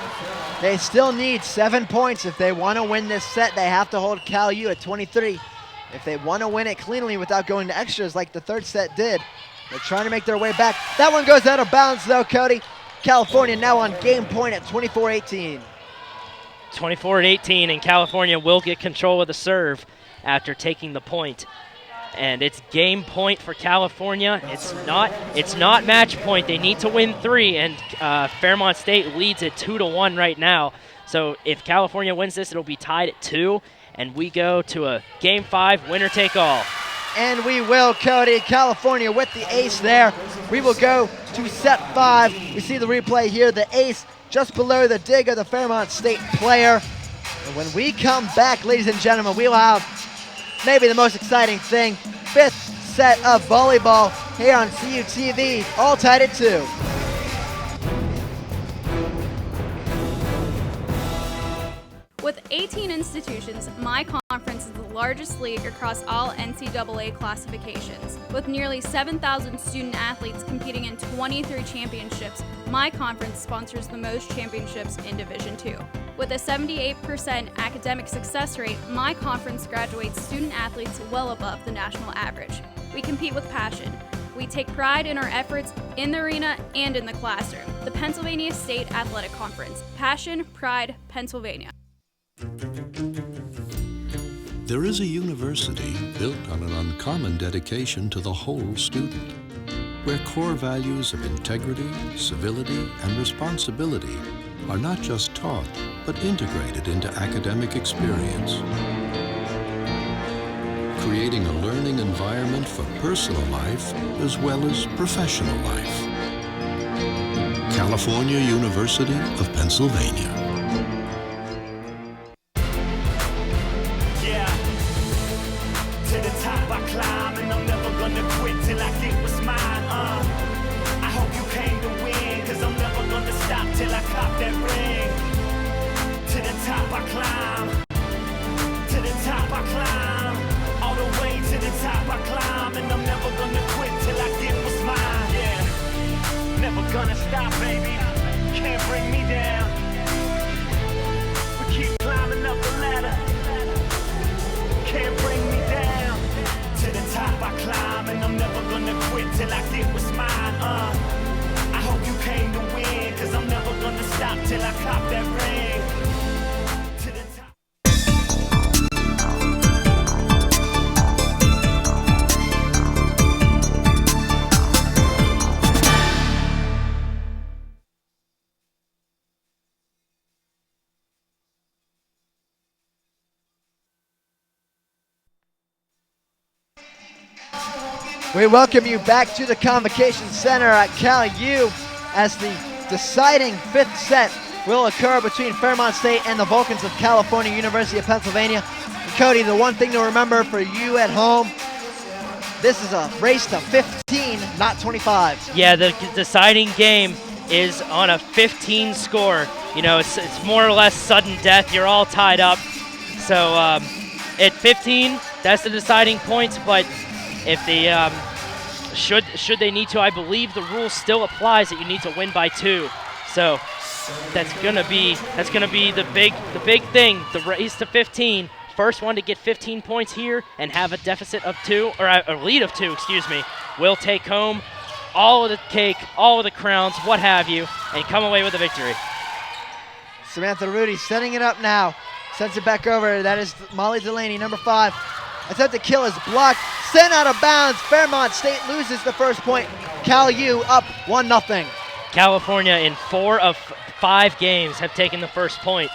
They still need 7 points. If they want to win this set, they have to hold Cal U at 23. If they want to win it cleanly without going to extras like the third set did, they're trying to make their way back. That one goes out of bounds though, Cody. California now on game point at 24-18. 24-18, and California will get control of the serve after taking the point. And it's game point for California. It's not match point. They need to win 3, and Fairmont State leads it 2-1 right now. So if California wins this, it'll be tied at 2, and we go to a game 5, winner take all. And we will, Cody. California with the ace there. We will go to set 5. We see the replay here. The ace just below the dig of the Fairmont State player. And when we come back, ladies and gentlemen, we will have maybe the most exciting thing, 5th set of volleyball here on CUTV, all tied at 2. With 18 institutions, my conference is the largest league across all NCAA classifications. With nearly 7,000 student athletes competing in 23 championships, my conference sponsors the most championships in Division II. With a 78% academic success rate, my conference graduates student athletes well above the national average. We compete with passion. We take pride in our efforts in the arena and in the classroom. The Pennsylvania State Athletic Conference. Passion, pride, Pennsylvania. There is a university built on an uncommon dedication to the whole student, where core values of integrity, civility, and responsibility are not just taught, but integrated into academic experience. Creating a learning environment meant for personal life as well as professional life. California University of Pennsylvania. Yeah, to the top I climb, and I'm never gonna quit till I get what's mine. I hope you came to win, cause I'm never gonna stop till I cop that ring. To the top I climb, to the top I climb, all the way to the top I climb, and I'm never gonna quit till I get what's mine. Yeah, never gonna stop, baby, can't bring me down. We keep climbing up the ladder, can't bring me down. To the top I climb, and I'm never gonna quit till I get what's mine. I hope you came to win, cause I'm never gonna stop till I cop that ring. To the top. We welcome you back to the Convocation Center at Cal U as the deciding fifth set will occur between Fairmont State and the Vulcans of California, University of Pennsylvania. And Cody, the one thing to remember for you at home, this is a race to 15, not 25. Yeah, the deciding game is on a 15 score. You know, it's more or less sudden death. You're all tied up. So at 15, that's the deciding points, but if they should they need to, I believe the rule still applies that you need to win by 2. So that's gonna be the big thing, the race to 15. First one to get 15 points here and have a deficit of 2, or a lead of 2, excuse me, will take home all of the cake, all of the crowns, what have you, and come away with a victory. Samantha Rudy setting it up now. Sends it back over. That is Molly Delaney, number 5. Attempt to kill is blocked. Sent out of bounds. Fairmont State loses the first point. Cal U up 1-0. California in 4 of 5 games have taken the first point.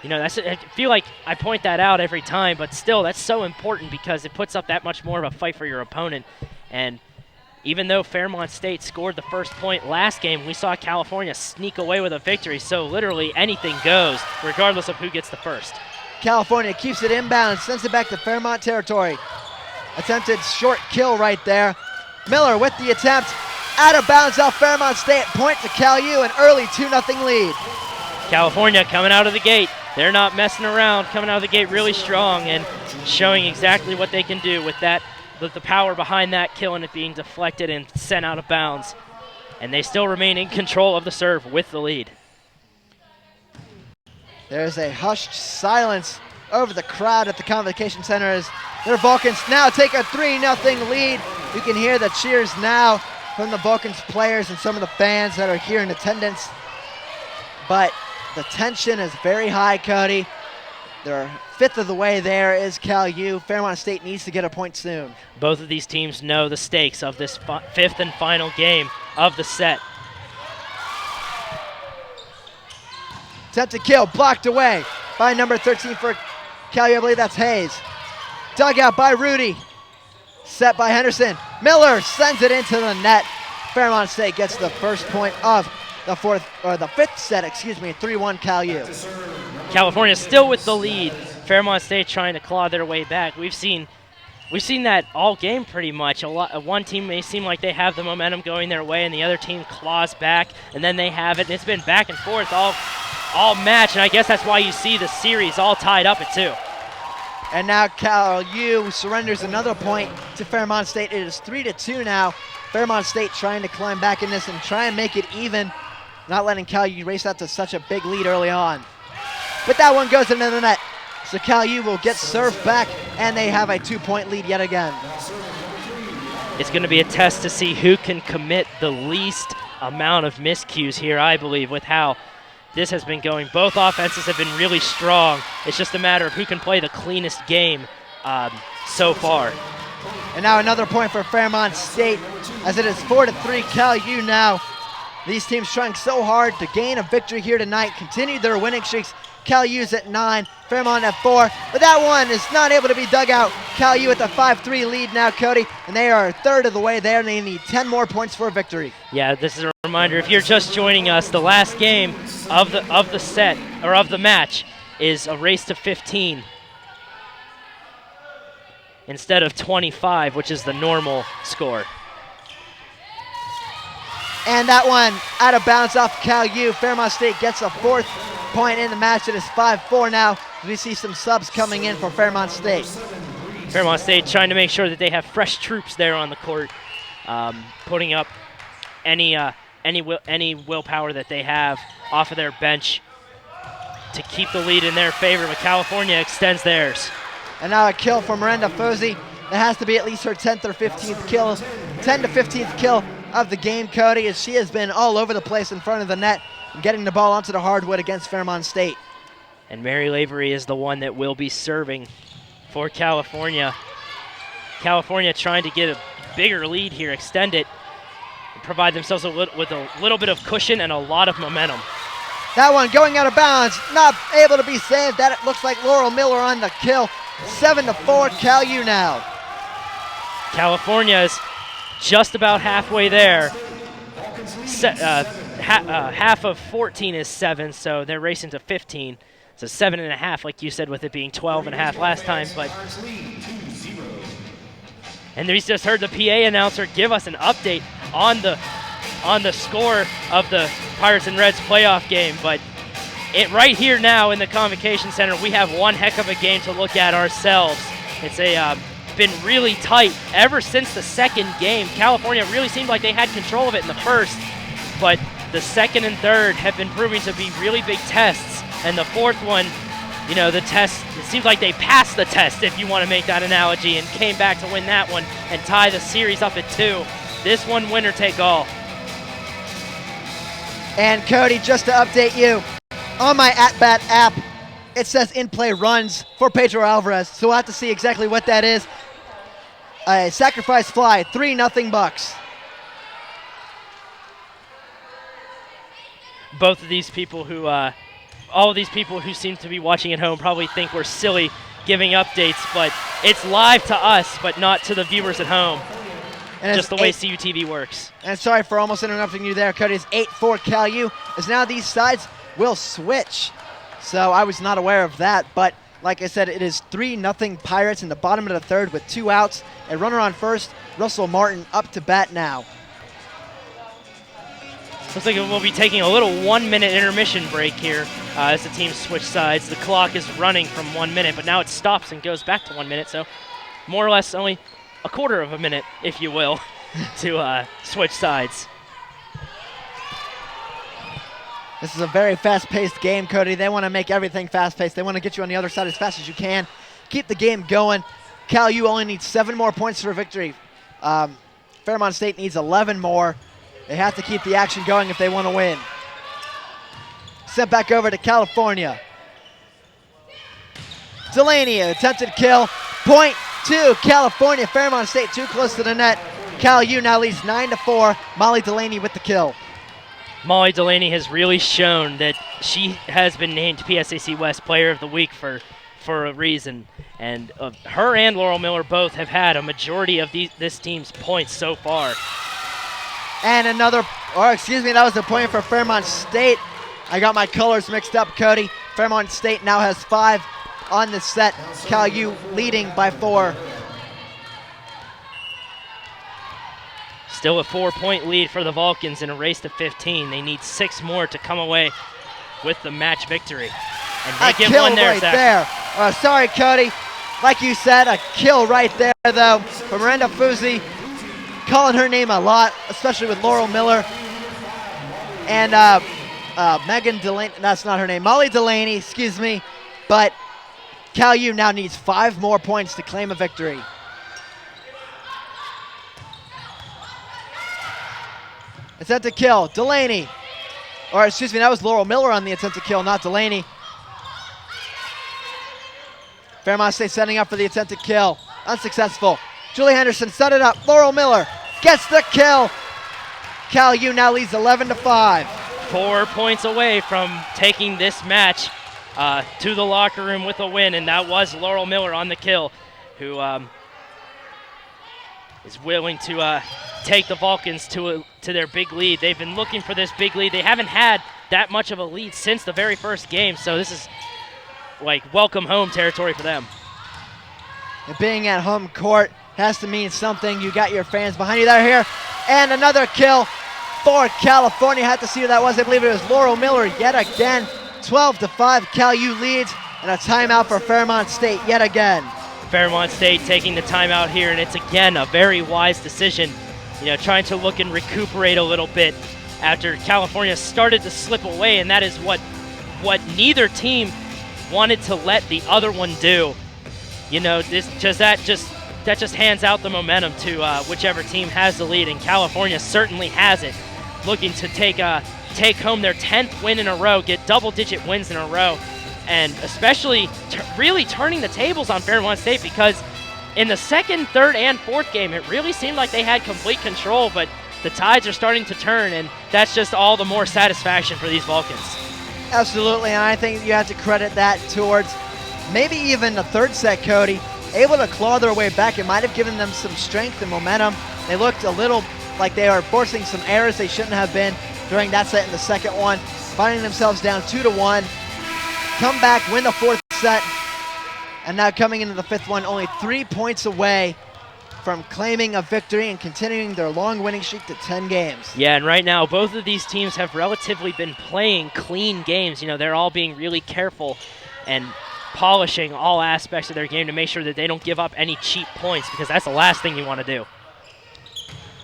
You know, I feel like I point that out every time, but still, that's so important because it puts up that much more of a fight for your opponent. And even though Fairmont State scored the first point last game, we saw California sneak away with a victory. So literally anything goes, regardless of who gets the first. California keeps it inbound, sends it back to Fairmont territory. Attempted short kill right there. Miller with the attempt. Out of bounds out Fairmont State. Point to Cal U, an early 2-0 lead. California coming out of the gate. They're not messing around, coming out of the gate really strong and showing exactly what they can do with that, the power behind that kill and it being deflected and sent out of bounds. And they still remain in control of the serve with the lead. There's a hushed silence over the crowd at the Convocation Center as their Vulcans now take a 3-0 lead. You can hear the cheers now from the Vulcans players and some of the fans that are here in attendance. But the tension is very high, Cody. They're 5th of the way there is Cal U. Fairmont State needs to get a point soon. Both of these teams know the stakes of this 5th and final game of the set. Attempt to kill, blocked away by number 13 for Cal U. I believe that's Hayes. Dug out by Rudy. Set by Henderson. Miller sends it into the net. Fairmont State gets the first point of the 5th set, 3-1 Cal U. California still with the lead. Fairmont State trying to claw their way back. We've seen that all game pretty much. One team may seem like they have the momentum going their way, and the other team claws back, and then they have it. And it's been back and forth all match, and I guess that's why you see the series all tied up at 2. And now Cal U surrenders another point to Fairmont State. It is 3-2 now. Fairmont State trying to climb back in this and try and make it even, not letting Cal U race out to such a big lead early on. But that one goes into the net. So Cal U will get served back, and they have a 2-point lead yet again. It's going to be a test to see who can commit the least amount of miscues here, I believe, with how this has been going. Both offenses have been really strong. It's just a matter of who can play the cleanest game so far. And now another point for Fairmont State, as it is 4-3 Cal U now. These teams trying so hard to gain a victory here tonight, continue their winning streaks, Cal U's at 9, Fairmont at 4, but that one is not able to be dug out. Cal U at the 5-3 lead now, Cody, and they are a third of the way there, and they need 10 more points for a victory. Yeah, this is a reminder, if you're just joining us, the last game of the set, or of the match, is a race to 15 instead of 25, which is the normal score. And that one out of bounds off Cal U. Fairmont State gets a 4th point in the match. It is 5-4 now. We see some subs coming in for Fairmont State. Fairmont State trying to make sure that they have fresh troops there on the court, putting up any willpower that they have off of their bench to keep the lead in their favor, but California extends theirs. And now a kill from Miranda Fuzzy. That has to be at least her 10th or 15th kill, 10 to 15th kill of the game, Cody, as she has been all over the place in front of the net and getting the ball onto the hardwood against Fairmont State. And Mary Lavery is the one that will be serving for California. California trying to get a bigger lead here, extend it, and provide themselves with a little bit of cushion and a lot of momentum. That one going out of bounds, not able to be saved. That it looks like Laurel Miller on the kill. 7-4, Cal U now. California is just about halfway there. Half of 14 is 7, so they're racing to 15. So 7.5, like you said, with it being 12.5 last time. And we just heard the PA announcer give us an update on the score of the Pirates and Reds playoff game. But right here now in the Convocation Center, we have one heck of a game to look at ourselves. It's been really tight ever since the second game. California really seemed like they had control of it in the first, but the second and third have been proving to be really big tests. And the fourth one, you know, the test, it seems like they passed the test, if you want to make that analogy, and came back to win that one and tie the series up at 2. This one, winner take all. And Cody, just to update you, on my at-bat app, it says in-play runs for Pedro Alvarez, so we'll have to see exactly what that is. A sacrifice fly, 3-0 Bucks. Both of these people who, all of these people who seem to be watching at home probably think we're silly giving updates, but it's live to us, but not to the viewers at home. And just the way CUTV works. And sorry for almost interrupting you there, Cody. It's 8-4 Cal U, as now these sides will switch. So I was not aware of that, but like I said, it is 3-0 Pirates in the bottom of the third with 2 outs. A runner on first, Russell Martin up to bat now. Looks like we'll be taking a little 1-minute intermission break here as the teams switch sides. The clock is running from 1 minute, but now it stops and goes back to 1 minute, so more or less only a quarter of a minute, if you will, to switch sides. This is a very fast-paced game, Cody. They want to make everything fast-paced. They want to get you on the other side as fast as you can. Keep the game going. Cal U only needs 7 more points for a victory. Fairmont State needs 11 more. They have to keep the action going if they want to win. Sent back over to California. Delaney, attempted kill. Point to California. Fairmont State too close to the net. Cal U now leads 9-4. Molly Delaney with the kill. Molly Delaney has really shown that she has been named PSAC West Player of the Week for a reason. And her and Laurel Miller both have had a majority of this team's points so far. And another, or excuse me, that was a point for Fairmont State. I got my colors mixed up, Cody. Fairmont State now has 5 on the set. Cal U leading by 4. Still a 4-point lead for the Vulcans in a race to 15. They need 6 more to come away with the match victory. And they get one there, right Zach. there. Sorry, Cody. Like you said, a kill right there, though, from Miranda Fuzzy. Calling her name a lot, especially with Laurel Miller. And Megan Delaney, that's not her name, Molly Delaney, excuse me. But Cal U now needs 5 more points to claim a victory. Attempt to kill, Delaney. Or excuse me, that was Laurel Miller on the attempt to kill, not Delaney. Fairmont State setting up for the attempt to kill. Unsuccessful. Julie Henderson set it up. Laurel Miller gets the kill. Cal U now leads 11-5. 4 points away from taking this match to the locker room with a win, and that was Laurel Miller on the kill, who is willing to take the Vulcans to their big lead. They've been looking for this big lead. They haven't had that much of a lead since the very first game, so this is like welcome home territory for them. And being at home court has to mean something. You got your fans behind you that are here. And another kill for California. Had to see who that was. I believe it was Laurel Miller yet again. 12-5, Cal U leads, and a timeout for Fairmont State yet again. Fairmont State taking the timeout here, and it's again a very wise decision. You know, trying to look and recuperate a little bit after California started to slip away, and that is what neither team wanted to let the other one do. You know, that just hands out the momentum to whichever team has the lead, and California certainly has it, looking to take home their 10th win in a row, get double-digit wins in a row, and especially really turning the tables on Fairmont State, because in the second, third, and fourth game, it really seemed like they had complete control, but the tides are starting to turn, and that's just all the more satisfaction for these Vulcans. Absolutely, and I think you have to credit that towards maybe even the third set, Cody. Able to claw their way back. It might have given them some strength and momentum. They looked a little like they are forcing some errors they shouldn't have been during that set in the second one, finding themselves down 2-1. Come back, win the fourth set, and now coming into the fifth one, only 3 points away from claiming a victory and continuing their long winning streak to 10 games. Yeah, and right now, both of these teams have relatively been playing clean games. You know, they're all being really careful and polishing all aspects of their game to make sure that they don't give up any cheap points, because that's the last thing you want to do.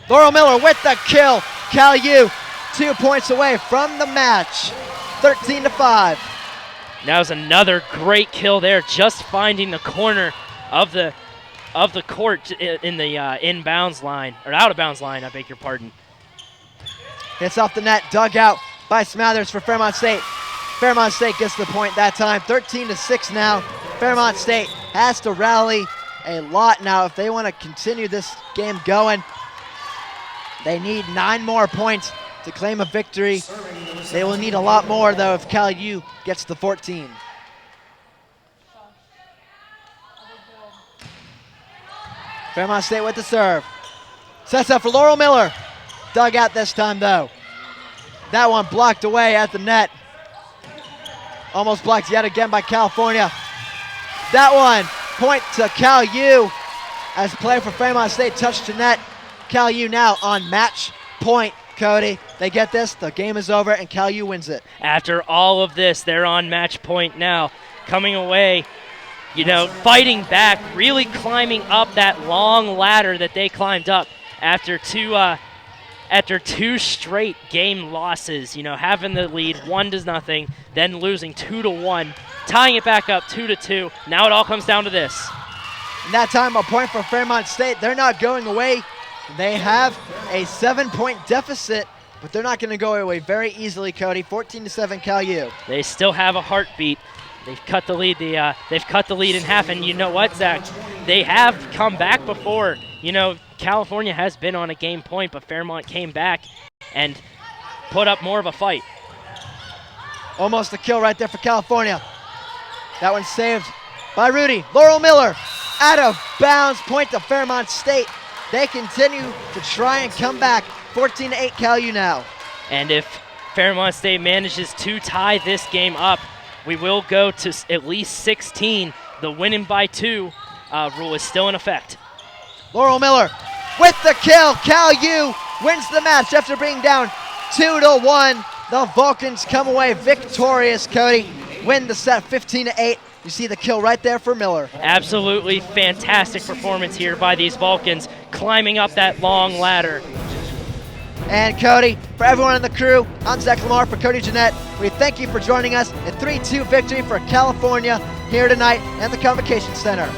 Laurel Miller with the kill. Cal U 2 points away from the match, 13-5. That was another great kill there, just finding the corner of the court in the inbounds line, or out of bounds line, I beg your pardon. Hits off the net, dug out by Smathers for Fairmont State. Fairmont State gets the point that time, 13-6 now. Fairmont State has to rally a lot now if they want to continue this game going. They need 9 more points to claim a victory. They will need a lot more, though, if Cal U gets to 14. Fairmont State with the serve. Sets up for Laurel Miller. Dug out this time, though. That one blocked away at the net. Almost blocked yet again by California. That one, point to Cal U as play for Fairmont State touched the net. Cal U now on match point, Cody. They get this, the game is over, and Cal U wins it. After all of this, they're on match point now. Coming away, you know, fighting back, really climbing up that long ladder that they climbed up after two straight game losses, you know, having the lead 1-0, then losing 2-1, tying it back up 2-2. Now it all comes down to this. And that time a point for Fairmont State. They're not going away. They have a 7-point deficit, but they're not going to go away very easily, Cody. 14-7 Cal U. They still have a heartbeat. They've cut the lead. They've cut the lead in half, and you know what, Zach? They have come back before. You know, California has been on a game point, but Fairmont came back and put up more of a fight. Almost a kill right there for California. That one saved by Rudy. Laurel Miller out of bounds, point to Fairmont State. They continue to try and come back. 14-8 Cal U now. And if Fairmont State manages to tie this game up, we will go to at least 16. The winning by 2 rule is still in effect. Laurel Miller with the kill. Cal U wins the match after being down 2-1. The Vulcans come away victorious, Cody. Win the set 15-8. You see the kill right there for Miller. Absolutely fantastic performance here by these Vulcans, climbing up that long ladder. And Cody, for everyone on the crew, I'm Zach Lamar for Cody Jeanette. We thank you for joining us. A 3-2 victory for California here tonight at the Convocation Center.